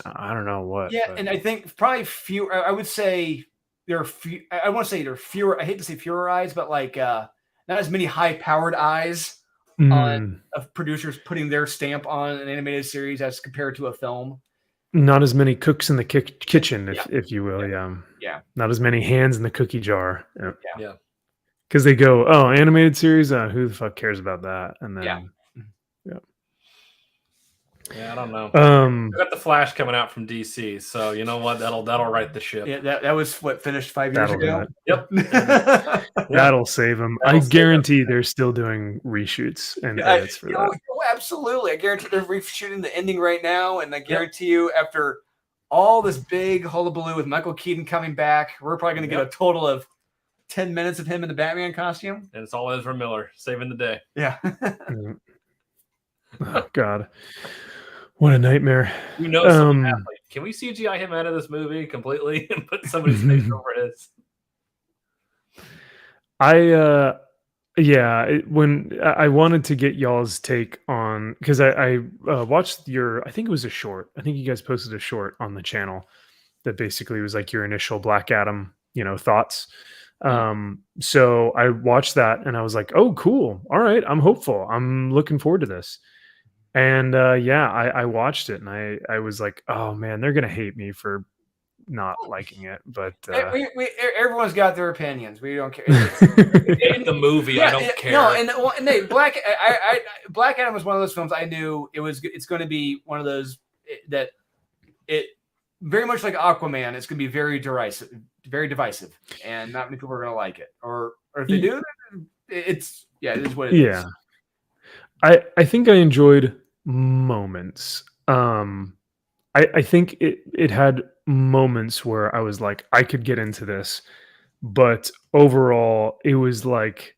[SPEAKER 3] I don't know what.
[SPEAKER 1] Yeah,
[SPEAKER 3] but-
[SPEAKER 1] and I think probably fewer. I would say there are few. I want to say there are fewer. I hate to say fewer eyes, but like not as many high-powered eyes of producers putting their stamp on an animated series as compared to a film.
[SPEAKER 3] Not as many cooks in the kitchen, if you will.
[SPEAKER 1] Yeah.
[SPEAKER 3] Not as many hands in the cookie jar.
[SPEAKER 2] Yeah.
[SPEAKER 3] Because they go, oh, animated series. Who the fuck cares about that? And then,
[SPEAKER 2] Yeah, I don't know.
[SPEAKER 3] yeah.
[SPEAKER 2] We got the Flash coming out from DC, so you know what? That'll right the ship.
[SPEAKER 1] Yeah, that was what finished 5 years
[SPEAKER 3] That'll do
[SPEAKER 1] ago.
[SPEAKER 2] Yep.
[SPEAKER 3] That'll save them. I guarantee they're still doing reshoots and edits for that.
[SPEAKER 1] Absolutely. I guarantee they're reshooting the ending right now, and I guarantee you, after all this big hullabaloo with Michael Keaton coming back, we're probably going to get a total of 10 minutes of him in the Batman costume.
[SPEAKER 2] And it's all Ezra Miller saving the day.
[SPEAKER 1] Yeah.
[SPEAKER 3] Oh God, what a nightmare.
[SPEAKER 2] You know, some athlete. Can we CGI him out of this movie completely and put somebody's face over his?
[SPEAKER 3] When I wanted to get y'all's take on, because I watched I think it was a short. I think you guys posted a short on the channel that basically was like your initial Black Adam, thoughts. So I watched that and I was like, oh, cool. All right. I'm hopeful. I'm looking forward to this. And I watched it and I was like, oh man, they're gonna hate me for not liking it. But
[SPEAKER 1] everyone's got their opinions. We don't care.
[SPEAKER 2] In the movie, I don't care.
[SPEAKER 1] No, and Black Adam was one of those films I knew it's going to be one of those that it very much like Aquaman. It's going to be very divisive, and not many people are going to like it. Or if they do, it is what it is.
[SPEAKER 3] Yeah, I think I enjoyed moments. I think it had moments where I was like, I could get into this, but overall, it was like,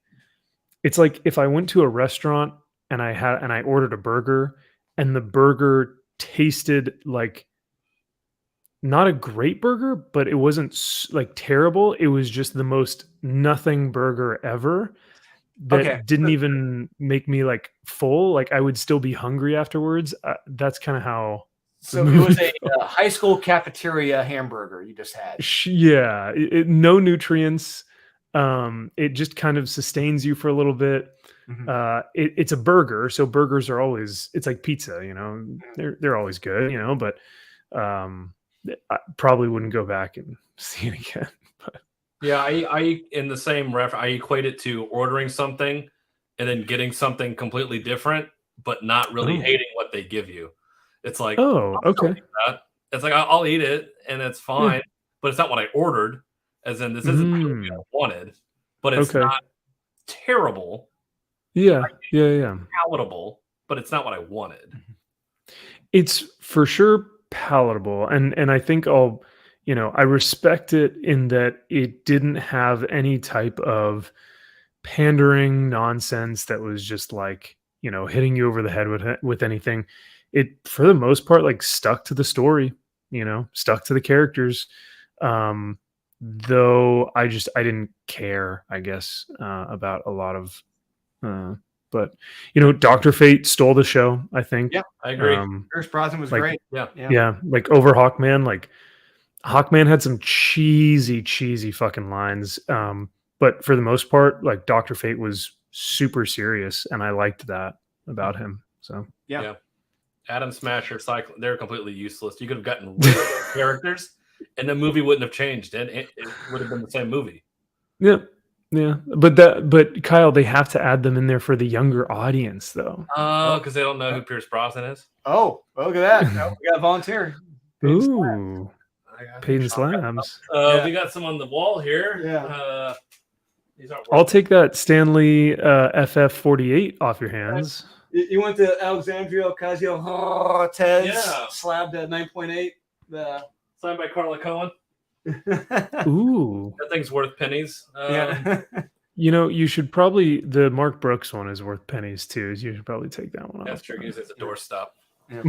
[SPEAKER 3] it's like if I went to a restaurant and I ordered a burger, and the burger tasted like not a great burger, but it wasn't like terrible. It was just the most nothing burger ever. That didn't even make me like full. Like I would still be hungry afterwards. That's kind of how.
[SPEAKER 1] So it was a high school cafeteria hamburger you just had.
[SPEAKER 3] Yeah, no nutrients. It just kind of sustains you for a little bit. Mm-hmm. It's a burger, so burgers are always. It's like pizza, They're always good, But I probably wouldn't go back and see it again. But.
[SPEAKER 2] Yeah, I in the same I equate it to ordering something and then getting something completely different, but not really hating what they give you. It's like,
[SPEAKER 3] okay.
[SPEAKER 2] It's like I'll eat it and it's fine, but it's not what I ordered. As in, this isn't what I wanted, but it's not terrible.
[SPEAKER 3] Yeah.
[SPEAKER 2] Palatable, but it's not what I wanted.
[SPEAKER 3] It's for sure palatable, and I think I respect it in that it didn't have any type of pandering nonsense that was just like, hitting you over the head with anything. It, for the most part, like stuck to the story, stuck to the characters. Though I didn't care, I guess, about a lot of, but Dr. Fate stole the show, I think.
[SPEAKER 1] Yeah,
[SPEAKER 2] I agree.
[SPEAKER 1] Pierce Brosnan was great.
[SPEAKER 3] Yeah. Like over Hawkman, like Hawkman had some cheesy fucking lines. But for the most part, like Dr. Fate was super serious, and I liked that about him. So
[SPEAKER 2] yeah. Adam Smasher, Cyclone, they're completely useless. You could have gotten rid of those characters, and the movie wouldn't have changed, and it would have been the same movie.
[SPEAKER 3] Yeah. But Kyle, they have to add them in there for the younger audience, though.
[SPEAKER 2] Oh, because they don't know who Pierce Brosnan is.
[SPEAKER 1] Oh, look at that! We got a volunteer.
[SPEAKER 3] Ooh, Peyton Slabs.
[SPEAKER 2] We got some on the wall here.
[SPEAKER 1] Yeah.
[SPEAKER 3] I'll take that Stanley FF48 off your hands.
[SPEAKER 1] You went to Alexandria Ocasio-Cortez, slabbed at 9.8.
[SPEAKER 2] Signed by Carla Cohen.
[SPEAKER 3] Ooh,
[SPEAKER 2] that thing's worth pennies.
[SPEAKER 3] You should probably, the Mark Brooks one is worth pennies too. You should probably take that one off.
[SPEAKER 2] That's true. Use it as a doorstop.
[SPEAKER 3] Yeah.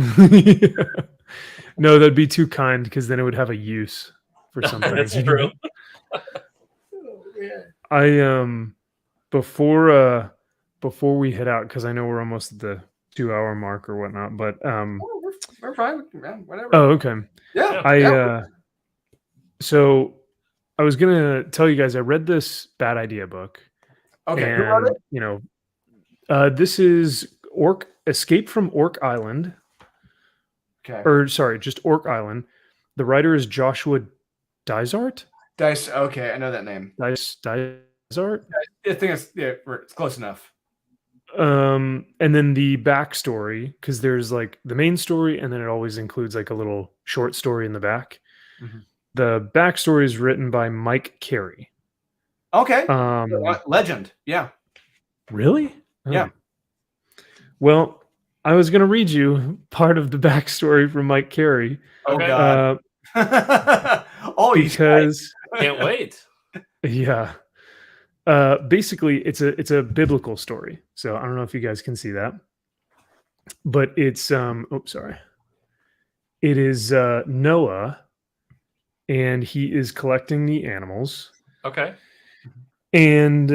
[SPEAKER 3] No, that'd be too kind because then it would have a use for something.
[SPEAKER 2] That's true.
[SPEAKER 3] I before we head out, because I know we're almost at the 2-hour mark or whatnot, but
[SPEAKER 1] We're fine. Whatever.
[SPEAKER 3] oh, okay.
[SPEAKER 1] Yeah.
[SPEAKER 3] So I was gonna tell you guys I read this Bad Idea book.
[SPEAKER 1] Okay. Who
[SPEAKER 3] And
[SPEAKER 1] wrote it?
[SPEAKER 3] you know, this is Escape from Orc Island,
[SPEAKER 1] Okay.
[SPEAKER 3] or sorry, just Orc Island. The writer is Joshua Dysart.
[SPEAKER 1] Dice. Okay, I know that name.
[SPEAKER 3] Dysart.
[SPEAKER 1] I think it's close enough.
[SPEAKER 3] And then the backstory, because there's like the main story, and then it always includes like a little short story in the back.
[SPEAKER 1] Mhm.
[SPEAKER 3] The backstory is written by Mike Carey.
[SPEAKER 1] Okay. Legend. Yeah.
[SPEAKER 3] Really? Oh.
[SPEAKER 1] Yeah.
[SPEAKER 3] Well, I was going to read you part of the backstory from Mike Carey.
[SPEAKER 1] Oh
[SPEAKER 2] Okay.
[SPEAKER 1] God. Oh,
[SPEAKER 3] Because
[SPEAKER 2] Can't wait.
[SPEAKER 3] yeah. Basically it's a biblical story. So I don't know if you guys can see that. But it's it is Noah, and he is collecting the animals.
[SPEAKER 2] Okay.
[SPEAKER 3] And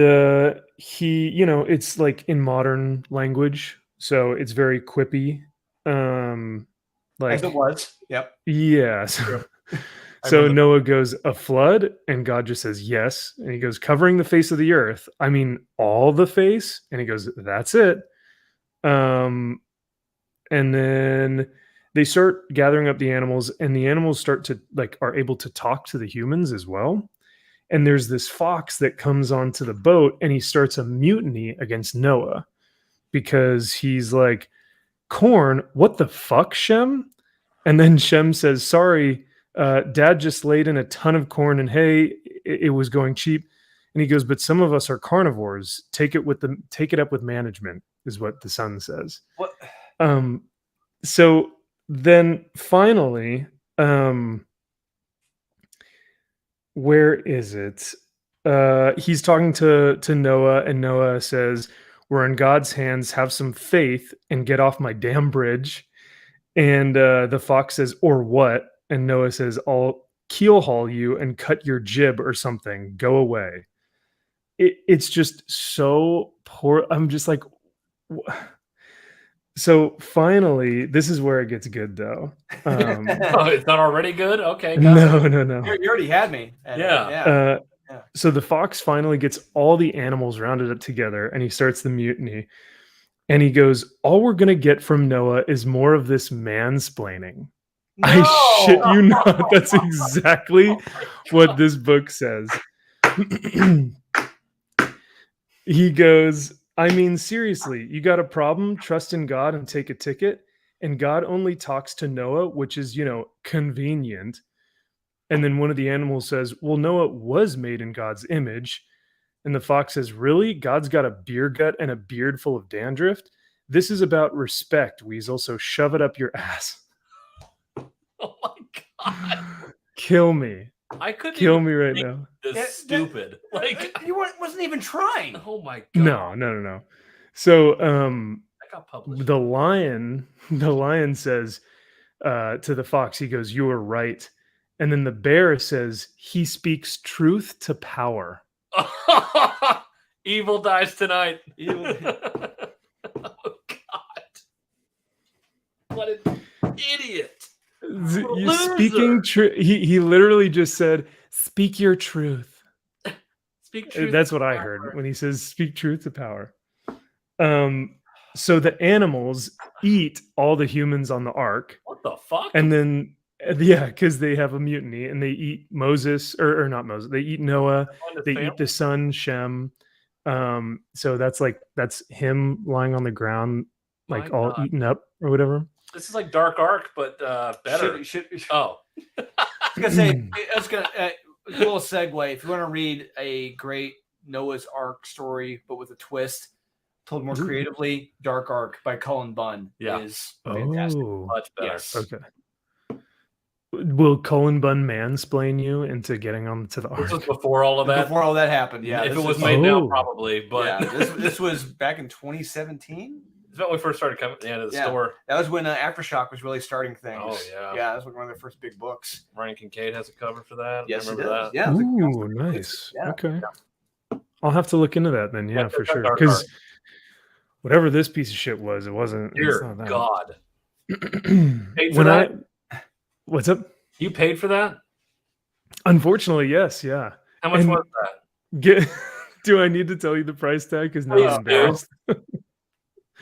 [SPEAKER 3] he, it's like in modern language, so it's very quippy. Like
[SPEAKER 1] as it was. Yep.
[SPEAKER 3] yeah. So Noah goes, a flood, and God just says yes, and he goes, covering the face of the earth. I mean, all the face, and he goes, that's it. And then they start gathering up the animals, and the animals start to are able to talk to the humans as well. And there's this fox that comes onto the boat, and he starts a mutiny against Noah because he's like, corn, what the fuck, Shem? And then Shem says, sorry, Dad just laid in a ton of corn and hay. It was going cheap. And he goes, but some of us are carnivores. Take it up with management, is what the son says.
[SPEAKER 1] What?
[SPEAKER 3] So then finally, where is it? He's talking to Noah, and Noah says, we're in God's hands, have some faith and get off my damn bridge. And the fox says, or what? And Noah says, I'll keel haul you and cut your jib or something. Go away. It's just so poor. I'm just like, so finally, this is where it gets good though.
[SPEAKER 2] Oh, it's not already good? Okay.
[SPEAKER 3] No.
[SPEAKER 1] You already had me.
[SPEAKER 2] Yeah.
[SPEAKER 3] So the fox finally gets all the animals rounded up together, and he starts the mutiny. And he goes, all we're going to get from Noah is more of this mansplaining. No! I shit you not. That's exactly what this book says. He goes, I mean, seriously, you got a problem? Trust in God and take a ticket. And God only talks to Noah, which is, convenient. And then one of the animals says, well, Noah was made in God's image. And the fox says, really? God's got a beer gut and a beard full of dandruff? This is about respect, Weasel, so shove it up your ass.
[SPEAKER 2] Oh my God.
[SPEAKER 3] Kill me.
[SPEAKER 2] I couldn't
[SPEAKER 3] kill me right now.
[SPEAKER 2] This stupid.
[SPEAKER 1] You wasn't even trying.
[SPEAKER 2] Oh my God.
[SPEAKER 3] No. So
[SPEAKER 2] that got published.
[SPEAKER 3] the lion says to the fox, he goes, you are right. And then the bear says, he speaks truth to power.
[SPEAKER 2] Evil dies tonight.
[SPEAKER 1] Evil.
[SPEAKER 2] Oh God. What an idiot.
[SPEAKER 3] You speaking truth. He literally just said, speak your truth.
[SPEAKER 2] Speak truth.
[SPEAKER 3] That's what I heard when he says speak truth to power. So the animals eat all the humans on the ark.
[SPEAKER 2] What the fuck?
[SPEAKER 3] And then because they have a mutiny, and they eat Moses or not Moses. They eat Noah. They eat the son Shem. So that's him lying on the ground, like all eaten up or whatever.
[SPEAKER 2] This is like Dark Ark, but better. Oh,
[SPEAKER 1] I was gonna say, a little segue. If you want to read a great Noah's Ark story, but with a twist, told more creatively, Dark Ark by Cullen Bunn is fantastic.
[SPEAKER 2] Much better.
[SPEAKER 1] Yes.
[SPEAKER 3] Okay. Will Cullen Bunn mansplain you into getting onto the ark?
[SPEAKER 2] This was before all of that.
[SPEAKER 1] Before all that happened, yeah.
[SPEAKER 2] If it was made now, probably. But
[SPEAKER 1] yeah, this was back in 2017.
[SPEAKER 2] It's when we first started coming into the
[SPEAKER 1] Yeah.
[SPEAKER 2] store.
[SPEAKER 1] That was when Aftershock was really starting things.
[SPEAKER 2] Oh, yeah.
[SPEAKER 1] Yeah, that was one of their first big books.
[SPEAKER 2] Ryan Kincaid has a cover for that.
[SPEAKER 1] Yes,
[SPEAKER 2] I
[SPEAKER 1] it
[SPEAKER 2] remember
[SPEAKER 1] does.
[SPEAKER 2] that.
[SPEAKER 1] Yeah. it was a
[SPEAKER 3] Ooh,
[SPEAKER 1] constant-
[SPEAKER 3] nice.
[SPEAKER 1] Yeah.
[SPEAKER 3] Okay. I'll have to look into that then. Yeah, for
[SPEAKER 2] check
[SPEAKER 3] sure.
[SPEAKER 2] out
[SPEAKER 3] Because whatever this piece of shit was, it wasn't. It's
[SPEAKER 2] Dear
[SPEAKER 3] not that.
[SPEAKER 2] God. Paid for
[SPEAKER 3] When
[SPEAKER 2] that?
[SPEAKER 3] what's up?
[SPEAKER 2] You paid for that?
[SPEAKER 3] Unfortunately, yes. Yeah.
[SPEAKER 2] How much
[SPEAKER 3] And-
[SPEAKER 2] was that?
[SPEAKER 3] Do I need to tell you the price tag? Because now
[SPEAKER 2] Please
[SPEAKER 3] I'm
[SPEAKER 2] do.
[SPEAKER 3] embarrassed.
[SPEAKER 2] What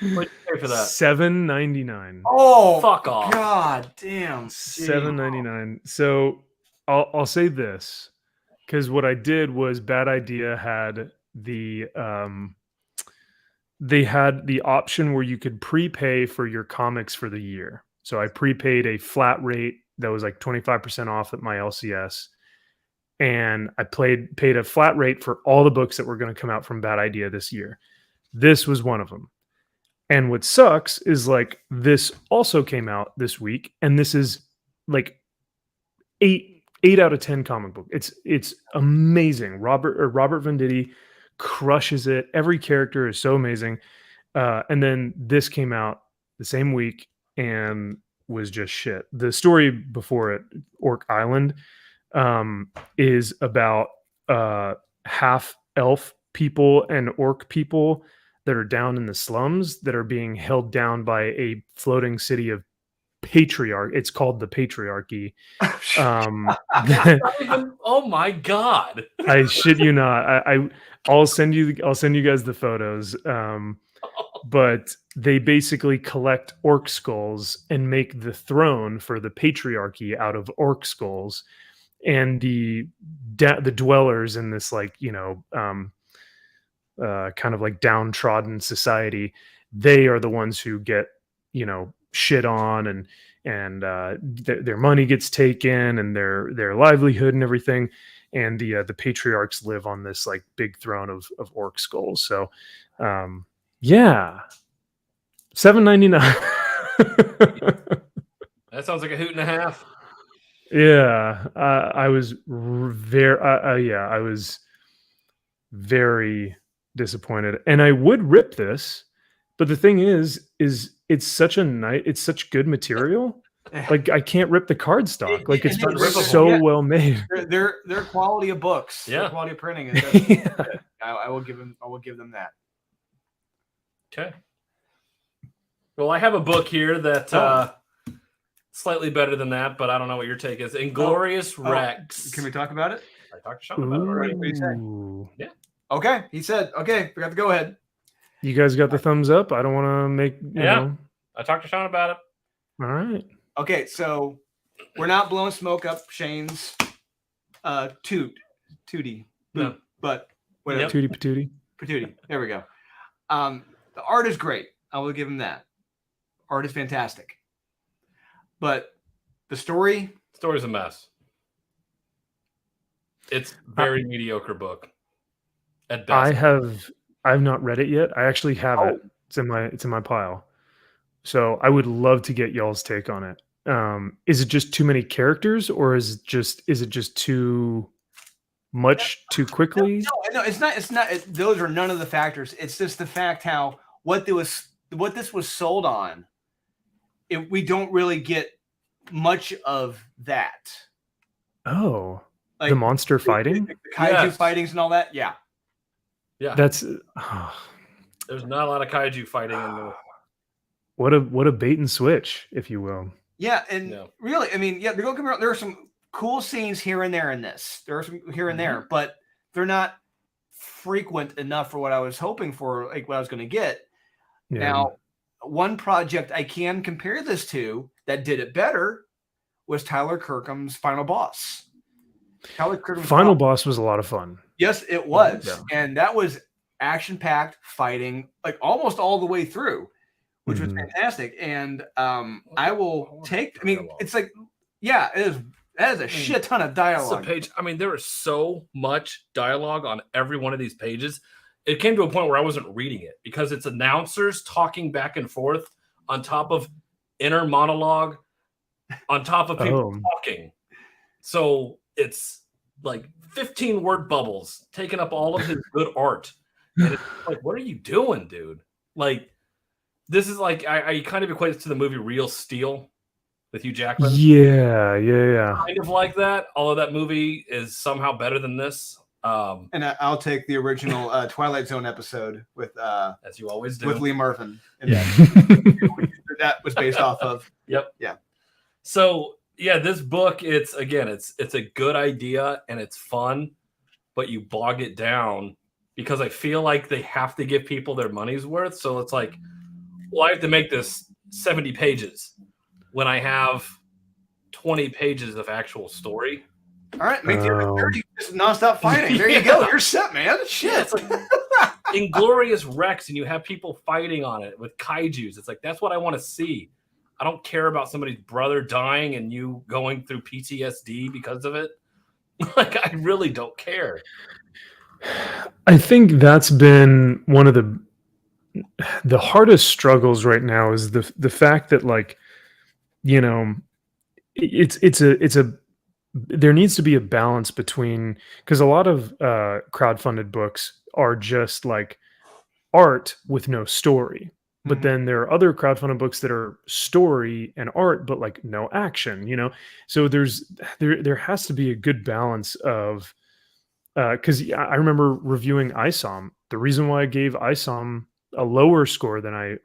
[SPEAKER 2] did you pay for that?
[SPEAKER 3] $7.99.
[SPEAKER 1] Oh,
[SPEAKER 2] Fuck off.
[SPEAKER 1] God damn.
[SPEAKER 3] $7.99. So I'll say this, because what I did was Bad Idea had they had the option where you could prepay for your comics for the year. So I prepaid a flat rate that was like 25% off at my LCS. And I paid a flat rate for all the books that were going to come out from Bad Idea this year. This was one of them. And what sucks is like this also came out this week, and this is like 8 out of 10 comic book. It's amazing. Robert Venditti crushes it. Every character is so amazing. And then this came out the same week and was just shit. The story before it, Orc Island, is about half elf people and orc people that are down in the slums that are being held down by a floating city of patriarch. It's called the patriarchy.
[SPEAKER 2] Oh my God.
[SPEAKER 3] I shit you not. I'll send you guys the photos. But they basically collect orc skulls and make the throne for the patriarchy out of orc skulls. And the dwellers in this, like, kind of like downtrodden society, they are the ones who get, shit on, and their money gets taken, and their livelihood and everything. And the patriarchs live on this like big throne of orc skulls. So, yeah, $7.99.
[SPEAKER 2] That sounds like a hoot and a half.
[SPEAKER 3] Yeah, I was I was very disappointed, and I would rip this, but the thing is it's such good material. Like I can't rip the cardstock. Like it's so well made.
[SPEAKER 1] Their quality of books,
[SPEAKER 2] Yeah,
[SPEAKER 1] their quality of printing is good. I will give them that.
[SPEAKER 2] Okay. Well, I have a book here that slightly better than that, but I don't know what your take is. Inglorious Rex.
[SPEAKER 1] Can we talk about it?
[SPEAKER 2] I talked to Sean about it already.
[SPEAKER 1] What do you say?
[SPEAKER 3] Ooh.
[SPEAKER 2] Yeah.
[SPEAKER 1] Okay. He said, okay, we got to go ahead.
[SPEAKER 3] You guys got the thumbs up. I don't want to make you know.
[SPEAKER 2] I talked to Sean about it.
[SPEAKER 3] All right.
[SPEAKER 1] Okay, so we're not blowing smoke up Shane's tootie,
[SPEAKER 2] No.
[SPEAKER 1] but whatever.
[SPEAKER 3] Tootie patootie.
[SPEAKER 1] Patootie. There we go. The art is great. I will give him that. Art is fantastic. But the story's
[SPEAKER 2] a mess. It's very mediocre book. At best.
[SPEAKER 3] I've not read it yet. I actually have it. It's in my pile. So I would love to get y'all's take on it. Is it just too many characters, or is it just too much too quickly?
[SPEAKER 1] No, it's not. Those are none of the factors. It's just the fact how what this was sold on. We don't really get much of that.
[SPEAKER 3] Oh,
[SPEAKER 1] Like
[SPEAKER 3] the monster fighting,
[SPEAKER 1] the kaiju fightings, and all that. Yeah.
[SPEAKER 3] That's
[SPEAKER 2] there's not a lot of kaiju fighting in the.
[SPEAKER 3] What a bait and switch, if you will.
[SPEAKER 1] Yeah, and really, I mean, yeah, there are some cool scenes here and there in this. There are some here and there, but they're not frequent enough for what I was hoping for, like what I was going to get. Yeah. Now, one project I can compare this to that did it better was Tyler Kirkham's Final Boss.
[SPEAKER 3] Final Boss was a lot of fun.
[SPEAKER 1] Yes, it was. Yeah. And that was action-packed fighting, like almost all the way through, which was fantastic. And I will take, I mean, it's like, yeah, that is a shit ton of dialogue.
[SPEAKER 2] There was so much dialogue on every one of these pages. It came to a point where I wasn't reading it because it's announcers talking back and forth on top of inner monologue, on top of people talking. So it's like 15 word bubbles taking up all of his good art. And it's like, what are you doing, dude? Like, This is like I kind of equate it to the movie Real Steel with Hugh Jackman.
[SPEAKER 3] Yeah.
[SPEAKER 2] Kind of like that, although that movie is somehow better than this.
[SPEAKER 1] And I'll take the original Twilight Zone episode with
[SPEAKER 2] as you always do
[SPEAKER 1] with Lee Marvin.
[SPEAKER 2] Yeah.
[SPEAKER 1] That was based off of.
[SPEAKER 2] Yep.
[SPEAKER 1] Yeah.
[SPEAKER 2] So yeah, this book, it's a good idea and it's fun, but you bog it down because I feel like they have to give people their money's worth. So it's like, well, I have to make this 70 pages when I have 20 pages of actual story.
[SPEAKER 1] All right, make the other 30 just nonstop fighting. There you go. You're set, man. Shit.
[SPEAKER 2] Yeah, it's like Inglorious Rex, and you have people fighting on it with kaijus. It's like, that's what I want to see. I don't care about somebody's brother dying and you going through PTSD because of it. Like, I really don't care.
[SPEAKER 3] I think that's been one of the hardest struggles right now is the fact that, like, you know, it's a there needs to be a balance between, because a lot of crowdfunded books are just like art with no story. But then there are other crowdfunded books that are story and art, but like no action, you know? So there has to be a good balance of, because I remember reviewing ISOM. The reason why I gave ISOM a lower score than I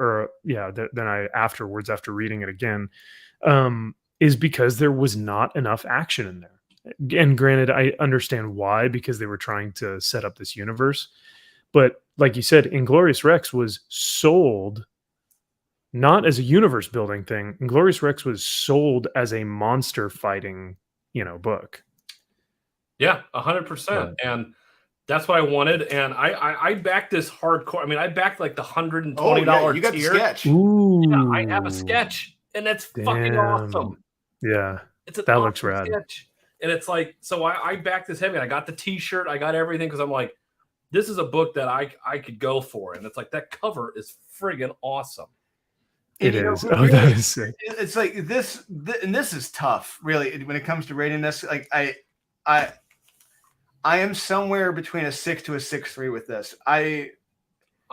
[SPEAKER 3] afterwards, after reading it again, is because there was not enough action in there. And granted, I understand why, because they were trying to set up this universe. But like you said, Inglorious Rex was sold not as a universe building thing. Inglorious Rex was sold as a monster fighting, book.
[SPEAKER 2] Yeah, 100%. And that's what I wanted. And I backed this hardcore. I mean, I backed like the $120
[SPEAKER 1] you got
[SPEAKER 2] tier.
[SPEAKER 1] the sketch.
[SPEAKER 3] Ooh,
[SPEAKER 2] Yeah, I have a sketch, and that's fucking awesome.
[SPEAKER 3] Yeah,
[SPEAKER 2] it's
[SPEAKER 3] that looks rad.
[SPEAKER 2] Sketch. And it's like, so I backed this heavy, and I got the T-shirt, I got everything, because I'm like, this is a book that I could go for. And it's like, that cover is friggin' awesome.
[SPEAKER 3] It is. Oh, that is sick.
[SPEAKER 1] It's like this, and this is tough, really, when it comes to rating this. Like I am somewhere between a 6 to a 6.3 with this. I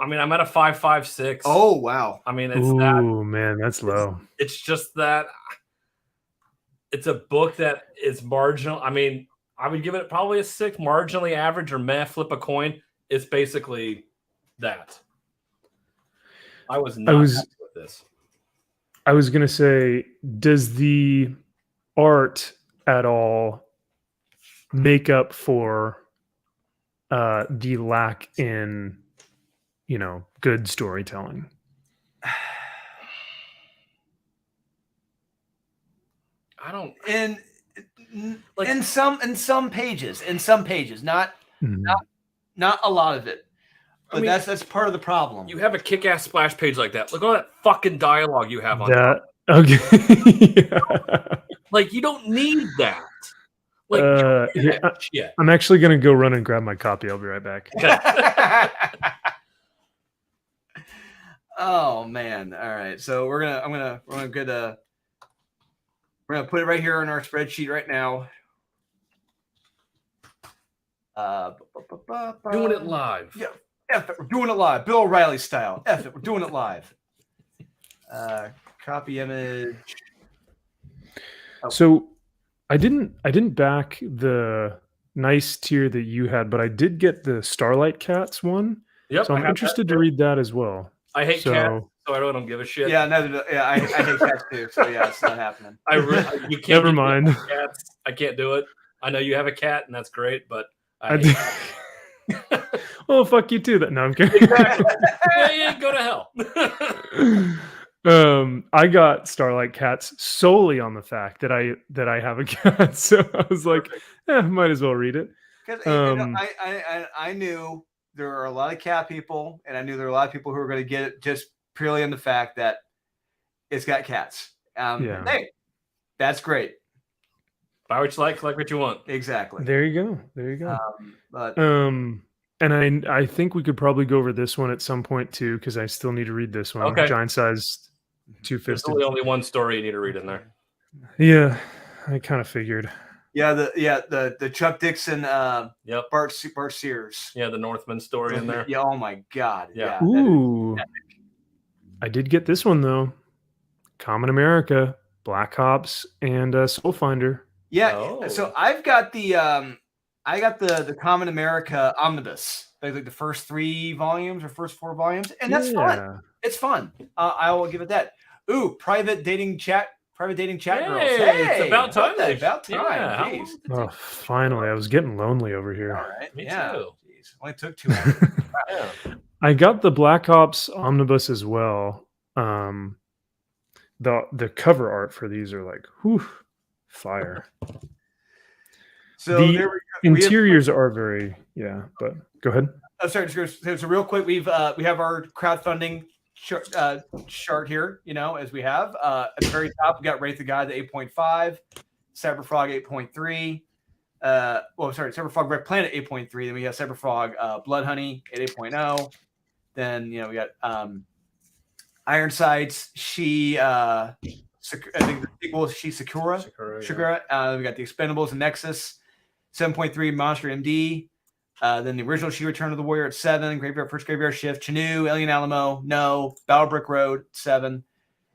[SPEAKER 2] mean, I'm at a 5.56.
[SPEAKER 1] Oh wow!
[SPEAKER 2] I mean, it's
[SPEAKER 3] man, that's low.
[SPEAKER 2] It's just that it's a book that is marginal. I mean, I would give it probably a 6, marginally average or meh. Flip a coin. It's basically that. I was happy with this.
[SPEAKER 3] I was gonna say, does the art at all make up for the lack in, good storytelling?
[SPEAKER 2] I don't.
[SPEAKER 1] In some pages, not a lot of it. But that's part of the problem.
[SPEAKER 2] You have a kick-ass splash page like that. Look at all that fucking dialogue you have on
[SPEAKER 3] that.
[SPEAKER 2] top.
[SPEAKER 3] Okay. Yeah.
[SPEAKER 2] Like, you don't need that. Like,
[SPEAKER 3] I'm actually gonna go run and grab my copy. I'll be right back.
[SPEAKER 1] Oh man! All right, so we're gonna put it right here in our spreadsheet right now.
[SPEAKER 2] Doing it live.
[SPEAKER 1] Yeah, F it, we're doing it live, Bill O'Reilly style. F it, we're doing it live. Copy image.
[SPEAKER 3] Oh. So I didn't back the nice tier that you had, but I did get the Starlight Cats one.
[SPEAKER 2] Yep.
[SPEAKER 3] So I'm interested to read that as well.
[SPEAKER 2] I hate cats, so I really don't give a shit.
[SPEAKER 1] Yeah, I hate cats too. So yeah, it's not happening.
[SPEAKER 2] You can't.
[SPEAKER 3] Never mind.
[SPEAKER 2] Cats. I can't do it. I know you have a cat, and that's great, but
[SPEAKER 3] well, fuck you too. No, I'm kidding.
[SPEAKER 2] Yeah, go to hell.
[SPEAKER 3] I got Starlight Cats solely on the fact that I have a cat, so I was like, might as well read it.
[SPEAKER 1] Because I knew there are a lot of cat people, and I knew there were a lot of people who were going to get it just purely on the fact that it's got cats. Hey, that's great.
[SPEAKER 2] Buy what you like what you want.
[SPEAKER 1] Exactly.
[SPEAKER 3] There you go. And I think we could probably go over this one at some point too, because I still need to read this one.
[SPEAKER 2] Okay.
[SPEAKER 3] Giant size, two-fisted.
[SPEAKER 2] There's only one story you need to read in there.
[SPEAKER 3] Yeah, I kind of figured.
[SPEAKER 1] Yeah, the Chuck Dixon,
[SPEAKER 2] yep.
[SPEAKER 1] Bart Sears.
[SPEAKER 2] Yeah, the Northman story in there.
[SPEAKER 1] Yeah, oh my god.
[SPEAKER 2] Yeah.
[SPEAKER 3] Ooh. I did get this one though. Common America, Black Ops, and Soul Finder.
[SPEAKER 1] Yeah. So I've got the the Common America Omnibus, like the first 3 volumes or first 4 volumes, and that's fun. It's fun. I will give it that. Ooh, private dating chat girls. Hey,
[SPEAKER 2] it's about time.
[SPEAKER 1] About time.
[SPEAKER 2] Yeah,
[SPEAKER 1] Jeez.
[SPEAKER 3] Oh, finally, I was getting lonely over here.
[SPEAKER 1] All right.
[SPEAKER 2] Me
[SPEAKER 1] too. Jeez. Only took 2 hours.
[SPEAKER 2] Yeah.
[SPEAKER 3] I got the Black Ops Omnibus as well. The cover art for these are like, whew, fire.
[SPEAKER 1] So
[SPEAKER 3] The
[SPEAKER 1] there
[SPEAKER 3] interiors are very, but go ahead.
[SPEAKER 1] Oh, sorry. So real quick, we have our crowdfunding chart here. As we have at the very top, we got Wraith the God at 8.5, Cyberfrog 8.3. Cyberfrog Red Planet 8.3. Then we have Cyberfrog Blood Honey at 8.0. Then we got Ironsides. I think the sequel is Sakura.
[SPEAKER 2] Yeah.
[SPEAKER 1] We got the Expendables and Nexus 7.3, Monster MD. Then the original She Return of the Warrior at 7, First Graveyard Shift, Chanu, Alien Alamo, No, Battle Brick Road 7.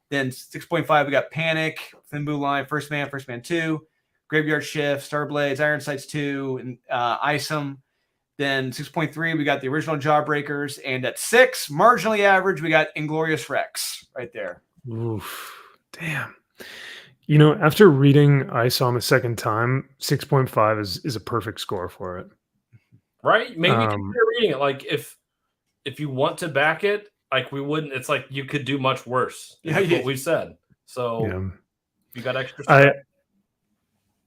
[SPEAKER 1] Then 6.5, we got Panic, Thin Blue Line, First Man 2, Graveyard Shift, Starblades, Ironsides 2, and Isom. Then 6.3, we got the original Jawbreakers, and at 6, marginally average, we got Inglorious Rex right there.
[SPEAKER 3] Oof, damn. After reading Isom a second time, 6.5 is a perfect score for it.
[SPEAKER 2] Right? Maybe consider reading it. Like if you want to back it, like we wouldn't. It's like you could do much worse. What we've said. So you got extra stuff.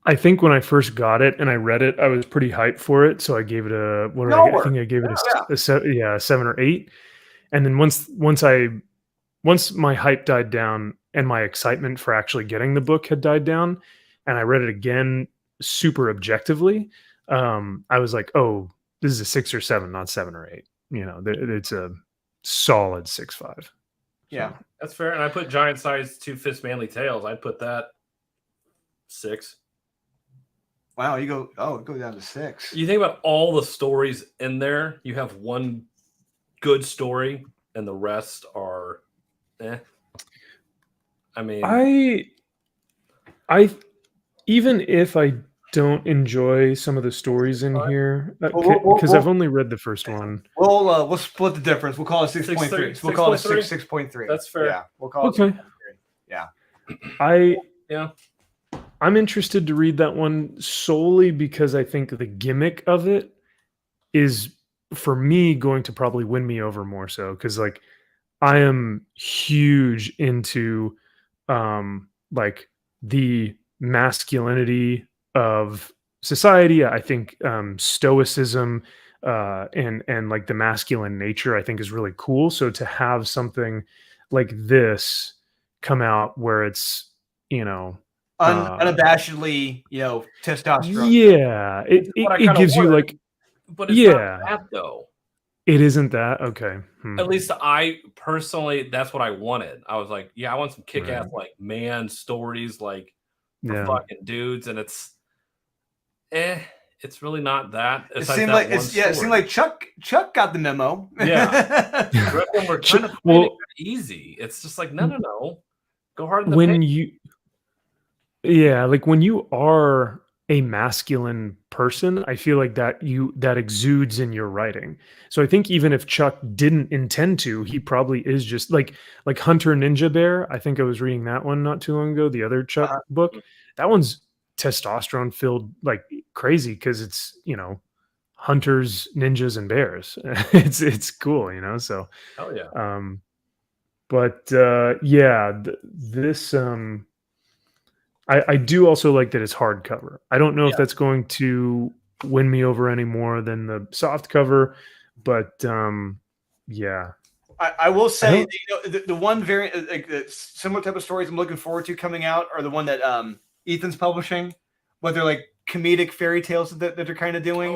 [SPEAKER 3] I think when I first got it and I read it, I was pretty hyped for it, so I gave it I think I gave it a 7 or 8. And then once my hype died down and my excitement for actually getting the book had died down, and I read it again super objectively, I was like, oh, this is a 6 or 7, not 7 or 8. It's a solid 6.5.
[SPEAKER 1] Yeah,
[SPEAKER 2] that's fair. And I put Giant Size 2 Fist Manly Tales. I'd put that 6.
[SPEAKER 1] Wow, go down to 6.
[SPEAKER 2] You think about all the stories in there. You have one good story, and the rest are, I mean,
[SPEAKER 3] I even if I don't enjoy some of the stories in here, because I've only read the first one.
[SPEAKER 1] We'll split the difference. We'll call it 6.3. So we'll call it 6.3.
[SPEAKER 2] That's fair.
[SPEAKER 1] Yeah, we'll call it 6.3. Yeah.
[SPEAKER 3] I'm interested to read that one solely because I think the gimmick of it is, for me, going to probably win me over more so, because like I am huge into like the masculinity of society. I think stoicism and like the masculine nature I think is really cool. So to have something like this come out where it's
[SPEAKER 1] unabashedly testosterone.
[SPEAKER 3] Yeah, it gives you like,
[SPEAKER 2] but it's not that though.
[SPEAKER 3] It isn't that? Okay.
[SPEAKER 2] At least I personally, that's what I wanted. I was like, I want some kick-ass like man stories, like for fucking dudes, and it's really not that.
[SPEAKER 1] It seemed like Chuck got the memo.
[SPEAKER 2] Yeah, we're trying to play it easy. It's just like no, go hard in the paint.
[SPEAKER 3] Like when you are a masculine person, I feel like that exudes in your writing. So I think even if Chuck didn't intend to, he probably is just like Hunter Ninja Bear. I think I was reading that one not too long ago, the other Chuck book. That one's testosterone filled like crazy because it's, hunters, ninjas, and bears. it's cool, so
[SPEAKER 2] hell yeah.
[SPEAKER 3] This I do also like that it's hardcover. I don't know if that's going to win me over any more than the soft cover, but
[SPEAKER 1] I will say the one variant, like the similar type of stories I'm looking forward to coming out are the one that Ethan's publishing, where they're like comedic fairy tales that they're kind of doing.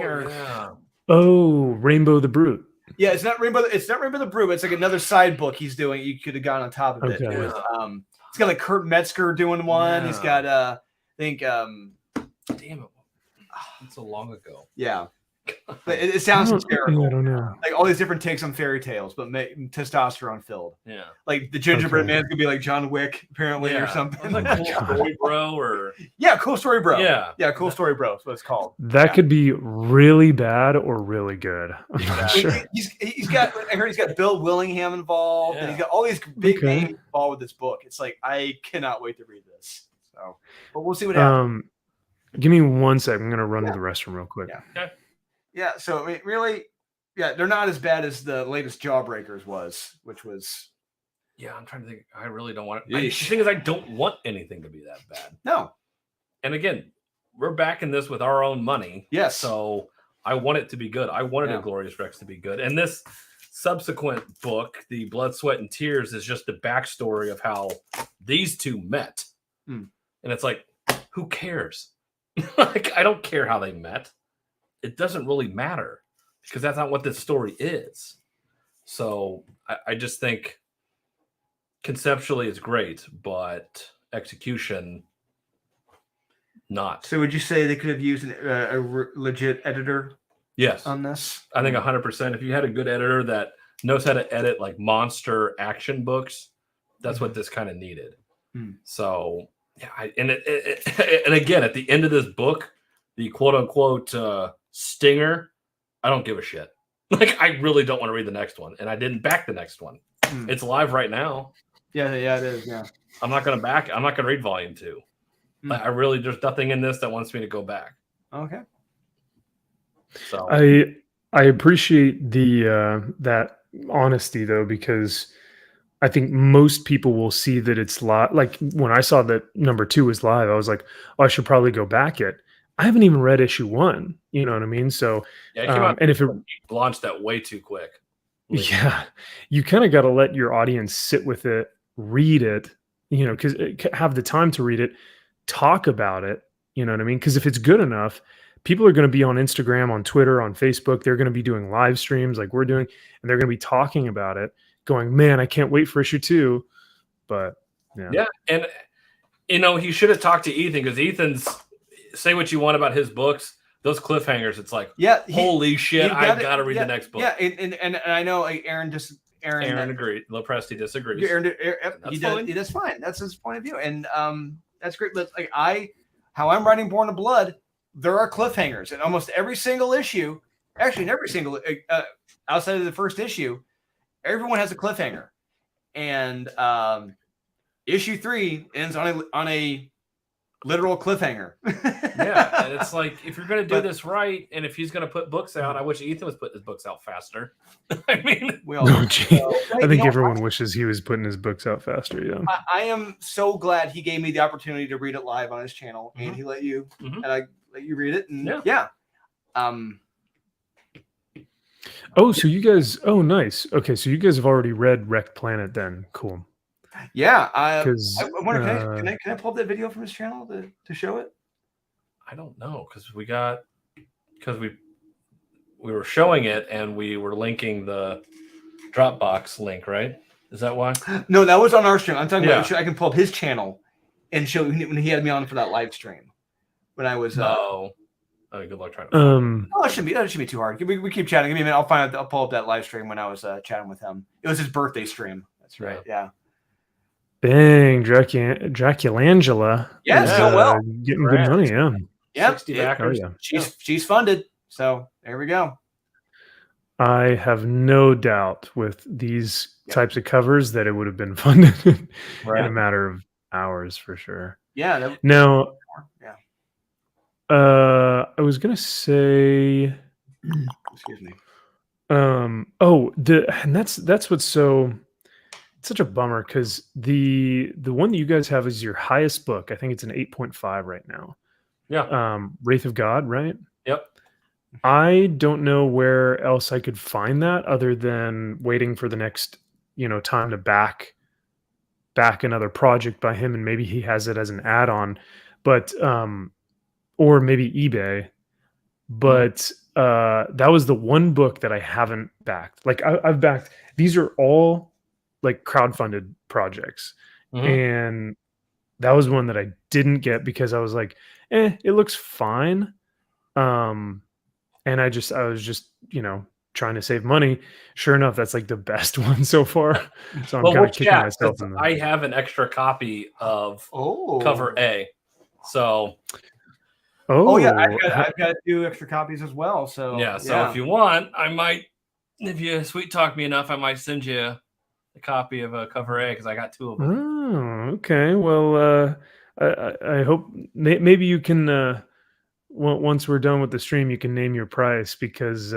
[SPEAKER 3] Rainbow the Brute.
[SPEAKER 1] Yeah, it's not Rainbow the Brute. It's like another side book he's doing. You could have gone on top of it.
[SPEAKER 3] Okay.
[SPEAKER 1] It was, it's got like Kurt Metzger doing one.
[SPEAKER 2] Yeah.
[SPEAKER 1] He's got I think
[SPEAKER 2] damn it, it's so long ago.
[SPEAKER 1] Yeah. But it sounds
[SPEAKER 3] I
[SPEAKER 1] hysterical.
[SPEAKER 3] don't know.
[SPEAKER 1] Like all these different takes on fairy tales, but testosterone filled.
[SPEAKER 2] Yeah.
[SPEAKER 1] Like the gingerbread
[SPEAKER 3] Okay.
[SPEAKER 1] man's gonna be like John Wick, apparently, or something.
[SPEAKER 2] Like
[SPEAKER 3] my
[SPEAKER 2] Cool
[SPEAKER 3] God.
[SPEAKER 2] Story Bro, or
[SPEAKER 1] Yeah, Cool Story Bro.
[SPEAKER 2] Yeah.
[SPEAKER 1] Yeah, Cool Story Bro is what it's called.
[SPEAKER 3] That could be really bad or really good. I'm not sure.
[SPEAKER 1] He's got. I heard he's got Bill Willingham involved, and he's got all these big
[SPEAKER 3] Okay.
[SPEAKER 1] names involved with this book. It's like I cannot wait to read this. So, but we'll see what happens.
[SPEAKER 3] Give me 1 sec. I'm gonna run to the restroom real quick.
[SPEAKER 1] Yeah. So I mean, really, yeah, they're not as bad as the latest Jawbreakers was, which was
[SPEAKER 2] I'm trying to think. I really don't want it. The
[SPEAKER 1] Yeesh.
[SPEAKER 2] thing is, I don't want anything to be that bad.
[SPEAKER 1] no.
[SPEAKER 2] And again, we're backing this with our own money.
[SPEAKER 1] Yes.
[SPEAKER 2] So I want it to be good. I wanted
[SPEAKER 1] Yeah.
[SPEAKER 2] a Glorious Rex to be good. And this subsequent book, The Blood, Sweat, and Tears, is just the backstory of how these two met.
[SPEAKER 1] Hmm.
[SPEAKER 2] And it's like, who cares? Like, I don't care how they met. It doesn't really matter because that's not what this story is. So I just think conceptually it's great, but execution, not.
[SPEAKER 1] So would you say they could have used a legit editor
[SPEAKER 2] Yes.
[SPEAKER 1] on this?
[SPEAKER 2] I think 100%. If you had a good editor that knows how to edit like monster action books, that's what this kind of needed. So, yeah. And again, at the end of this book, the quote unquote stinger, I don't give a shit. Like, I really don't want to read the next one. And I didn't back the next one. It's live right now.
[SPEAKER 1] Yeah, it is. Yeah.
[SPEAKER 2] I'm not going to read volume 2. I really, there's nothing in this that wants me to go back.
[SPEAKER 1] Okay.
[SPEAKER 2] So
[SPEAKER 3] I appreciate the that honesty though, because I think most people will see that it's live. Like when I saw that number 2 was live, I was like, oh, I should probably go back it. I haven't even read issue 1. You know what I mean? So
[SPEAKER 2] yeah, it came out,
[SPEAKER 3] and if it
[SPEAKER 2] launched that way too quick.
[SPEAKER 3] Yeah, you kind of got to let your audience sit with it, read it, you know, because have the time to read it, talk about it. You know what I mean? Because if it's good enough, people are going to be on Instagram, on Twitter, on Facebook. They're going to be doing live streams like we're doing, and they're going to be talking about it, going, man, I can't wait for issue 2. But
[SPEAKER 2] yeah. And, you know, he should have talked to Ethan because Ethan's, say what you want about his books, those cliffhangers, it's like, holy shit, I've got to read the next book.
[SPEAKER 1] Yeah, and I know like Aaron
[SPEAKER 2] agreed. Lopresti disagrees.
[SPEAKER 1] He does fine. That's his point of view, and that's great. But like how I'm writing Born of Blood, there are cliffhangers in almost every single issue. Actually, in every single outside of the first issue, everyone has a cliffhanger, and issue 3 ends on a literal cliffhanger.
[SPEAKER 2] Yeah, and it's like if you're going to do this right, and if he's going to put books out, I wish Ethan was putting his books out faster. I mean,
[SPEAKER 3] I think everyone wishes he was putting his books out faster. Yeah,
[SPEAKER 1] I am so glad he gave me the opportunity to read it live on his channel, and he let you and I let you read it, and
[SPEAKER 3] Oh, so you guys? Oh, nice. Okay, so you guys have already read Wrecked Planet, then? Cool.
[SPEAKER 1] Yeah, I wonder, can I pull up that video from his channel to show it?
[SPEAKER 2] I don't know because we were showing it and we were linking the Dropbox link, right? Is that why?
[SPEAKER 1] No, that was on our stream. I'm talking about. I can pull up his channel and show when he had me on for that live stream when I was.
[SPEAKER 2] Oh, good luck trying to.
[SPEAKER 1] Oh, that shouldn't be too hard. We keep chatting. Give me a minute. I'll pull up that live stream when I was chatting with him. It was his birthday stream. That's right. Yeah.
[SPEAKER 3] Bang, Draculangela.
[SPEAKER 1] Yeah, it's doing well.
[SPEAKER 3] Getting good money, yeah.
[SPEAKER 1] Yep.
[SPEAKER 2] 60 backers.
[SPEAKER 3] Oh, yeah.
[SPEAKER 1] She's funded. So there we go.
[SPEAKER 3] I have no doubt with these types of covers that it would have been funded in a matter of hours for sure.
[SPEAKER 1] Yeah.
[SPEAKER 3] Now, I was gonna say,
[SPEAKER 1] excuse me.
[SPEAKER 3] And that's what's such a bummer because the one that you guys have is your highest book. I think it's an 8.5 right now.
[SPEAKER 2] Yeah.
[SPEAKER 3] Wraith of God, right?
[SPEAKER 2] Yep.
[SPEAKER 3] I don't know where else I could find that other than waiting for the next, time to back another project by him, and maybe he has it as an add-on, but or maybe eBay. But that was the one book that I haven't backed. Like I've backed. These are all like crowdfunded projects, and that was one that I didn't get because I was like, it looks fine. and I was just trying to save money. Sure enough, that's like the best one so far. So I'm
[SPEAKER 2] Well,
[SPEAKER 3] kind
[SPEAKER 2] we'll
[SPEAKER 3] of kicking
[SPEAKER 2] chat,
[SPEAKER 3] myself
[SPEAKER 2] 'cause
[SPEAKER 3] in the.
[SPEAKER 2] I have an extra copy of
[SPEAKER 1] Oh,
[SPEAKER 2] cover A. So
[SPEAKER 1] Oh yeah,
[SPEAKER 3] Oh,
[SPEAKER 1] I've got 2 extra copies as well. So
[SPEAKER 2] yeah, so if you want, I might, if you sweet talk me enough, I might send you a copy of cover A because I got 2 of them.
[SPEAKER 3] Oh, okay. Well, I hope maybe you can once we're done with the stream, you can name your price because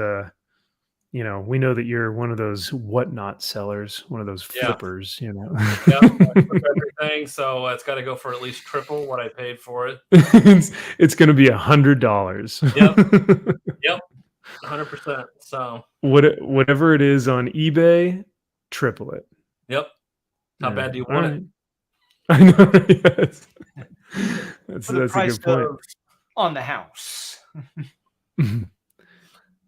[SPEAKER 3] we know that you're one of those whatnot sellers, one of those
[SPEAKER 2] Yeah.
[SPEAKER 3] flippers.
[SPEAKER 2] Yeah, I flip everything, so it's got to go for at least triple what I paid for it.
[SPEAKER 3] It's going to be $100.
[SPEAKER 2] Yep, 100%. So
[SPEAKER 3] Whatever it is on eBay, triple it.
[SPEAKER 2] yep. How
[SPEAKER 3] Yeah.
[SPEAKER 2] bad do you
[SPEAKER 3] All
[SPEAKER 2] want
[SPEAKER 3] right.
[SPEAKER 2] it?
[SPEAKER 3] I know. Yes. That's
[SPEAKER 1] for the
[SPEAKER 3] a
[SPEAKER 1] price
[SPEAKER 3] good point.
[SPEAKER 1] of on the house.
[SPEAKER 2] But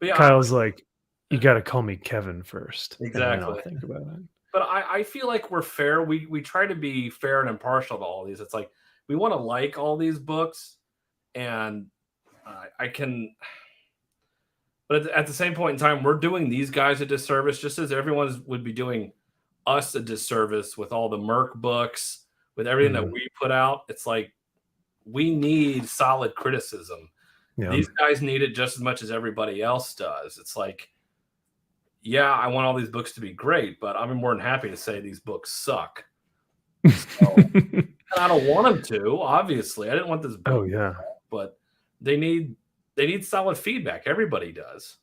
[SPEAKER 2] yeah,
[SPEAKER 3] Kyle's like, you got to call me Kevin first. And then I'll
[SPEAKER 2] Exactly.
[SPEAKER 3] think about it.
[SPEAKER 2] but I feel like we're fair. We try to be fair and impartial to all these. It's like we want to like all these books, and I can. But at the same point in time, we're doing these guys a disservice, just as everyone would be doing us a disservice with all the Merc books, with everything that we put out. It's like we need solid criticism.
[SPEAKER 3] Yeah.
[SPEAKER 2] These guys need it just as much as everybody else does. It's like, yeah, I want all these books to be great, but I'm more than happy to say these books suck. So, and I don't want them to, obviously. I didn't want this book,
[SPEAKER 3] Oh yeah.
[SPEAKER 2] but they need solid feedback. Everybody does.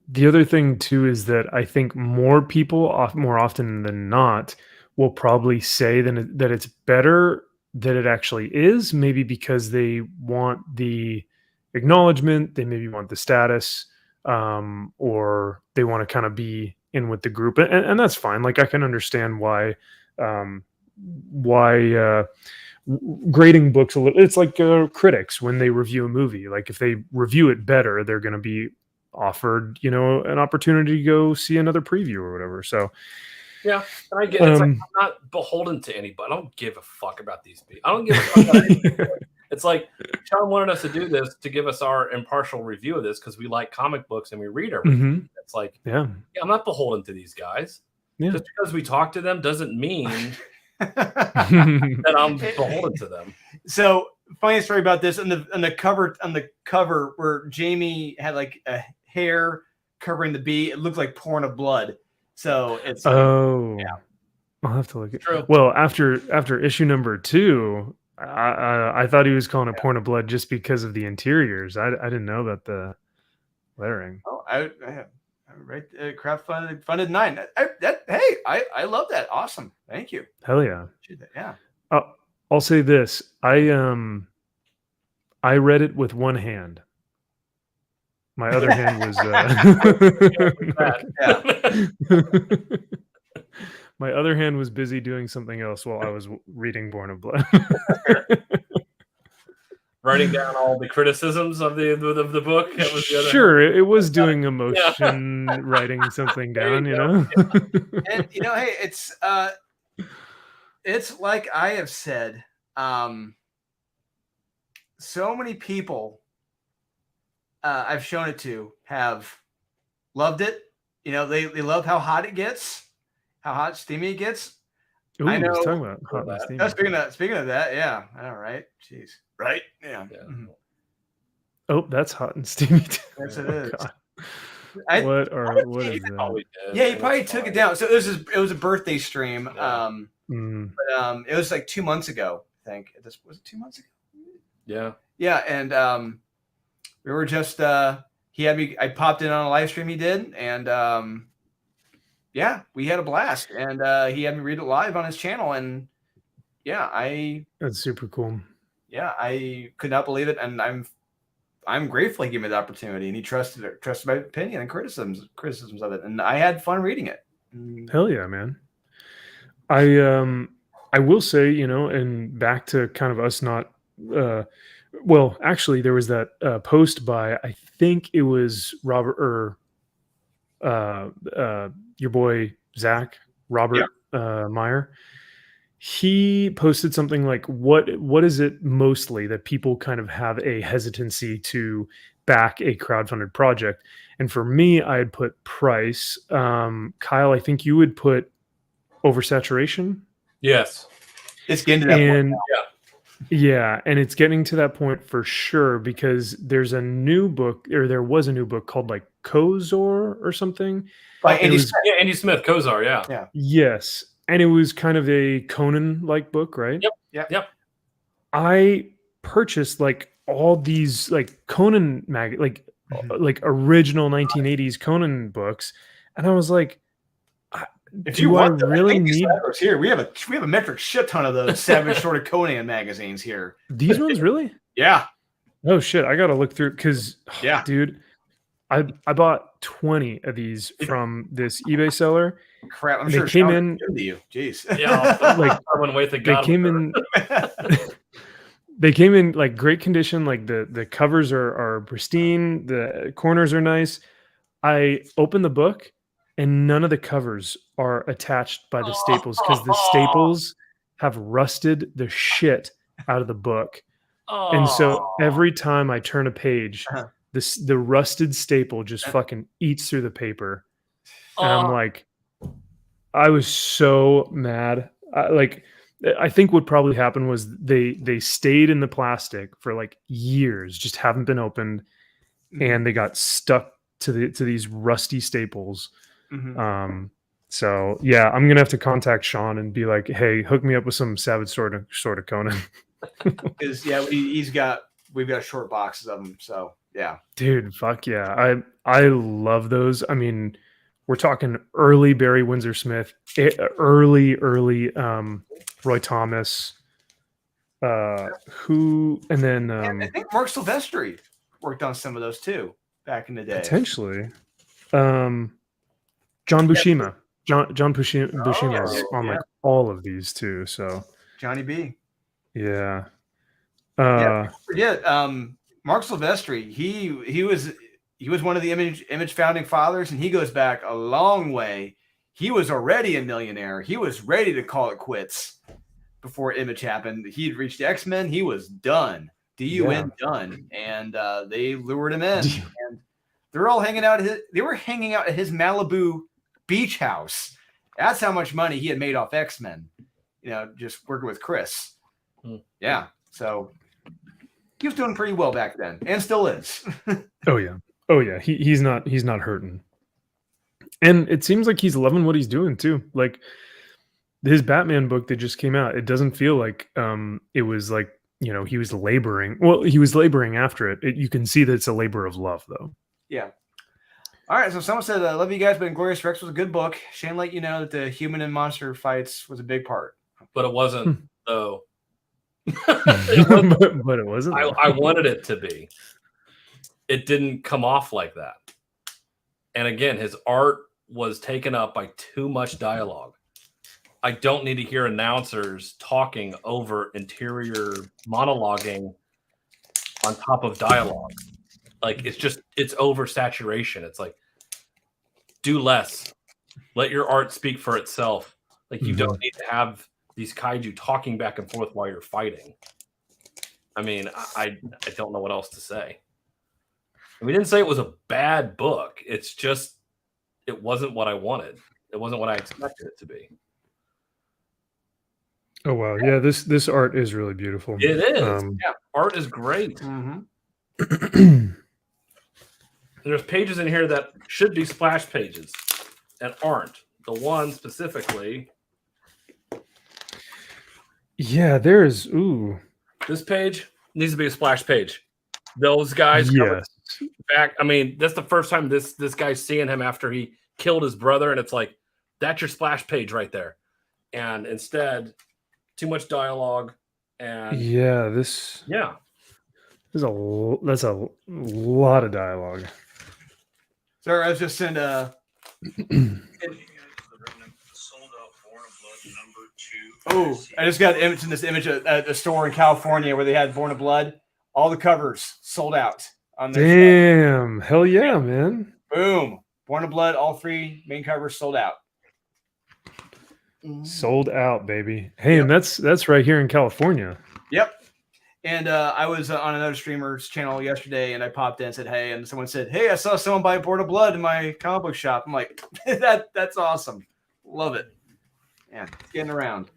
[SPEAKER 3] The other thing too is that I think more people, more often than not, will probably say that it's better that it actually is. Maybe because they want the acknowledgement, they maybe want the status, or they want to kind of be in with the group, and that's fine. Like I can understand why grading books a little. It's like critics when they review a movie. Like if they review it better, they're going to be offered, an opportunity to go see another preview or whatever. So
[SPEAKER 2] yeah, and I get it. It's like I'm not beholden to anybody. I don't give a fuck about these people. I don't give a fuck about anybody. It's like Sean wanted us to do this to give us our impartial review of this because we like comic books and we read everything. It's like, yeah, I'm not beholden to these guys. Yeah. Just because we talk to them doesn't mean that I'm beholden to them.
[SPEAKER 1] So, funny story about this on the cover where Jamie had like a hair covering the bee. It looked like pouring of blood. So it's
[SPEAKER 3] yeah. I'll have to look at. Well, after issue number 2, I thought he was calling it porn of blood just because of the interiors. I didn't know about the lettering.
[SPEAKER 1] Oh, I right, crowdfunded 9. I love that. Awesome, thank you.
[SPEAKER 3] Hell yeah,
[SPEAKER 1] yeah.
[SPEAKER 3] I'll say this: I read it with one hand. My other hand was. My other hand was busy doing something else while I was reading Born of Blood.
[SPEAKER 2] Writing down all the criticisms of the book. That was the other
[SPEAKER 3] sure, it was doing emotion, writing something down,
[SPEAKER 1] And hey, it's like I have said, so many people I've shown it to have loved it. They love how hot it gets, how hot steamy it gets.
[SPEAKER 3] Ooh,
[SPEAKER 1] I know.
[SPEAKER 3] Talking about hot and steamy.
[SPEAKER 1] Speaking of that, yeah. All right. Jeez. Right? Yeah.
[SPEAKER 3] Oh, that's hot and steamy too.
[SPEAKER 1] Yes, it is.
[SPEAKER 3] What is that?
[SPEAKER 1] Yeah, he probably took it down. So it was a birthday stream. But it was like 2 months ago, I think. Was it 2 months ago?
[SPEAKER 2] Yeah.
[SPEAKER 1] Yeah, and we were just he had me. I popped in on a live stream he did, and yeah, we had a blast. And he had me read it live on his channel, and yeah,
[SPEAKER 3] that's super cool.
[SPEAKER 1] Yeah, I could not believe it, and I'm grateful he gave me the opportunity, and he trusted my opinion and criticisms of it, and I had fun reading it.
[SPEAKER 3] Hell yeah, man! I will say, and back to kind of us not. Well, actually, there was that post by I think it was Robert or your boy Zach Robert Meyer. He posted something like, what is it mostly that people kind of have a hesitancy to back a crowdfunded project. And for me, I'd put price. Kyle, I think you would put oversaturation.
[SPEAKER 2] Yes.
[SPEAKER 1] It's getting to that point
[SPEAKER 3] And
[SPEAKER 1] now.
[SPEAKER 3] yeah, and it's getting to that point for sure, because there's a new book, or there was a new book called like Kozor or something.
[SPEAKER 1] By
[SPEAKER 3] It
[SPEAKER 1] Andy
[SPEAKER 3] was-
[SPEAKER 1] Smith.
[SPEAKER 2] Yeah, Andy Smith, Kozar, yeah.
[SPEAKER 1] Yeah.
[SPEAKER 3] Yes. And it was kind of a Conan-like book, right?
[SPEAKER 2] Yep.
[SPEAKER 3] I purchased like all these like Conan like original 1980s Conan books, and I was like,
[SPEAKER 1] If
[SPEAKER 3] do
[SPEAKER 1] you
[SPEAKER 3] I
[SPEAKER 1] want them,
[SPEAKER 3] really
[SPEAKER 1] think these
[SPEAKER 3] need
[SPEAKER 1] letters here? We have a metric shit ton of those Savage Sword of Conan magazines here.
[SPEAKER 3] these ones? Really?
[SPEAKER 1] Yeah.
[SPEAKER 3] Oh shit! I gotta look through, because
[SPEAKER 1] Yeah.
[SPEAKER 3] dude, I bought 20 of these from this eBay seller.
[SPEAKER 1] Crap. I'm
[SPEAKER 3] They
[SPEAKER 1] sure
[SPEAKER 3] came
[SPEAKER 1] Sean
[SPEAKER 3] in-
[SPEAKER 1] would give them to you. Jeez.
[SPEAKER 2] Yeah,
[SPEAKER 3] Like,
[SPEAKER 2] I wouldn't wait.
[SPEAKER 3] They
[SPEAKER 2] God
[SPEAKER 3] came in. They came in like great condition. Like the covers are pristine. The corners are nice. I opened the book, and none of the covers are attached by the staples, because the staples have rusted the shit out of the book. And so every time I turn a page,
[SPEAKER 1] Uh-huh.
[SPEAKER 3] the rusted staple just fucking eats through the paper. And I'm like, I was so mad. I think what probably happened was they stayed in the plastic for like years, just haven't been opened, and they got stuck to these rusty staples.
[SPEAKER 1] Mhm.
[SPEAKER 3] So yeah, I'm gonna have to contact Sean and be like, hey, hook me up with some Savage Sword of Conan.
[SPEAKER 1] Because yeah, we've got short boxes of them. So yeah.
[SPEAKER 3] Dude, fuck yeah. I love those. I mean, we're talking early Barry Windsor Smith, early Roy Thomas, and then
[SPEAKER 1] And I think Mark Silvestri worked on some of those too back in the day.
[SPEAKER 3] potentially John Buscema. John Buscema is on like all of these too. So
[SPEAKER 1] Johnny B.
[SPEAKER 3] yeah.
[SPEAKER 1] Forget Mark Silvestri. He was one of the image founding fathers, and he goes back a long way. He was already a millionaire. He was ready to call it quits before Image happened. He'd reached X-Men. He was done. DUN done. And they lured him in. And they're all hanging out they were hanging out at his Malibu beach house. That's how much money he had made off X-Men. Just working with Chris. Yeah. So he was doing pretty well back then, and still is.
[SPEAKER 3] Oh yeah. He's not hurting. And it seems like he's loving what he's doing too. Like his Batman book that just came out, it doesn't feel like it was like, he was laboring. Well, he was laboring after it. You can see that it's a labor of love though.
[SPEAKER 1] Yeah. All right. So someone said, "I love you guys, but Inglorious Rex was a good book. Shane let you know that the human and monster fights was a big part."
[SPEAKER 2] But it wasn't, though.
[SPEAKER 3] but it wasn't.
[SPEAKER 2] I wanted it to be. It didn't come off like that. And again, his art was taken up by too much dialogue. I don't need to hear announcers talking over interior monologuing on top of dialogue. Like it's oversaturation. It's like, do less. Let your art speak for itself. Like you don't need to have these kaiju talking back and forth while you're fighting. I mean, I don't know what else to say. And we didn't say it was a bad book. It's just, it wasn't what I wanted. It wasn't what I expected it to be.
[SPEAKER 3] Oh wow, yeah, this art is really beautiful.
[SPEAKER 2] It is. Art is great. There's pages in here that should be splash pages and aren't. The one specifically.
[SPEAKER 3] Yeah, there's
[SPEAKER 2] This page needs to be a splash page. Those guys covered back. I mean, that's the first time this guy's seeing him after he killed his brother, and it's like, that's your splash page right there. And instead, too much dialogue. And
[SPEAKER 3] that's a lot of dialogue.
[SPEAKER 1] Sorry, I was just sent I just got an image in this image at a store in California where they had Born of Blood. All the covers sold out on their
[SPEAKER 3] Damn, hell yeah, man.
[SPEAKER 1] Boom. Born of Blood, all 3 main covers sold out.
[SPEAKER 3] Sold out, baby. Hey, and that's right here in California.
[SPEAKER 1] Yep. And I was on another streamer's channel yesterday, and I popped in and said, "Hey," and someone said, "Hey, I saw someone buy Born of Blood in my comic book shop." I'm like, "That's awesome, love it." Yeah, it's getting around.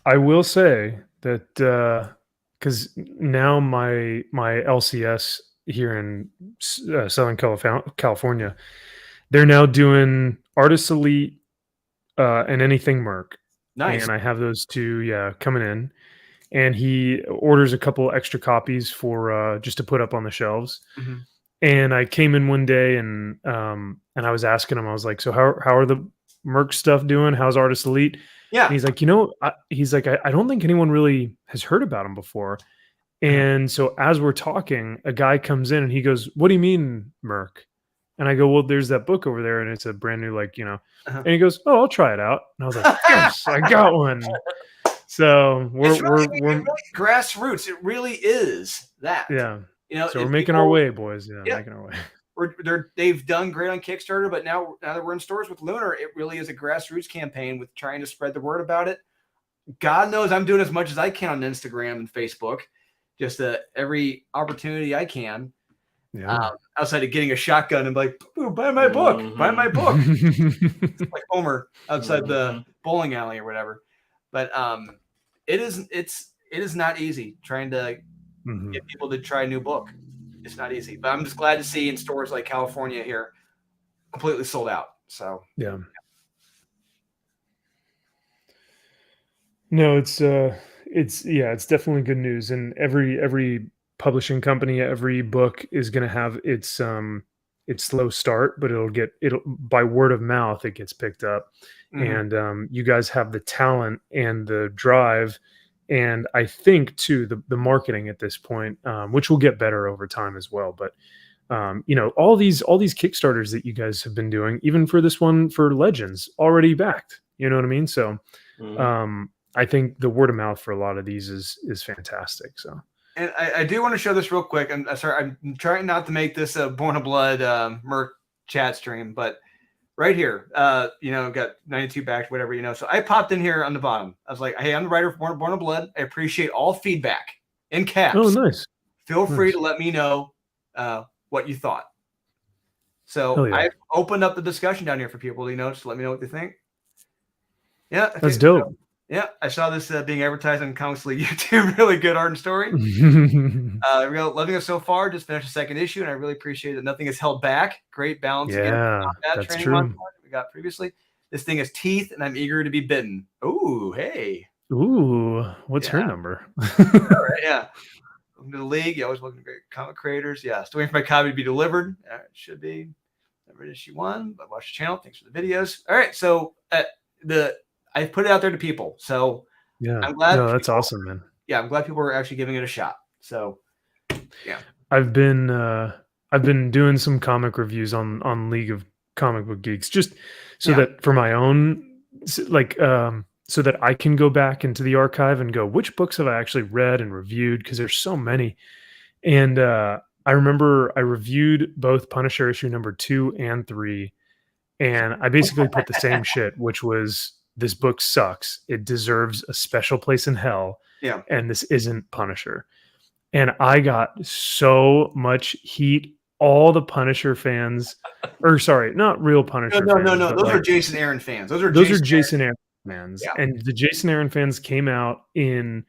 [SPEAKER 3] I will say that because now my LCS here in Southern California, they're now doing Artist Elite and anything Merc.
[SPEAKER 1] Nice.
[SPEAKER 3] And I have those two, coming in. And he orders a couple extra copies for just to put up on the shelves.
[SPEAKER 1] Mm-hmm.
[SPEAKER 3] And I came in one day and I was asking him, I was like, "So how are the Merc stuff doing? How's Artist Elite?"
[SPEAKER 1] Yeah.
[SPEAKER 3] And he's like, I don't think anyone really has heard about him before. And so as we're talking, a guy comes in and he goes, "What do you mean, Merc?" And I go, "Well, there's that book over there, and it's a brand new, And he goes, "Oh, I'll try it out." And I was like, "Yes, I got one." So we're
[SPEAKER 1] really grassroots. It really is that.
[SPEAKER 3] Yeah. So we're
[SPEAKER 1] if
[SPEAKER 3] making our way, boys. Yeah, making our way.
[SPEAKER 1] They've done great on Kickstarter, but now that we're in stores with Lunar, it really is a grassroots campaign with trying to spread the word about it. God knows I'm doing as much as I can on Instagram and Facebook, just every opportunity I can.
[SPEAKER 3] Yeah.
[SPEAKER 1] Outside of getting a shotgun and like, buy my book, buy my book. Like Homer outside the bowling alley or whatever. But it is not easy trying to get people to try a new book. It's not easy, but I'm just glad to see in stores like California here completely sold out. So
[SPEAKER 3] yeah. No, it's definitely good news. And every publishing company, every book is going to have its slow start, but it'll by word of mouth, it gets picked up.
[SPEAKER 1] Mhm.
[SPEAKER 3] And you guys have the talent and the drive. And I think too, the marketing at this point, which will get better over time as well. But all these Kickstarters that you guys have been doing, even for this one for Legends, already backed. You know what I mean? So I think the word of mouth for a lot of these is fantastic. So,
[SPEAKER 1] and I do want to show this real quick. I'm sorry, I'm trying not to make this a Born of Blood Merc chat stream, but right here, got 92 backed, whatever, So I popped in here on the bottom. I was like, "Hey, I'm the writer for Born of Blood. I appreciate all feedback in caps.
[SPEAKER 3] Oh, nice.
[SPEAKER 1] Feel free to let me know what you thought." So
[SPEAKER 3] yeah.
[SPEAKER 1] I opened up the discussion down here for people, just let me know what they think. Yeah.
[SPEAKER 3] That's dope.
[SPEAKER 1] Yeah, I saw this being advertised on Comics League YouTube. Really good art and story. Loving it so far. Just finished the second issue, and I really appreciate that nothing is held back. Great balance.
[SPEAKER 3] Yeah, that's true.
[SPEAKER 1] We got previously. This thing has teeth, and I'm eager to be bitten. Ooh, hey.
[SPEAKER 3] Ooh, what's her number?
[SPEAKER 1] All right, yeah. Welcome to the league. You always welcome to great comic creators. Yeah, still waiting for my copy to be delivered. It should be. Never issue 1, but watch the channel. Thanks for the videos. All right, so I put it out there to people. So
[SPEAKER 3] yeah,
[SPEAKER 1] I'm glad.
[SPEAKER 3] No, that's awesome, man.
[SPEAKER 1] Yeah, I'm glad people are actually giving it a shot. So yeah.
[SPEAKER 3] I've been doing some comic reviews on League of Comic Book Geeks, just so that for my own, so that I can go back into the archive and go, which books have I actually read and reviewed? Because there's so many. And I remember I reviewed both Punisher issue number 2 and 3. And I basically put the same shit, which was, this book sucks. It deserves a special place in hell.
[SPEAKER 1] Yeah.
[SPEAKER 3] And this isn't Punisher. And I got so much heat. All the Punisher fans, or sorry, not real Punisher fans.
[SPEAKER 1] No. Those are Jason Aaron fans. Those are
[SPEAKER 3] Jason Aaron fans. Yeah. And the Jason Aaron fans came out in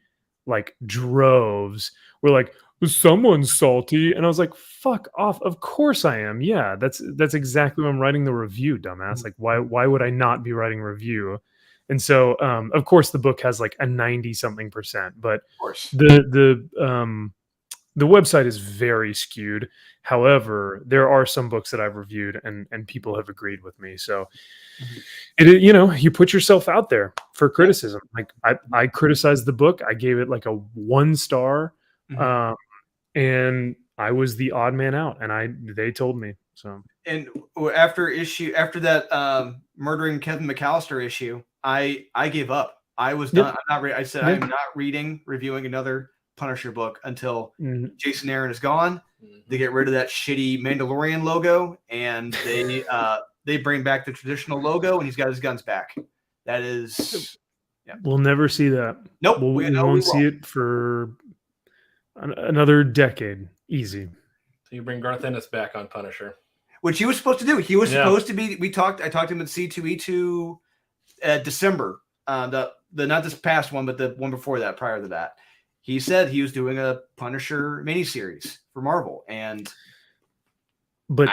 [SPEAKER 3] like droves. We're like, someone's salty. And I was like, fuck off. Of course I am. Yeah, that's exactly what I'm writing the review, dumbass. Like, why would I not be writing a review? And so, of course, the book has like a 90-something%, but the website is very skewed. However, there are some books that I've reviewed and people have agreed with me. So you put yourself out there for criticism. Like I criticized the book. I gave it like a 1 star. And I was the odd man out, and they told me so. And
[SPEAKER 1] after that murdering Kevin McAllister issue, I gave up. I was done. I said I'm not reviewing another Punisher book until Jason Aaron is gone. They get rid of that shitty Mandalorian logo, and they bring back the traditional logo, and he's got his guns back. That is,
[SPEAKER 3] We'll never see that.
[SPEAKER 1] Nope,
[SPEAKER 3] we won't see it for another decade. Easy.
[SPEAKER 2] So you bring Garth Ennis back on Punisher,
[SPEAKER 1] which he was supposed to do. He was supposed to be. I talked to him at C2E2 December. The not this past one, but the one before that, prior to that. He said he was doing a Punisher miniseries for Marvel,
[SPEAKER 3] but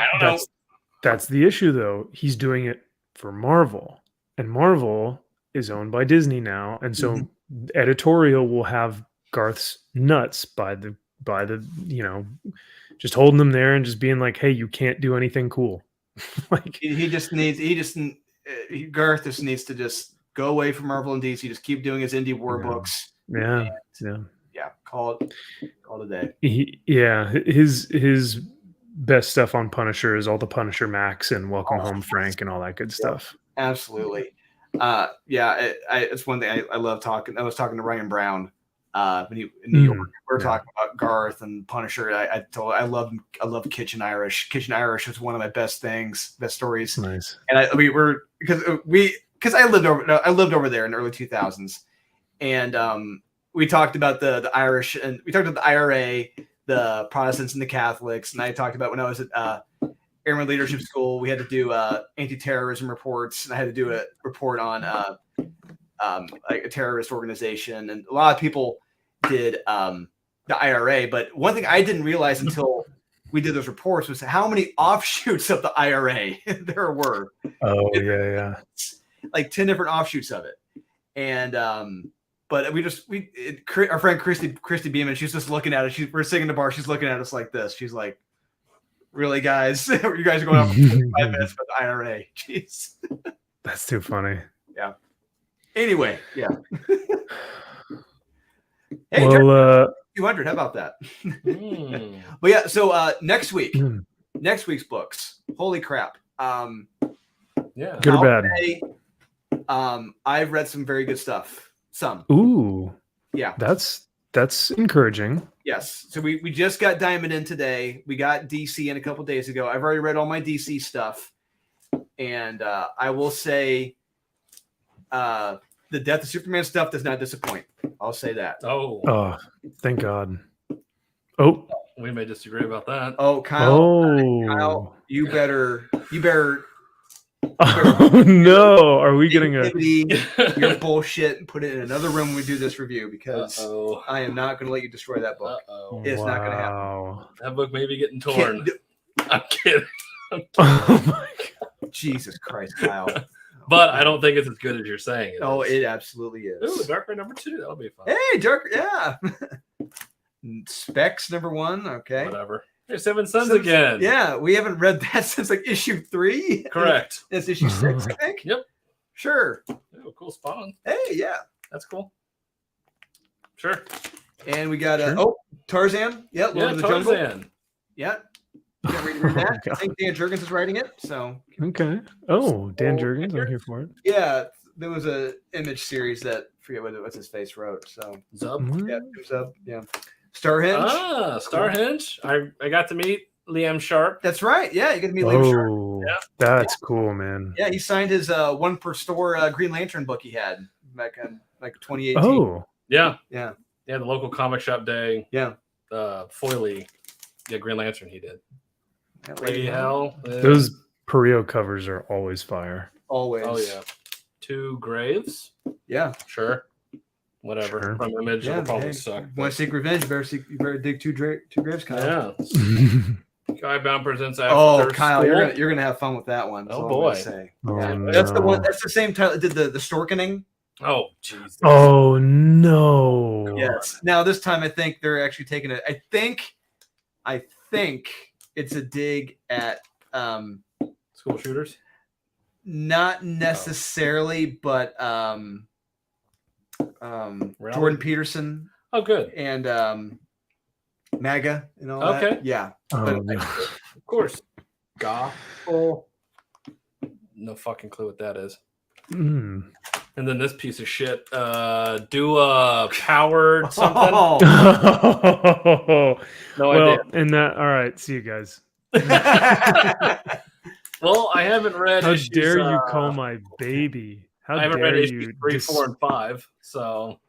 [SPEAKER 3] that's the issue, though. He's doing it for Marvel, and Marvel is owned by Disney now, and so editorial will have Garth's nuts by the just holding them there and just being like, hey, you can't do anything cool. Like
[SPEAKER 1] Garth just needs to just go away from Marvel and DC, just keep doing his indie war books. Call it a day.
[SPEAKER 3] His best stuff on Punisher is all the Punisher Max and Welcome Home Frank and all that good stuff.
[SPEAKER 1] Absolutely. It's one thing I love talking. I was talking to Ryan Brown when he in New York. We were talking about Garth and Punisher. I love Kitchen Irish. Kitchen Irish was one of my best stories.
[SPEAKER 3] Nice.
[SPEAKER 1] And because I lived over there in the early 2000s, and we talked about the Irish, and we talked about the IRA, the Protestants and the Catholics, and I talked about when I was at Airman Leadership School, we had to do anti-terrorism reports, and I had to do a report on like a terrorist organization, and a lot of people did the IRA, but one thing I didn't realize until we did those reports was how many offshoots of the IRA there were.
[SPEAKER 3] Oh, yeah.
[SPEAKER 1] Like 10 different offshoots of it. And but our friend Christy Beeman, she's just looking at it. We're sitting in the bar, she's looking at us like this. She's like, really, guys? You guys are going on for 5 minutes about the IRA. Jeez.
[SPEAKER 3] That's too funny.
[SPEAKER 1] Yeah. Anyway, yeah. Hey,
[SPEAKER 3] well,
[SPEAKER 1] 200. How about that? But yeah, so next week's books. Holy crap.
[SPEAKER 2] Yeah.
[SPEAKER 3] Good or bad?
[SPEAKER 1] I've read some very good stuff. Some.
[SPEAKER 3] Ooh.
[SPEAKER 1] Yeah.
[SPEAKER 3] That's encouraging.
[SPEAKER 1] Yes. So we just got Diamond in today. We got DC in a couple days ago. I've already read all my DC stuff. And I will say the Death of Superman stuff does not disappoint. I'll say that.
[SPEAKER 2] Oh,
[SPEAKER 3] thank God. Oh,
[SPEAKER 2] we may disagree about that.
[SPEAKER 1] Oh, Kyle, you better.
[SPEAKER 3] Oh no! Are we getting
[SPEAKER 1] your bullshit and put it in another room when we do this review, because I am not going to let you destroy that book. It's not going to happen.
[SPEAKER 2] That book may be getting torn. I'm kidding.
[SPEAKER 3] Oh my God.
[SPEAKER 1] Jesus Christ, Kyle.
[SPEAKER 2] But I don't think it's as good as you're saying.
[SPEAKER 1] It absolutely is.
[SPEAKER 2] Ooh, Dark Knight #2. That'll be fun.
[SPEAKER 1] Hey, Dark, yeah. Specs #1. Okay.
[SPEAKER 2] Whatever. Hey, Seven Sons again.
[SPEAKER 1] Yeah, we haven't read that since like issue 3.
[SPEAKER 2] Correct.
[SPEAKER 1] It's issue 6, I think.
[SPEAKER 2] Yep.
[SPEAKER 1] Sure.
[SPEAKER 2] Oh, cool spawn.
[SPEAKER 1] Hey, yeah.
[SPEAKER 2] That's cool. Sure.
[SPEAKER 1] And we got Tarzan. Yeah, Lord of the
[SPEAKER 2] Tarzan.
[SPEAKER 1] Jungle. Yeah. Read that. I think Dan Jurgens is writing it. So
[SPEAKER 3] okay. Oh, Dan Jurgens, I'm here for it.
[SPEAKER 1] Yeah, there was a image series that I forget what's his face wrote. So
[SPEAKER 2] Zub.
[SPEAKER 1] Yeah, Zub. Yeah. Starhenge.
[SPEAKER 2] Starhenge. I got to meet Liam Sharp.
[SPEAKER 1] That's right. Yeah, you get to meet Liam Sharp.
[SPEAKER 2] Yeah.
[SPEAKER 3] That's cool, man.
[SPEAKER 1] Yeah, he signed his one per store Green Lantern book he had back in like 2018.
[SPEAKER 3] Oh.
[SPEAKER 2] Yeah.
[SPEAKER 1] Yeah.
[SPEAKER 2] Yeah, the local comic shop day.
[SPEAKER 1] Yeah.
[SPEAKER 2] Foily. Yeah, Green Lantern he did.
[SPEAKER 1] Lady
[SPEAKER 2] Hell.
[SPEAKER 3] Those Perio covers are always fire.
[SPEAKER 1] Always.
[SPEAKER 2] Oh yeah. 2 Graves.
[SPEAKER 1] Yeah.
[SPEAKER 2] Sure. Whatever.
[SPEAKER 3] Sure.
[SPEAKER 2] From Image, it'll probably suck.
[SPEAKER 1] Want to seek revenge? You better dig 2 Graves, Kyle.
[SPEAKER 2] Yeah. Skybound presents After
[SPEAKER 1] Kyle,
[SPEAKER 2] School.
[SPEAKER 1] you're gonna have fun with that one.
[SPEAKER 2] Oh boy.
[SPEAKER 1] Say.
[SPEAKER 3] No.
[SPEAKER 1] That's the one. That's the same title. Did the Storkening?
[SPEAKER 2] Oh Jesus.
[SPEAKER 3] Oh no.
[SPEAKER 1] Yes. Now this time I think they're actually taking it. I think it's a dig at
[SPEAKER 2] School shooters.
[SPEAKER 1] Not necessarily, but Jordan Peterson.
[SPEAKER 2] Oh, good.
[SPEAKER 1] And Manga and all that.
[SPEAKER 2] Okay.
[SPEAKER 1] Yeah.
[SPEAKER 3] Oh, no.
[SPEAKER 2] Of course. Gospel. No fucking clue what that is.
[SPEAKER 3] Mm.
[SPEAKER 2] And then this piece of shit. Do a powered something. No idea.
[SPEAKER 3] And that. All right. See you guys.
[SPEAKER 2] Well, I haven't read.
[SPEAKER 3] How
[SPEAKER 2] issues,
[SPEAKER 3] dare you call my baby How
[SPEAKER 2] I haven't read
[SPEAKER 3] dare
[SPEAKER 2] issue
[SPEAKER 3] you
[SPEAKER 2] 3, 4, and 5. So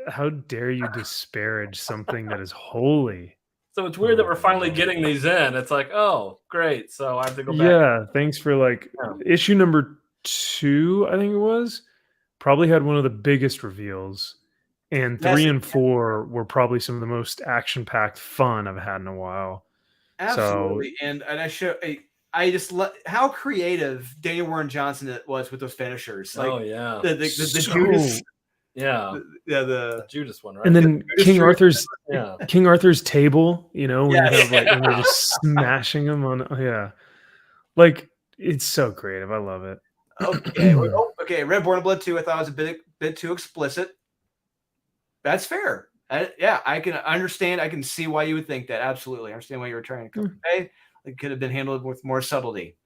[SPEAKER 3] how dare you disparage something that is holy?
[SPEAKER 2] it's weird that we're finally
[SPEAKER 3] Oh.
[SPEAKER 2] getting these in. It's like, oh, great. So I have to go back.
[SPEAKER 3] Yeah, thanks for like
[SPEAKER 2] Yeah.
[SPEAKER 3] issue number 2, I think it was, probably had one of the biggest reveals. And
[SPEAKER 1] Yes,
[SPEAKER 3] 3 and 4 were probably some of the most action-packed fun I've had in a while.
[SPEAKER 1] absolutely. And I just how creative Daniel Warren Johnson it was with those finishers. Like
[SPEAKER 2] Oh yeah,
[SPEAKER 1] the
[SPEAKER 3] So-
[SPEAKER 1] Judas,
[SPEAKER 2] yeah.
[SPEAKER 1] the
[SPEAKER 2] Judas one, right?
[SPEAKER 3] And then
[SPEAKER 1] Judas
[SPEAKER 3] King
[SPEAKER 1] Tree-
[SPEAKER 3] Arthur's
[SPEAKER 2] yeah.
[SPEAKER 3] King Arthur's table, when
[SPEAKER 1] Yeah,
[SPEAKER 3] you have like when they're
[SPEAKER 2] yeah.
[SPEAKER 3] just smashing them on, like it's so creative. I love it.
[SPEAKER 1] okay, okay. Red Born of Blood 2, I thought was a bit too explicit. That's fair. I can understand. I can see why you would think that. Absolutely, I understand why you were trying to convey. It could have been handled with more subtlety.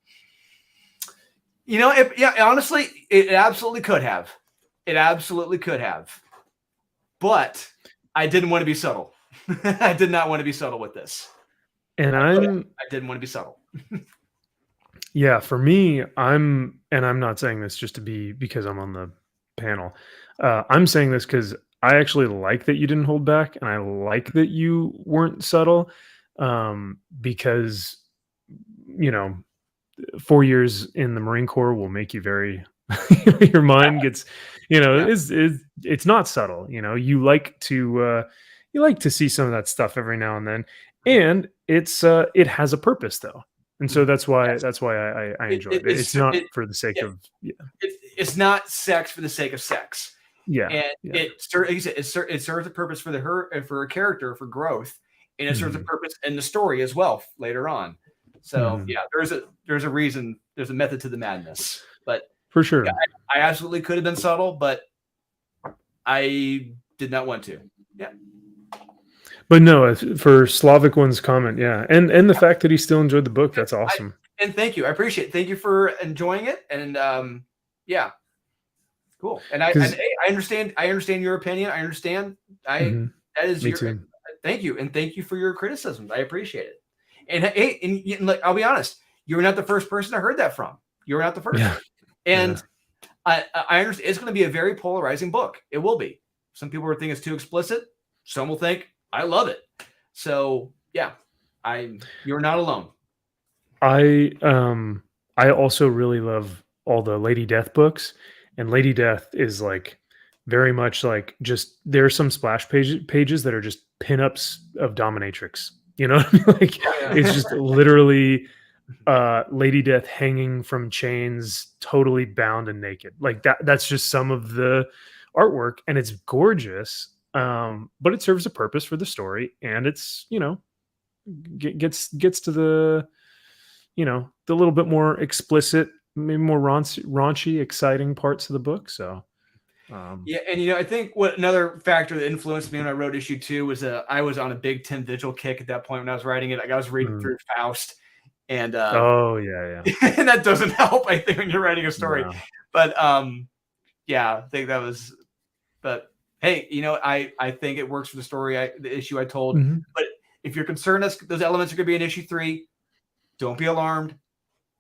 [SPEAKER 1] Honestly, it absolutely could have. It absolutely could have. But I didn't want to be subtle. I did not want to be subtle with this.
[SPEAKER 3] And
[SPEAKER 1] I didn't want to be subtle.
[SPEAKER 3] for me, I'm not saying this just to be because I'm on the panel. I'm saying this because I actually like that you didn't hold back, and I like that you weren't subtle, because 4 years in the Marine Corps will make you very your mind gets it's not subtle. You like to see some of that stuff every now and then, and it has a purpose though, and so that's why I enjoy it. It's not for the sake of
[SPEAKER 1] It's not sex for the sake of sex. And it serves a purpose for her character for growth, and it serves a purpose in the story as well later on. So there's a reason, there's a method to the madness. But
[SPEAKER 3] for sure,
[SPEAKER 1] I absolutely could have been subtle, but I did not want to. Yeah.
[SPEAKER 3] But no, for Slavic One's comment, and the fact that he still enjoyed the book, that's awesome.
[SPEAKER 1] And thank you, I appreciate it. Thank you for enjoying it, and cool. And I understand. I understand your opinion. I understand. That is
[SPEAKER 3] Me
[SPEAKER 1] your.
[SPEAKER 3] too.
[SPEAKER 1] Thank you, and thank you for your criticisms. I appreciate it. And hey, and like, I'll be honest, you were not the first person I heard that from. You were not the first.
[SPEAKER 3] Yeah.
[SPEAKER 1] And I understand it's going to be a very polarizing book. It will be. Some people will think it's too explicit. Some will think I love it. So you're not alone.
[SPEAKER 3] I also really love all the Lady Death books, and Lady Death is like very much like just there are some splash pages that are just pinups of dominatrix. You know what I mean? Like it's just literally Lady Death hanging from chains, totally bound and naked. Like that's just some of the artwork, and it's gorgeous. But it serves a purpose for the story, and it's gets to the the little bit more explicit, maybe more raunchy, exciting parts of the book. So
[SPEAKER 1] and I think what another factor that influenced me when I wrote issue 2 was I was on a big Tim Vigil kick at that point when I was writing it. Like I was reading through Faust, and and that doesn't help, I think, when you're writing a story.
[SPEAKER 3] No.
[SPEAKER 1] But I think that was. But hey, I think it works for the story, the issue I told. But if you're concerned those elements are going to be in issue 3, don't be alarmed.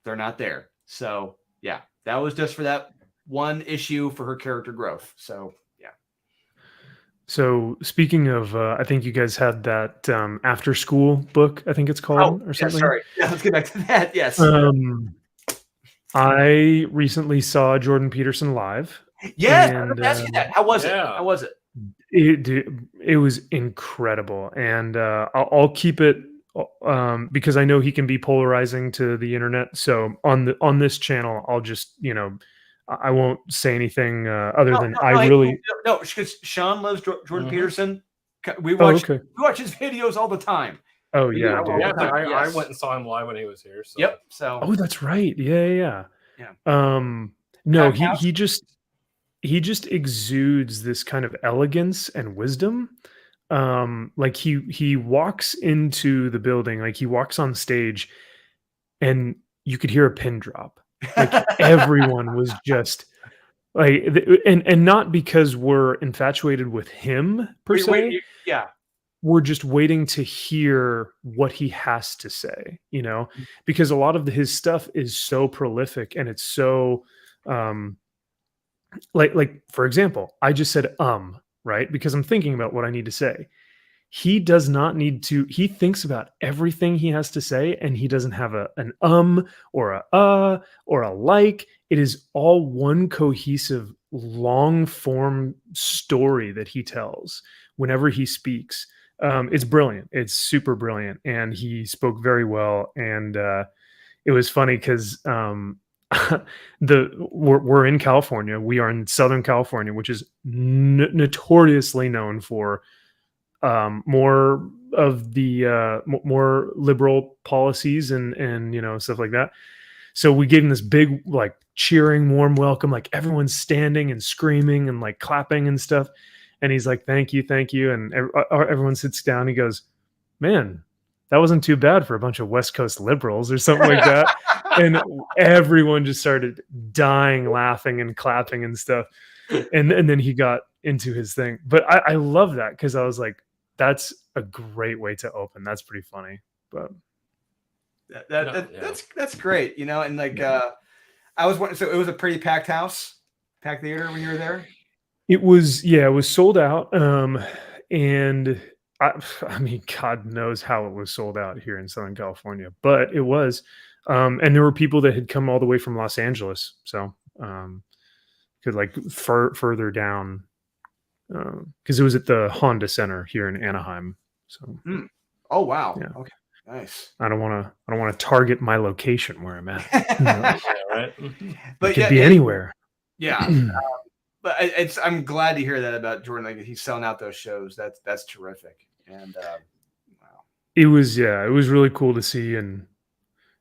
[SPEAKER 1] They're not there. So that was just for that one issue for her character growth. So
[SPEAKER 3] So speaking of, I think you guys had that after school book, I think it's called, or something.
[SPEAKER 1] Sorry. Yeah, let's get back to that. Yes.
[SPEAKER 3] I recently saw Jordan Peterson live.
[SPEAKER 1] Yes,
[SPEAKER 3] and,
[SPEAKER 1] I was gonna ask you that. How was it? How was it?
[SPEAKER 3] It was incredible, and I'll keep it because I know he can be polarizing to the internet. So on this channel, I'll just I won't say anything other than
[SPEAKER 1] because Sean loves Jordan Peterson. We watch his videos all the time.
[SPEAKER 3] Oh yeah,
[SPEAKER 2] I went and saw him live when he was here. So.
[SPEAKER 1] Yep. So.
[SPEAKER 3] Oh, that's right. Yeah. No, he just exudes this kind of elegance and wisdom. Like he walks into the building, like he walks on stage, and you could hear a pin drop. Like everyone was just like, and not because we're infatuated with him per se. We're just waiting to hear what he has to say, because a lot of his stuff is so prolific, and it's so like for example, I just said right, because I'm thinking about what I need to say. He does not need to. He thinks about everything he has to say, and he doesn't have an or a or a like. It is all one cohesive long form story that he tells whenever he speaks. It's brilliant. It's super brilliant, and he spoke very well. And it was funny because we're in California. We are in Southern California, which is notoriously known for more of the more liberal policies and stuff like that. So we gave him this big like cheering warm welcome, like everyone's standing and screaming and like clapping and stuff. And he's like, thank you, and everyone sits down. He goes, man, that wasn't too bad for a bunch of West Coast liberals or something like that. And everyone just started dying laughing and clapping and stuff. And then he got into his thing. But I love that because I was like, that's a great way to open. That's pretty funny. But
[SPEAKER 1] that's great, and like I was wondering, so it was a pretty packed theater when you were there?
[SPEAKER 3] It was sold out. And I mean, God knows how it was sold out here in Southern California, but it was. And there were people that had come all the way from Los Angeles. So because like further down, because it was at the Honda Center here in Anaheim. So
[SPEAKER 1] oh wow.
[SPEAKER 3] Yeah.
[SPEAKER 1] Okay, nice.
[SPEAKER 3] I don't want to target my location where I'm at.
[SPEAKER 2] Yeah, right.
[SPEAKER 3] But it could be anywhere.
[SPEAKER 1] Yeah. But I'm glad to hear that about Jordan. Like he's selling out those shows. That's terrific. And wow.
[SPEAKER 3] It was really cool to see, and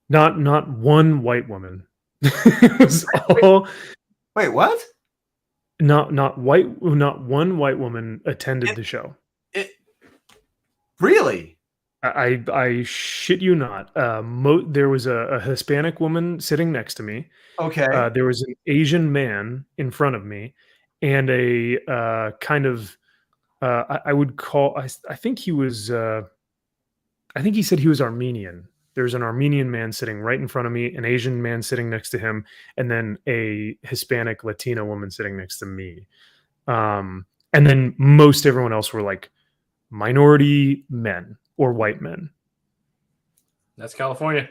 [SPEAKER 3] not one white woman. It was all.
[SPEAKER 1] Wait, what?
[SPEAKER 3] Not one white woman attended the show.
[SPEAKER 1] Really?
[SPEAKER 3] I shit you not. There was a Hispanic woman sitting next to me.
[SPEAKER 1] Okay.
[SPEAKER 3] There was an Asian man in front of me, and a kind of I would call. I think he was. I think he said he was Armenian. There's an Armenian man sitting right in front of me, an Asian man sitting next to him, and then a Hispanic Latina woman sitting next to me. And then most everyone else were like minority men or white men.
[SPEAKER 2] That's California.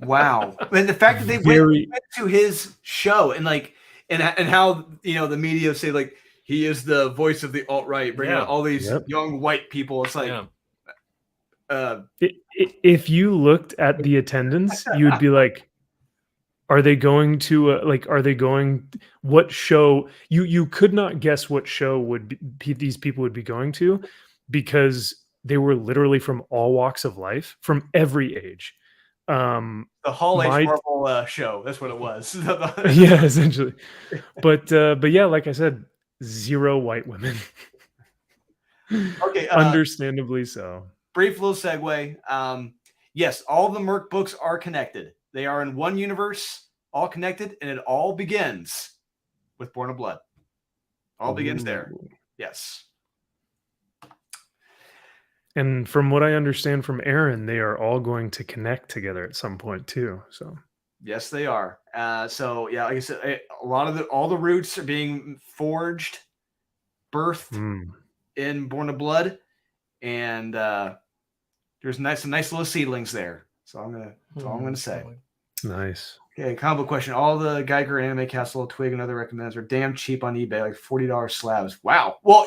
[SPEAKER 1] Wow. And the fact that they went to his show and like and how the media say like he is the voice of the alt-right, bringing out all these young white people. It's like
[SPEAKER 3] if you looked at the attendance, you would be like, are they going to what show? You could not guess what show these people would be going to, because they were literally from all walks of life, from every age.
[SPEAKER 1] The Hall H Marvel show. That's what it was.
[SPEAKER 3] Yeah, essentially. But yeah, like I said, 0 white women.
[SPEAKER 1] Okay.
[SPEAKER 3] Understandably so.
[SPEAKER 1] Brief little segue. Yes, all the Merc books are connected. They are in one universe, all connected, and it all begins with Born of Blood. All begins there. Yes. And
[SPEAKER 3] from what I understand from Aaron, they are all going to connect together at some point too. So
[SPEAKER 1] yes, they are. So yeah, like I said, all the roots are being forged, birthed in Born of Blood, and there's some nice little seedlings there. So that's all I'm gonna say.
[SPEAKER 3] Nice.
[SPEAKER 1] Okay, combo question. All the Geiger Anime Castle, Twig, and other recommends are damn cheap on eBay, like $40 slabs. Wow. Well,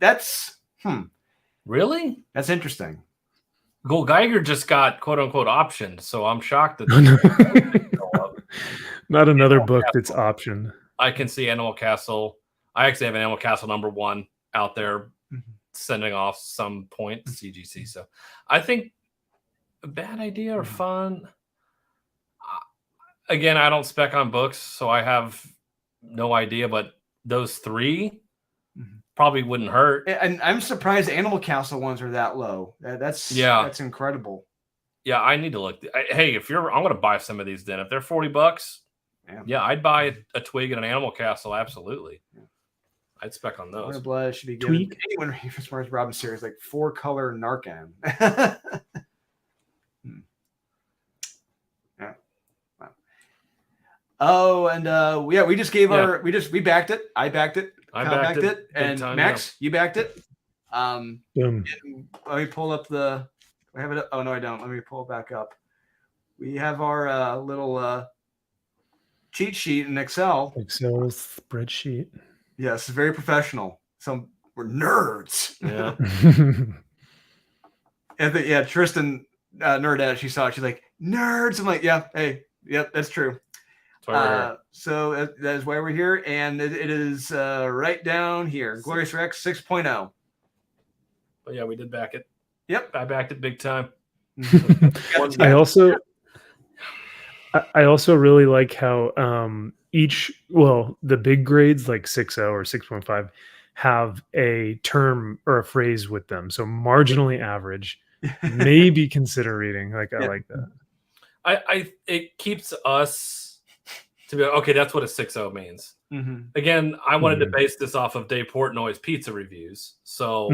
[SPEAKER 1] that's
[SPEAKER 2] really?
[SPEAKER 1] That's interesting.
[SPEAKER 2] Gold Geiger just got quote unquote optioned, so I'm shocked that
[SPEAKER 3] not another book that's optioned.
[SPEAKER 2] I can see Animal Castle. I actually have an Animal Castle #1 out there sending off some point CGC. So I think a bad idea or fun. Again, I don't spec on books, so I have no idea, but those 3 probably wouldn't hurt.
[SPEAKER 1] And I'm surprised the Animal Castle ones are that low. That's incredible.
[SPEAKER 2] Yeah, I need to look. Hey, I'm going to buy some of these then. If they're $40, yeah, I'd buy a Twig and an Animal Castle. Absolutely. I'd spec on those.
[SPEAKER 1] Born of Blood should be given anyone reading for Smartest Robin series, like 4-color Narcan. Yeah. Wow. Oh, and yeah, we just gave we backed it. I backed it.
[SPEAKER 2] I
[SPEAKER 1] Kyle
[SPEAKER 2] backed it big
[SPEAKER 1] and
[SPEAKER 2] time,
[SPEAKER 1] Max, you backed it.
[SPEAKER 3] Boom.
[SPEAKER 1] Let me pull up the. I have it. Oh no, I don't. Let me pull it back up. We have our little cheat sheet in Excel.
[SPEAKER 3] Excel spreadsheet.
[SPEAKER 1] Yes, very professional. So we're nerds.
[SPEAKER 2] Yeah.
[SPEAKER 1] And Tristan nerdette. She saw it. She's like, nerds. I'm like, yeah, hey, yep, that's true. So that is why we're here, and it is right down here. Glorious Rex 6.0.
[SPEAKER 2] But yeah, we did back it.
[SPEAKER 1] Yep,
[SPEAKER 2] I backed it big time.
[SPEAKER 3] I also really like how the big grades like 6.0 or 6.5 have a term or a phrase with them. So marginally average, maybe consider reading. Like I like that.
[SPEAKER 2] It keeps us to be okay. That's what a 6.0 means.
[SPEAKER 1] Mm-hmm.
[SPEAKER 2] Again, I wanted to base this off of Dave Portnoy's pizza reviews. So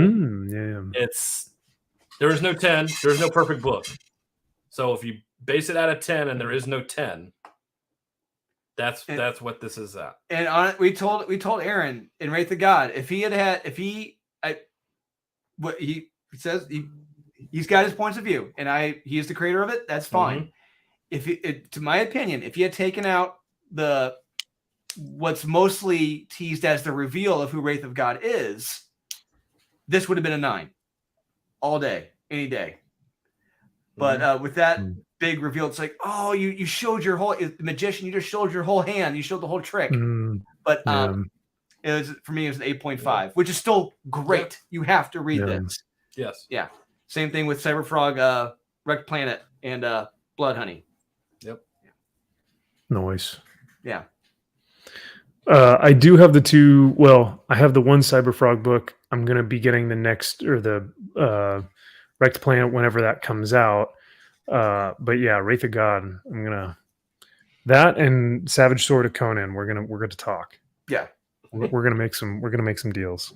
[SPEAKER 2] there is no 10. There is no perfect book. So if you base it out of 10 and there is no 10, that's what this is at.
[SPEAKER 1] And we told Aaron in Wraith of God, he says he's got his points of view, and he is the creator of it. That's fine. To my opinion, if he had taken out what's mostly teased as the reveal of who Wraith of God is, this would have been a 9 all day, any day. But with that big reveal, it's like, oh, you showed your whole the magician. You just showed your whole hand. You showed the whole trick. But it was, for me, it was an 8.5, which is still great. You have to read this.
[SPEAKER 2] Yes.
[SPEAKER 1] Yeah. Same thing with Cyberfrog, Wrecked Planet, and Blood Honey.
[SPEAKER 2] Yep.
[SPEAKER 3] Nice.
[SPEAKER 1] Yeah.
[SPEAKER 3] I do have the two. Well, I have the one Cyberfrog book. I'm going to be getting the next, or the Wrecked Planet whenever that comes out. But yeah, Wraith of God. I'm gonna that and Savage Sword of Conan. We're gonna talk.
[SPEAKER 1] Yeah.
[SPEAKER 3] We're gonna make some deals.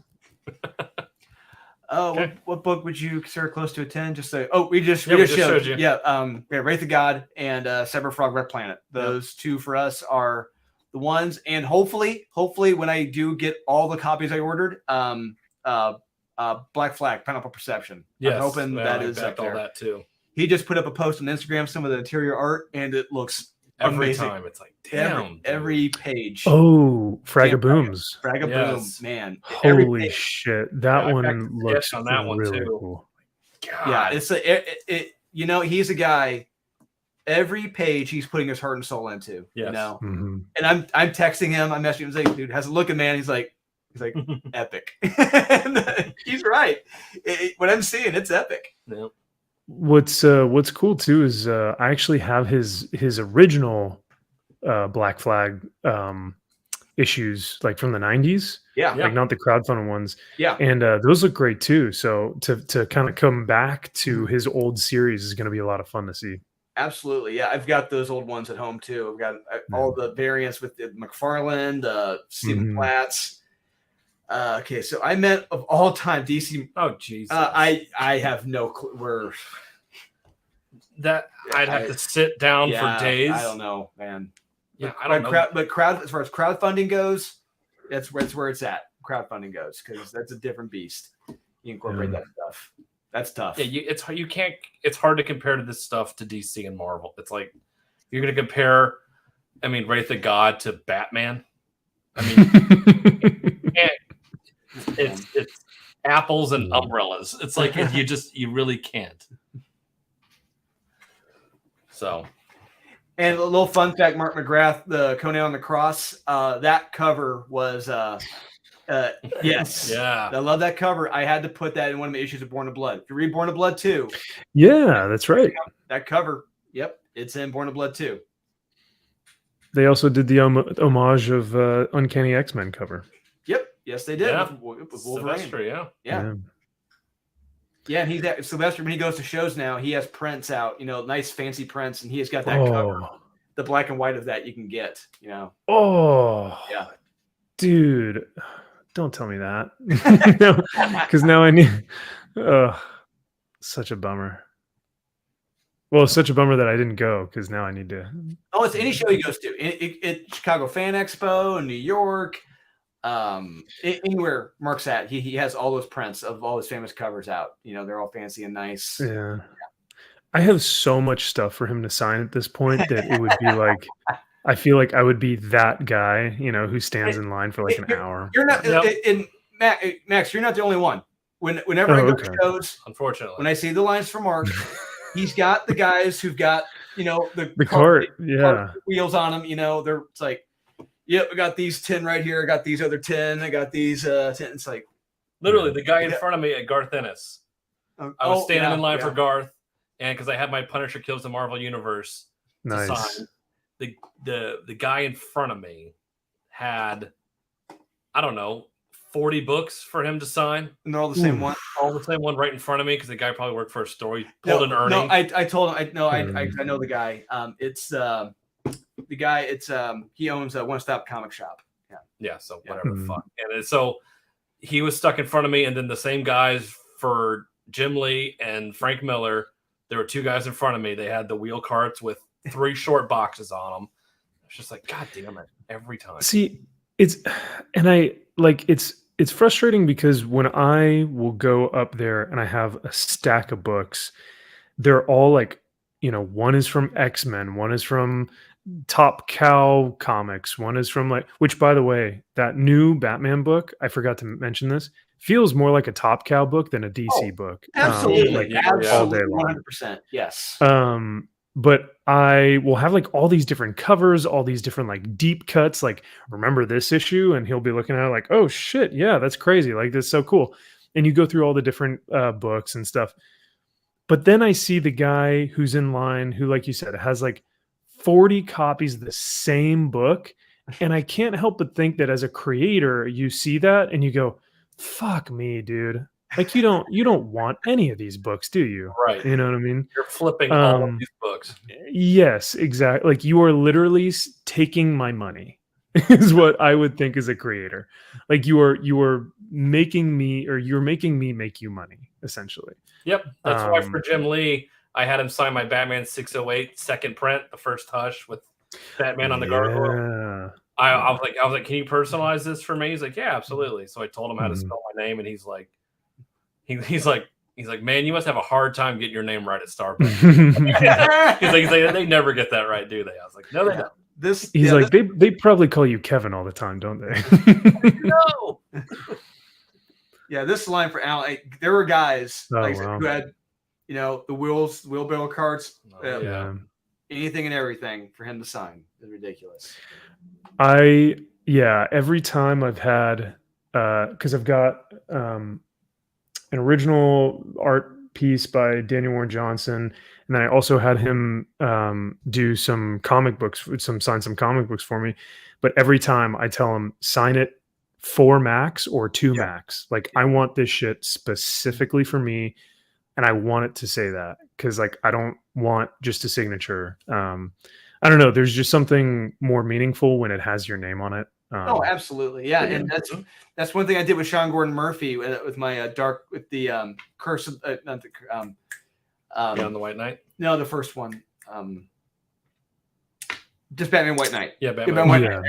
[SPEAKER 1] Okay. What book would you consider close to a 10? Just say, we just showed you. Yeah. Wraith of God and Cyberfrog Wrecked Planet. Those two for us are the ones. And hopefully when I do get all the copies I ordered, Black Flag, Pineapple Perception.
[SPEAKER 2] Yes.
[SPEAKER 1] I'm hoping that is up there.
[SPEAKER 2] All that too.
[SPEAKER 1] He just put up a post on Instagram, some of the interior art, and it looks
[SPEAKER 2] every
[SPEAKER 1] amazing.
[SPEAKER 2] time. It's like, damn.
[SPEAKER 1] Every page.
[SPEAKER 3] Oh, Fragabooms.
[SPEAKER 1] Fragabooms, man.
[SPEAKER 3] Holy shit. That one looks
[SPEAKER 2] on that one
[SPEAKER 3] really
[SPEAKER 2] too.
[SPEAKER 3] cool.
[SPEAKER 1] God. Yeah, he's a guy. Every page he's putting his heart and soul into.
[SPEAKER 2] Yes.
[SPEAKER 1] You know?
[SPEAKER 3] Mm-hmm.
[SPEAKER 1] And I'm texting him, I'm messaging him, like, dude, how's it looking, man? He's like epic. And, he's right. What I'm seeing, it's epic.
[SPEAKER 2] Yep.
[SPEAKER 3] What's cool too is I actually have his original Black Flag issues, like from the 90s.
[SPEAKER 1] Yeah.
[SPEAKER 3] Like not the crowdfunding ones.
[SPEAKER 1] Yeah.
[SPEAKER 3] And those look great too. So to kind of come back to his old series is going to be a lot of fun to see.
[SPEAKER 1] Absolutely. Yeah. I've got those old ones at home too. I've got all the variants with the McFarlane, Stephen Platts. Okay, so I meant of all time DC.
[SPEAKER 2] Oh Jesus!
[SPEAKER 1] I have no clue.
[SPEAKER 2] I'd have to sit down for days.
[SPEAKER 1] I don't know, man.
[SPEAKER 2] Yeah, I don't know.
[SPEAKER 1] But as far as crowdfunding goes, that's where it's at. Crowdfunding goes, because that's a different beast. You incorporate that stuff. That's tough.
[SPEAKER 2] Yeah, it's hard to compare to this stuff to DC and Marvel. It's like you're going to compare. I mean, Wraith of God to Batman. I mean. It's apples and umbrellas. It's like you really can't. So,
[SPEAKER 1] and a little fun fact: Mark McGrath, the Conan on the Cross, that cover was yes,
[SPEAKER 2] yeah,
[SPEAKER 1] I love that cover. I had to put that in one of my issues of Born of Blood. If you read Born of Blood 2,
[SPEAKER 3] yeah, that's right.
[SPEAKER 1] That cover, yep, it's in Born of Blood 2.
[SPEAKER 3] They also did the homage of Uncanny X-Men cover.
[SPEAKER 1] Yep. Yes, they did.
[SPEAKER 2] Yeah.
[SPEAKER 1] With Wolverine.
[SPEAKER 2] Sylvester,
[SPEAKER 1] yeah. And he's at Sylvester when he goes to shows now. He has prints out, nice fancy prints, and he has got that cover, the black and white of that you can get.
[SPEAKER 3] Oh,
[SPEAKER 1] yeah,
[SPEAKER 3] dude, don't tell me that, because now I need. Such a bummer. Well, it's such a bummer that I didn't go because now I need to.
[SPEAKER 1] Oh, it's any show he goes to. It Chicago Fan Expo in New York, anywhere Mark's at, he has all those prints of all his famous covers out. You know, they're all fancy and nice.
[SPEAKER 3] Yeah. I have so much stuff for him to sign at this point that it would be like, I feel like I would be that guy, you know, who stands in line for like an hour.
[SPEAKER 1] You're not, Max, you're not the only one. Whenever I go to shows,
[SPEAKER 2] unfortunately,
[SPEAKER 1] when I see the lines for Mark, he's got the guys who've got, you know, the
[SPEAKER 3] cart
[SPEAKER 1] wheels on them. You know, it's like, yep, I got these 10 right here. I got these other 10. I got these 10. It's like
[SPEAKER 2] literally the guy in front of me at Garth Ennis. I was standing in line for Garth, and because I had my Punisher Kills the Marvel Universe to sign, the guy in front of me had, I don't know, 40 books for him to sign.
[SPEAKER 1] And they're all the same one.
[SPEAKER 2] All the same one right in front of me because the guy probably worked for a store. He pulled an Ernie.
[SPEAKER 1] No, I told him. I know the guy. It's the guy. It's he owns a One Stop Comic Shop.
[SPEAKER 2] Yeah. So whatever the fuck. And so he was stuck in front of me, and then the same guys for Jim Lee and Frank Miller. There were two guys in front of me. They had the wheel carts with 3 short boxes on them. It's just like, God damn it, every time.
[SPEAKER 3] See, it's frustrating because when I will go up there and I have a stack of books, they're all like, you know, one is from X-Men, one is from Top Cow Comics, one is from which, by the way, that new Batman book, I forgot to mention this, feels more like a Top Cow book than a DC book.
[SPEAKER 1] Absolutely.
[SPEAKER 3] All day long.
[SPEAKER 1] 100%. Yes.
[SPEAKER 3] But I will have like all these different covers, all these different like deep cuts, like remember this issue, and he'll be looking at it like, oh shit, yeah, that's crazy. Like this is so cool. And you go through all the different books and stuff. But then I see the guy who's in line who, like you said, has like 40 copies of the same book. And I can't help but think that as a creator, you see that and you go, fuck me, dude. Like you don't want any of these books, do you?
[SPEAKER 2] Right.
[SPEAKER 3] You know what I mean?
[SPEAKER 2] You're flipping all of these books.
[SPEAKER 3] Yes, exactly. Like you are literally taking my money is what I would think as a creator. Like you are making me, or you're making me make you money, essentially.
[SPEAKER 2] Yep. That's why for Jim Lee, I had him sign my Batman 608 second print, the first Hush with Batman on the gargoyle. I was like, can you personalize this for me? He's like, yeah, absolutely. So I told him how to spell my name, and he's like, man, you must have a hard time getting your name right at Starbucks. he's like, they never get that right, do they? I was like, no, they don't.
[SPEAKER 3] They probably call you Kevin all the time, don't they?
[SPEAKER 2] No.
[SPEAKER 1] Yeah, this line for Alan, there were guys who had, you know, the wheelbarrow carts, anything and everything for him to sign. It's ridiculous.
[SPEAKER 3] Every time I've had, because I've got an original art piece by Daniel Warren Johnson, and then I also had him do some comic books, sign some comic books for me. But every time I tell him, sign it 4 max or 2 max. Like I want this shit specifically for me, and I want it to say that, because like I don't want just a signature. I don't know. There's just something more meaningful when it has your name on it.
[SPEAKER 1] Oh, absolutely, yeah. And that's one thing I did with Sean Gordon Murphy with my curse of not the
[SPEAKER 2] on the White Knight.
[SPEAKER 1] No, the first one. Just Batman White Knight.
[SPEAKER 2] Yeah, Batman White
[SPEAKER 1] Knight.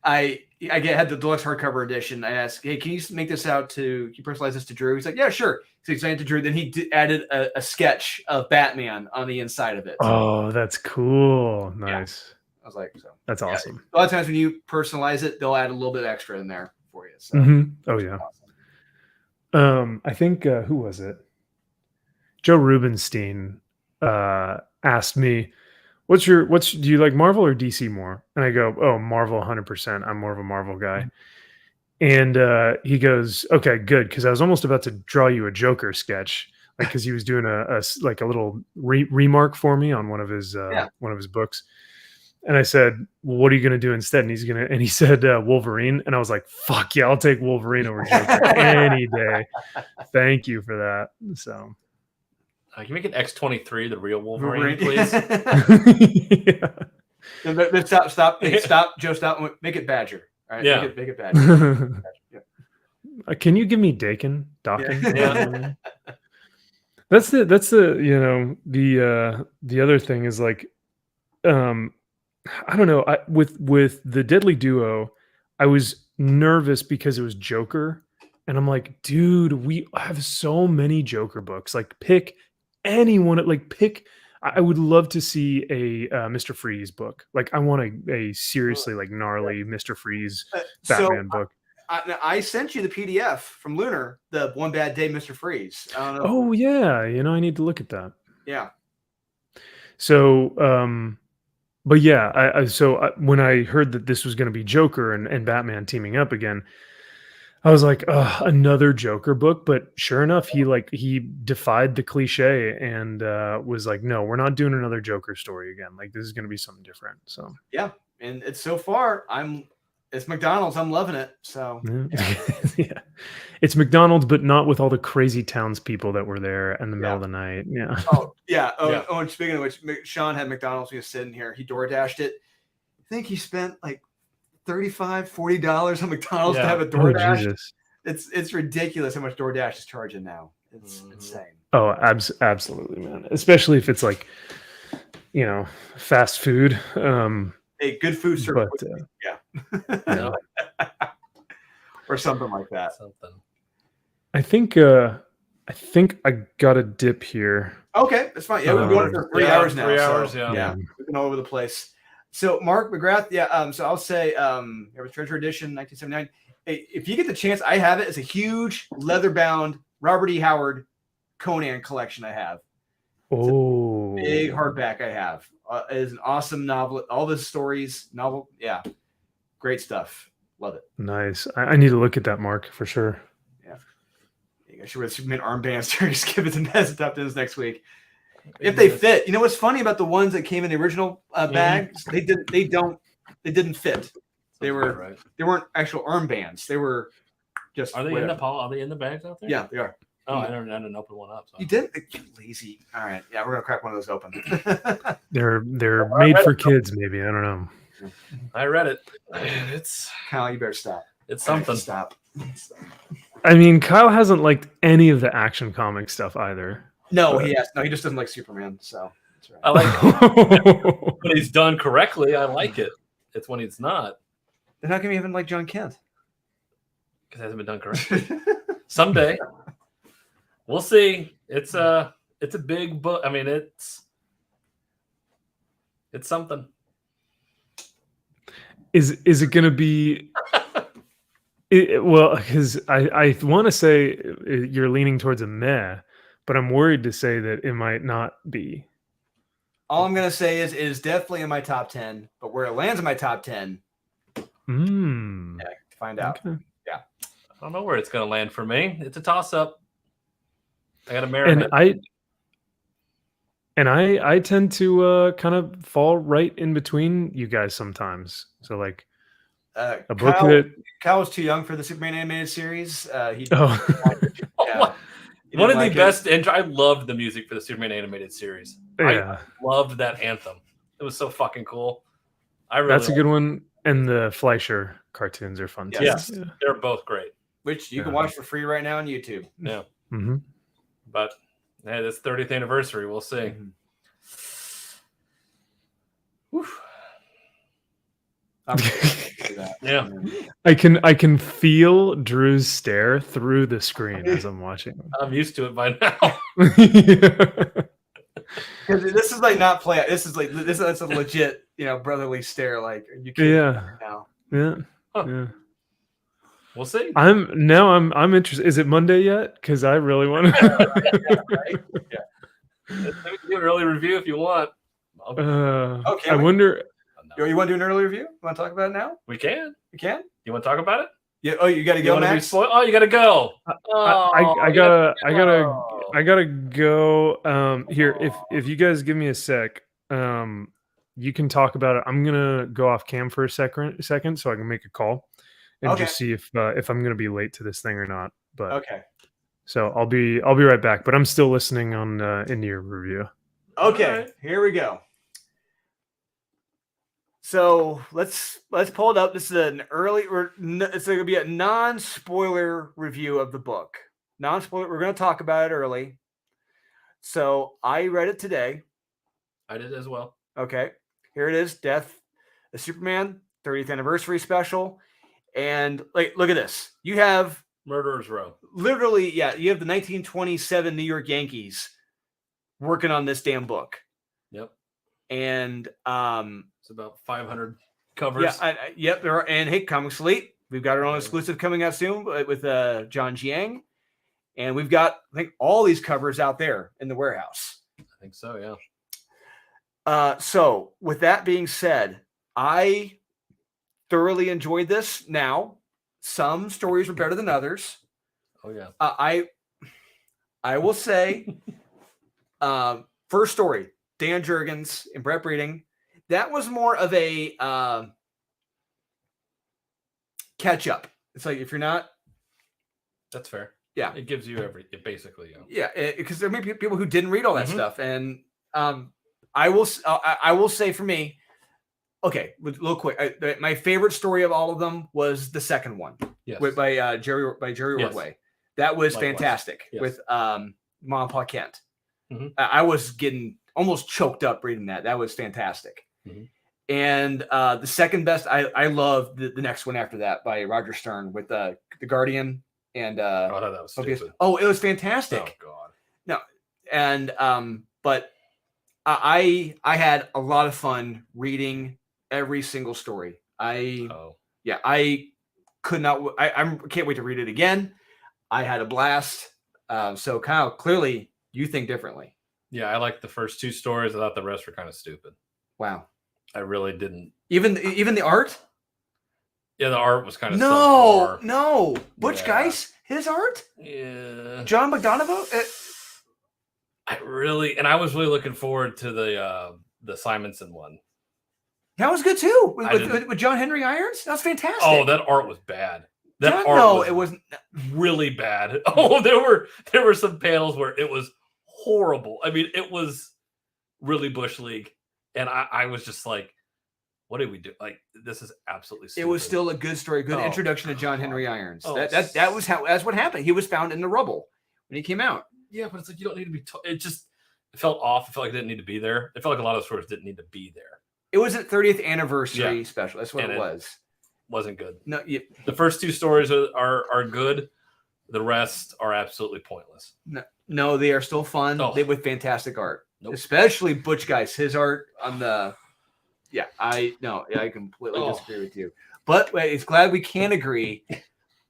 [SPEAKER 1] I had the deluxe hardcover edition. I asked, hey, can you make this out to? Can you personalize this to Drew? He's like, yeah, sure. So he signed it to Drew. Then he added a sketch of Batman on the inside of it.
[SPEAKER 3] Oh, that's cool. Nice.
[SPEAKER 1] Yeah. I was like, so
[SPEAKER 3] that's awesome.
[SPEAKER 1] A lot of times when you personalize it, they'll add a little bit extra in there for you. So.
[SPEAKER 3] Oh yeah. Awesome. I think who was it? Joe Rubenstein asked me, do you like Marvel or DC more? And I go, oh, Marvel 100%. I'm more of a Marvel guy. And he goes, okay, good, because I was almost about to draw you a Joker sketch, like because he was doing a little remark for me on one of his books. And I said, well, what are you going to do instead? And he said, Wolverine. And I was like, fuck yeah, I'll take Wolverine over Joker any day. Thank you for that. So
[SPEAKER 2] can you make it X-23, the real Wolverine, please?
[SPEAKER 1] Yeah. Stop, Joe, stop. Make it Badger. All right,
[SPEAKER 2] yeah.
[SPEAKER 1] Make it Badger.
[SPEAKER 3] Can you give me Dakin?
[SPEAKER 2] Yeah.
[SPEAKER 3] That's the you know the other thing is like I don't know, with the Deadly Duo, I was nervous because it was Joker, and I'm like, dude, we have so many Joker books. Like, pick anyone. Like, pick. I would love to see a Mr. Freeze book. Like, I want a seriously like gnarly Mr. Freeze Batman book.
[SPEAKER 1] I sent you the PDF from Lunar, the One Bad Day Mr. Freeze. I don't know.
[SPEAKER 3] Oh yeah, I need to look at that.
[SPEAKER 1] Yeah.
[SPEAKER 3] So, but yeah, when I heard that this was going to be Joker and Batman teaming up again, I was like, another Joker book. But sure enough, he defied the cliche and was like, no, we're not doing another Joker story again. Like, this is going to be something different. So
[SPEAKER 1] yeah, and it's so far, it's McDonald's. I'm loving it. So
[SPEAKER 3] yeah, it's McDonald's, but not with all the crazy townspeople that were there in the middle of the night. Yeah.
[SPEAKER 1] Oh yeah. Oh, and speaking of which, Sean had McDonald's. He was sitting here. He door dashed it. I think he spent like $35-$40 on McDonald's to have a DoorDash. It's ridiculous how much DoorDash is charging now. It's insane.
[SPEAKER 3] Oh, absolutely, man. Especially if it's like, fast food.
[SPEAKER 1] A good food service.
[SPEAKER 3] Yeah.
[SPEAKER 1] Or something like that.
[SPEAKER 3] I think I got a dip here.
[SPEAKER 1] Okay, that's fine. Yeah, we've been going for 3 hours now.
[SPEAKER 2] 3 hours,
[SPEAKER 1] so, yeah. We've been all over the place. So Mark McGrath, so I'll say it was Treasure Edition 1979. If you get the chance, I have it. It's a huge leather-bound Robert E. Howard Conan collection I have.
[SPEAKER 3] Oh,
[SPEAKER 1] big hardback I have. It is an awesome novel. All the stories, yeah. Great stuff. Love it.
[SPEAKER 3] Nice. I need to look at that, Mark, for sure.
[SPEAKER 1] Yeah. I should wear the Superman armbands to just give it to Nez and top tens next week. If they fit. You know what's funny about the ones that came in the original bags? They didn't fit. They weren't actual armbands. They were just.
[SPEAKER 2] Are they in the bags out there?
[SPEAKER 1] Yeah, they are.
[SPEAKER 2] Oh, I didn't open one up. So.
[SPEAKER 1] You didn't? Lazy. All right. Yeah, we're gonna crack one of those open.
[SPEAKER 3] They're made for kids, maybe. I don't know.
[SPEAKER 2] I read it. It's
[SPEAKER 1] Kyle, you better stop.
[SPEAKER 2] It's something.
[SPEAKER 1] Stop.
[SPEAKER 3] I mean, Kyle hasn't liked any of the Action Comic stuff either.
[SPEAKER 1] No, he just doesn't like Superman. So that's right.
[SPEAKER 2] I like it. When he's done correctly, I like it. It's when he's not.
[SPEAKER 1] Then how come you haven't liked John Kent?
[SPEAKER 2] Because it hasn't been done correctly. Someday. We'll see. It's a big book. I mean, it's something.
[SPEAKER 3] Is it going to be? Well, because I want to say you're leaning towards a meh, but I'm worried to say that it might not be.
[SPEAKER 1] All I'm gonna say is it is definitely in my top 10, but where it lands in my top 10, find out. Okay. Yeah,
[SPEAKER 2] I don't know where it's gonna land for me. It's a toss up. I got to marinate.
[SPEAKER 3] And I tend to kind of fall right in between you guys sometimes. So like a book
[SPEAKER 1] Kyle was too young for the Superman animated series.
[SPEAKER 2] One of the best. And I loved the music for the Superman animated series.
[SPEAKER 3] Yeah,
[SPEAKER 2] I loved that anthem. It was so fucking cool.
[SPEAKER 3] That's a good one. And the Fleischer cartoons are fun too.
[SPEAKER 2] Yes, they're both great.
[SPEAKER 1] Which you can watch for free right now on YouTube.
[SPEAKER 2] Yeah.
[SPEAKER 3] Mm-hmm.
[SPEAKER 2] But hey, this 30th anniversary, we'll see. Yeah,
[SPEAKER 3] I can feel Drew's stare through the screen as I'm watching.
[SPEAKER 2] I'm used to it by now.
[SPEAKER 1] Because this is like not play. This is a legit, brotherly stare. Like, are you kidding me now?
[SPEAKER 3] Yeah. Yeah.
[SPEAKER 2] We'll see.
[SPEAKER 3] I'm interested. Is it Monday yet? Because I really want to.
[SPEAKER 1] Yeah.
[SPEAKER 2] We can do an early review if you want.
[SPEAKER 3] Okay. I wonder.
[SPEAKER 1] You want to do an early review? You want to talk about it now?
[SPEAKER 2] We can.
[SPEAKER 1] You can.
[SPEAKER 2] You want to talk about it?
[SPEAKER 1] Yeah. Oh, you got to go, Max.
[SPEAKER 2] You got to go.
[SPEAKER 3] I gotta go. Here, if you guys give me a sec, you can talk about it. I'm gonna go off cam for a second, so I can make a call and just see if I'm gonna be late to this thing or not. But
[SPEAKER 1] okay.
[SPEAKER 3] So I'll be right back. But I'm still listening on into your review.
[SPEAKER 1] Okay, here we go. So let's pull it up. This is it's going to be a non-spoiler review of the book. Non-spoiler. We're going to talk about it early. So I read it today.
[SPEAKER 2] I did as well.
[SPEAKER 1] Okay, here it is, Death of Superman 30th anniversary special, and like, look at this. You have
[SPEAKER 2] Murderer's Row.
[SPEAKER 1] Literally, yeah, you have the 1927 New York Yankees working on this damn book.
[SPEAKER 2] Yep.
[SPEAKER 1] And
[SPEAKER 2] it's about 500 covers.
[SPEAKER 1] Yeah, yep. There are, and hey, Comics Elite, we've got our own exclusive coming out soon with John Jiang, and we've got, I think, all these covers out there in the warehouse.
[SPEAKER 2] I think so, yeah.
[SPEAKER 1] So with that being said, I thoroughly enjoyed this. Now, some stories were better than others.
[SPEAKER 2] Oh yeah.
[SPEAKER 1] I will say, first story, Dan Jurgens and Brett Breeding, that was more of a catch up. It's like, if you're not,
[SPEAKER 2] that's fair.
[SPEAKER 1] Yeah,
[SPEAKER 2] it gives you it basically.
[SPEAKER 1] Yeah, because there may be people who didn't read all that stuff, and I will say for me, okay, real quick, my favorite story of all of them was the second one, by Jerry Ordway. That was fantastic.
[SPEAKER 2] Yes.
[SPEAKER 1] With Mom and Pa Kent. I was getting almost choked up reading that. That was fantastic. And the second best, I love the next one after that by Roger Stern with the Guardian and
[SPEAKER 2] oh, that was stupid.
[SPEAKER 1] Oh, it was fantastic.
[SPEAKER 2] Oh God.
[SPEAKER 1] No, and but I had a lot of fun reading every single story. I could not. I can't wait to read it again. I had a blast. So Kyle, clearly you think differently.
[SPEAKER 2] Yeah, I liked the first two stories. I thought the rest were kind of stupid.
[SPEAKER 1] Wow.
[SPEAKER 2] I really didn't.
[SPEAKER 1] Even the art?
[SPEAKER 2] Yeah, the art was kind of
[SPEAKER 1] No. Butch Guice, his art?
[SPEAKER 2] Yeah.
[SPEAKER 1] John McDonough?
[SPEAKER 2] I was really looking forward to the Simonson one.
[SPEAKER 1] That was good too. With John Henry Irons? That was fantastic.
[SPEAKER 2] Oh, that art was bad.
[SPEAKER 1] It wasn't
[SPEAKER 2] really bad. Oh, there were some panels where it was horrible. I mean, it was really Bush League. And I was just like, what did we do? Like, this is absolutely stupid.
[SPEAKER 1] It was still a good story, good introduction to John Henry Irons.
[SPEAKER 2] Oh,
[SPEAKER 1] that's what happened. He was found in the rubble when he came out.
[SPEAKER 2] Yeah, but it's like, you don't need to be it felt off. It felt like it didn't need to be there. It felt like a lot of the stories didn't need to be there.
[SPEAKER 1] It was a 30th anniversary special. That's what it was.
[SPEAKER 2] Wasn't good.
[SPEAKER 1] No,
[SPEAKER 2] the first two stories are good. The rest are absolutely pointless.
[SPEAKER 1] No, they are still fun. They with fantastic art. Nope. Especially Butch Guice, his art on the I completely disagree with you. But it's glad we can agree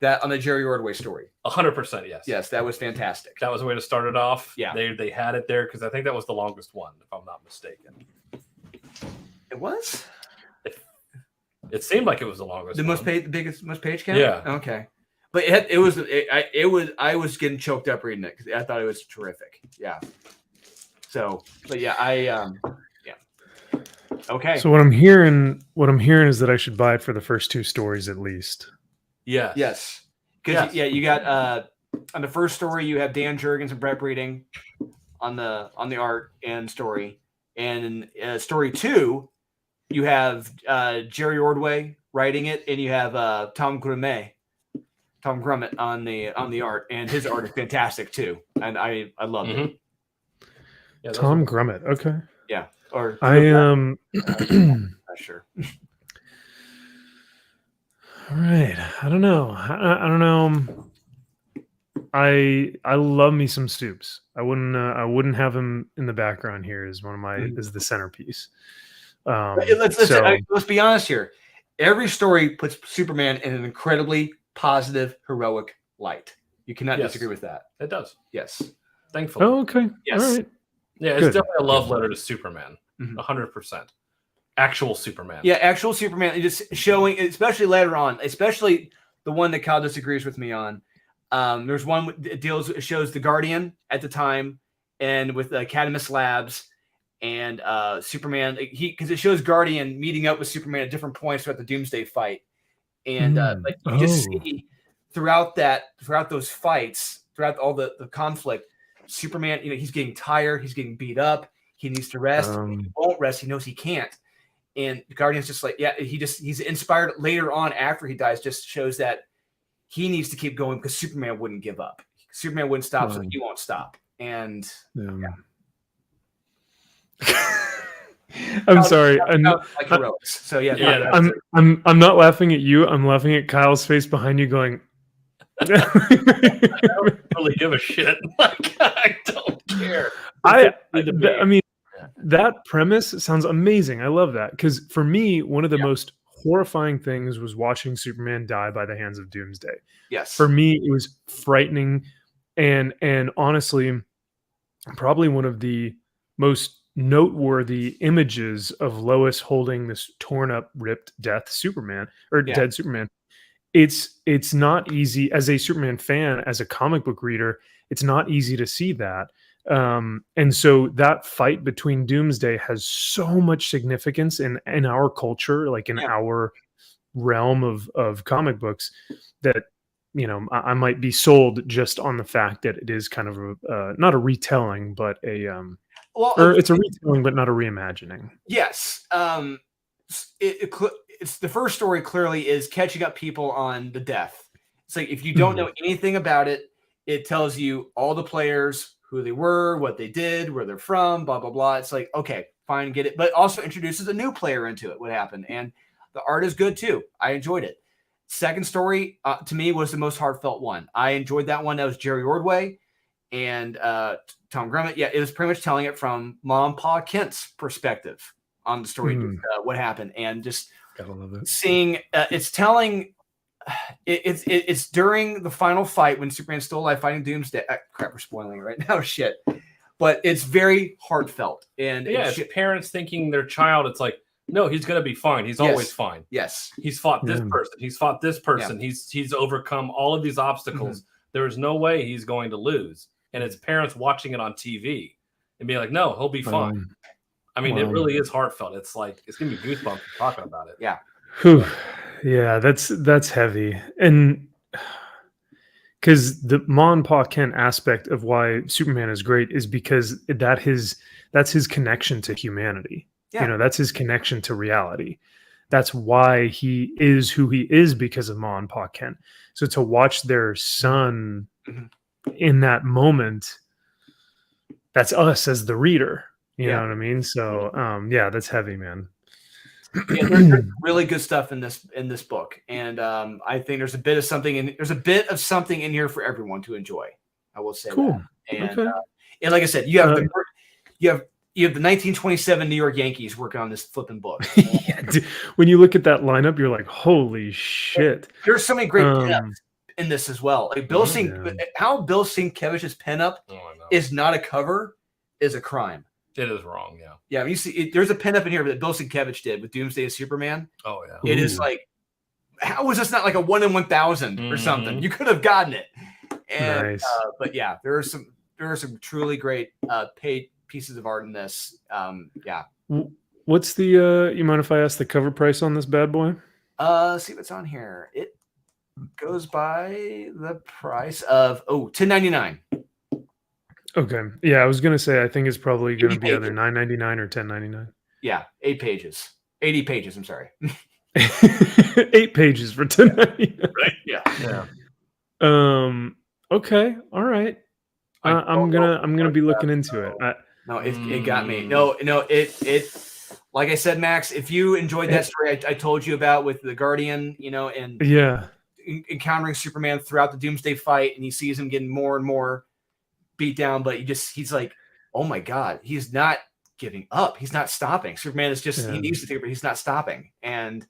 [SPEAKER 1] that on the Jerry Ordway story.
[SPEAKER 2] 100%, yes.
[SPEAKER 1] Yes, that was fantastic.
[SPEAKER 2] That was a way to start it off.
[SPEAKER 1] Yeah.
[SPEAKER 2] They had it there because I think that was the longest one, if I'm not mistaken.
[SPEAKER 1] It was?
[SPEAKER 2] It seemed like it was the longest.
[SPEAKER 1] The most page count?
[SPEAKER 2] Yeah.
[SPEAKER 1] Okay. But I was getting choked up reading it because I thought it was terrific. Yeah. So, but okay.
[SPEAKER 3] So what I'm hearing is that I should buy it for the first two stories at least.
[SPEAKER 2] Yeah.
[SPEAKER 1] Yes. Because you got on the first story you have Dan Jurgens and Brett Breeding on the art and story, and in story 2 you have Jerry Ordway writing it, and you have Tom Grummett on the art, and his art is fantastic too, and I loved it.
[SPEAKER 3] Yeah, Tom Grummett, okay.
[SPEAKER 1] Yeah, or
[SPEAKER 3] I am
[SPEAKER 1] not sure.
[SPEAKER 3] All right, I don't know. I don't know. I love me some Stoops. I wouldn't have him in the background here as one of my as the centerpiece.
[SPEAKER 1] Let's be honest here. Every story puts Superman in an incredibly positive, heroic light. You cannot disagree with that.
[SPEAKER 2] It does.
[SPEAKER 1] Yes.
[SPEAKER 2] Thankfully.
[SPEAKER 3] Oh, okay.
[SPEAKER 1] Yes.
[SPEAKER 3] All right.
[SPEAKER 2] Yeah, it's definitely a love letter to Superman. 100%. Actual Superman.
[SPEAKER 1] Yeah, actual Superman. Just showing, especially later on, especially the one that Kyle disagrees with me on. There's one that shows the Guardian at the time, and with the Cadmus Labs and Superman. Because it shows Guardian meeting up with Superman at different points throughout the Doomsday fight, and you just see throughout those fights, throughout all the conflict, Superman, he's getting tired, he's getting beat up, he needs to rest. He won't rest. He knows he can't. And the Guardian's just like, he's inspired later on after he dies, just shows that he needs to keep going because Superman wouldn't give up. Superman wouldn't stop, so he won't stop. And
[SPEAKER 3] I'm sorry.
[SPEAKER 1] Like heroics. So yeah,
[SPEAKER 2] Yeah,
[SPEAKER 3] I'm not laughing at you. I'm laughing at Kyle's face behind you, going.
[SPEAKER 2] really give a shit. Like, I don't care.
[SPEAKER 3] I mean, that premise sounds amazing. I love that, because for me, one of the most horrifying things was watching Superman die by the hands of Doomsday.
[SPEAKER 1] Yes.
[SPEAKER 3] For me, it was frightening, and honestly, probably one of the most noteworthy images of Lois holding this torn up, ripped, dead Superman. It's not easy as a Superman fan, as a comic book reader. It's not easy to see that. And so that fight between Doomsday has so much significance in our culture, like in our realm of comic books, that, you know, I might be sold just on the fact that it is kind of not a retelling, but it's a retelling, but not a reimagining.
[SPEAKER 1] Yes. It's the first story clearly is catching up people on the death. It's like, if you don't know anything about it, it tells you all the players, who they were, what they did, where they're from, blah, blah, blah. It's like, okay, fine, get it. But also introduces a new player into it, what happened. And the art is good too. I enjoyed it. Second story, to me, was the most heartfelt one. I enjoyed that one. That was Jerry Ordway and Tom Grummett. Yeah, it was pretty much telling it from Mom and Pa Kent's perspective on the story, what happened. And just
[SPEAKER 3] gotta love it.
[SPEAKER 1] Seeing, it's telling... It's during the final fight when Superman's still alive fighting Doomsday. Crap, we're spoiling it right now. Shit. But it's very heartfelt. And
[SPEAKER 2] it's parents thinking their child, it's like, no, he's going to be fine. He's always fine.
[SPEAKER 1] Yes.
[SPEAKER 2] He's fought this person. He's fought this person. He's overcome all of these obstacles. There is no way he's going to lose. And it's parents watching it on TV and being like, no, he'll be fine. I mean, it really is heartfelt. It's like, it's going to be goosebumps talking about it.
[SPEAKER 1] Yeah.
[SPEAKER 3] Whew. Yeah, that's heavy. And because the Ma and Pa Kent aspect of why Superman is great is because that's his connection to humanity. Yeah. You know, that's his connection to reality. That's why he is who he is, because of Ma and Pa Kent. So to watch their son in that moment, that's us as the reader. You know what I mean? So that's heavy, man.
[SPEAKER 1] Yeah, there's really good stuff in this book, and I think there's a bit of something in here for everyone to enjoy. I will say that. And and like I said, you have the 1927 New York Yankees working on this flipping book.
[SPEAKER 3] When you look at that lineup, you're like, holy shit!
[SPEAKER 1] There's so many great pinups in this as well. Like how Bill Sienkiewicz's pinup is not a cover is a crime.
[SPEAKER 2] It is wrong, yeah.
[SPEAKER 1] Yeah, you see, there's a pinup in here that Bill Sienkiewicz did with Doomsday as Superman.
[SPEAKER 2] Oh, yeah.
[SPEAKER 1] It is like, how was this not like a 1 in 1,000 or something? You could have gotten it. And,
[SPEAKER 3] nice.
[SPEAKER 1] But yeah, there are some truly great paid pieces of art in this. Yeah.
[SPEAKER 3] What's the, you mind if I ask the cover price on this bad boy?
[SPEAKER 1] See what's on here. It goes by the price of, $10.99.
[SPEAKER 3] Okay. Yeah, I was gonna say I think it's probably gonna be either $9.99 or $10.99.
[SPEAKER 1] Yeah, 8 pages. 80 pages, I'm sorry.
[SPEAKER 3] 8 pages for $10.99.
[SPEAKER 2] Right? Yeah.
[SPEAKER 3] Okay. All right. I'm gonna be looking into it.
[SPEAKER 1] It got me. No, it like I said, Max, if you enjoyed that story I told you about with the Guardian, and encountering Superman throughout the Doomsday fight, and he sees him getting more and more beat down, but he's like, oh my God, he's not giving up. He's not stopping. Superman is just, he needs to take it, but he's not stopping. But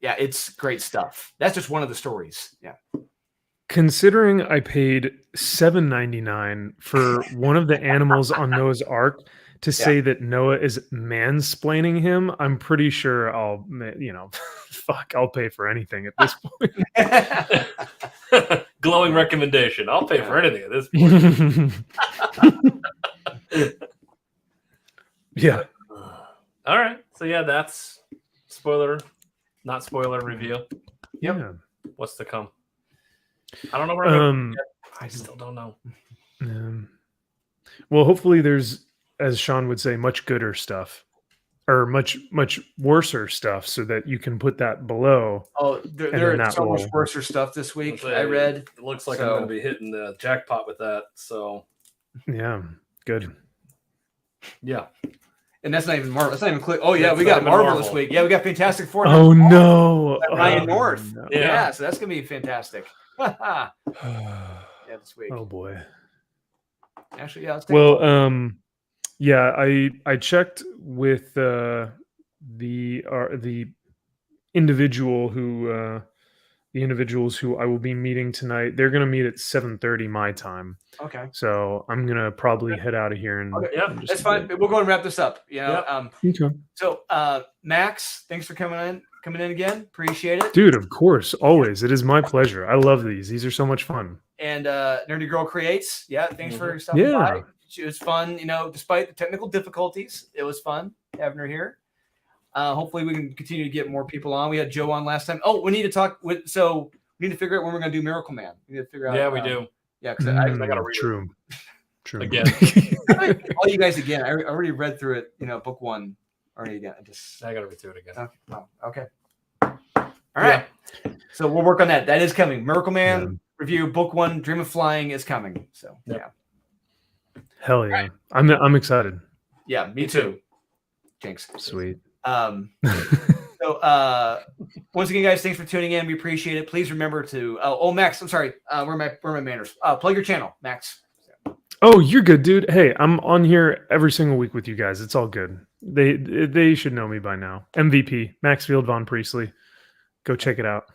[SPEAKER 1] it's great stuff. That's just one of the stories. Yeah.
[SPEAKER 3] Considering I paid $7.99 for one of the animals on Noah's Ark to say that Noah is mansplaining him, I'm pretty sure I'll pay for anything at this point.
[SPEAKER 2] Glowing recommendation. I'll pay for anything at this point.
[SPEAKER 3] Yeah.
[SPEAKER 2] All right. So that's not spoiler review.
[SPEAKER 1] Yep.
[SPEAKER 2] Yeah. What's to come? I don't know where I still don't know.
[SPEAKER 3] Well, hopefully there's, as Sean would say, much gooder stuff or much worser stuff, so that you can put that below.
[SPEAKER 1] Oh,
[SPEAKER 3] And
[SPEAKER 1] there
[SPEAKER 3] then
[SPEAKER 1] is
[SPEAKER 3] that
[SPEAKER 1] so much
[SPEAKER 3] will-
[SPEAKER 1] worse stuff this week.
[SPEAKER 2] Say,
[SPEAKER 1] I read.
[SPEAKER 2] It looks like I'm
[SPEAKER 1] So-
[SPEAKER 2] going to be hitting the jackpot with that. So
[SPEAKER 3] Yeah, good.
[SPEAKER 2] yeah,
[SPEAKER 1] And that's not even Marvel. That's not even quick. Oh yeah,
[SPEAKER 2] That's
[SPEAKER 1] we
[SPEAKER 2] not
[SPEAKER 1] got
[SPEAKER 2] even
[SPEAKER 1] Marvel
[SPEAKER 2] Marvel.
[SPEAKER 1] this week. Yeah, we got Fantastic Four.
[SPEAKER 3] Oh no,
[SPEAKER 1] Ryan
[SPEAKER 3] Oh,
[SPEAKER 1] North.
[SPEAKER 3] no.
[SPEAKER 1] Yeah. So that's gonna be fantastic. Yeah, this week.
[SPEAKER 3] Oh boy.
[SPEAKER 1] Actually, yeah. Let's take a look.
[SPEAKER 3] Well, yeah, I checked with the individual who the individuals who I will be meeting tonight. They're gonna meet at 7:30 my time,
[SPEAKER 1] Okay.
[SPEAKER 3] so I'm gonna probably head out of here and
[SPEAKER 1] Okay,
[SPEAKER 2] yeah,
[SPEAKER 3] and just
[SPEAKER 1] That's fine. We'll go and wrap this up. You know.
[SPEAKER 2] Yep.
[SPEAKER 3] Okay.
[SPEAKER 1] So, Max, thanks for coming in again. Appreciate it.
[SPEAKER 3] Dude, of course, always. It is my pleasure. I love these. These are so much fun.
[SPEAKER 1] And Nerdy Girl Creates. Yeah, thanks for stopping
[SPEAKER 3] Yeah.
[SPEAKER 1] by. It was fun. You know, despite the technical difficulties, it was fun having her here. Hopefully, we can continue to get more people on. We had Joe on last time. Oh, we need to talk with. So we need to figure out when we're going to do Miracle Man. We need to figure out.
[SPEAKER 2] yeah, we do.
[SPEAKER 1] Yeah, because I
[SPEAKER 2] gotta read it.
[SPEAKER 3] True. True.
[SPEAKER 2] Again.
[SPEAKER 1] all you guys again. I already read through it. You know, book one already again.
[SPEAKER 2] I got to read through it again.
[SPEAKER 1] Okay. Oh, okay. All right. So we'll work on that. That is coming. Miracle Man review book one. Dream of Flying is coming. So
[SPEAKER 2] Yep.
[SPEAKER 3] Hell yeah. I'm excited.
[SPEAKER 1] yeah, me too. Jinx.
[SPEAKER 3] Sweet.
[SPEAKER 1] So once again, guys, thanks for tuning in. We appreciate it. Please remember to Max, I'm sorry. Where are my manners? Plug your channel, Max.
[SPEAKER 3] Oh, you're good, dude. Hey, I'm on here every single week with you guys. It's all good. They should know me by now. MVP, Maxfield Von Priestley. Go check it out.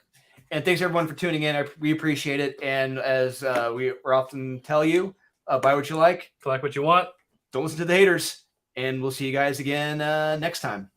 [SPEAKER 1] And thanks everyone for tuning in. We appreciate it. And as we often tell you, buy what you like,
[SPEAKER 2] Collect what you want.
[SPEAKER 1] don't listen to the haters, and we'll see you guys again next time.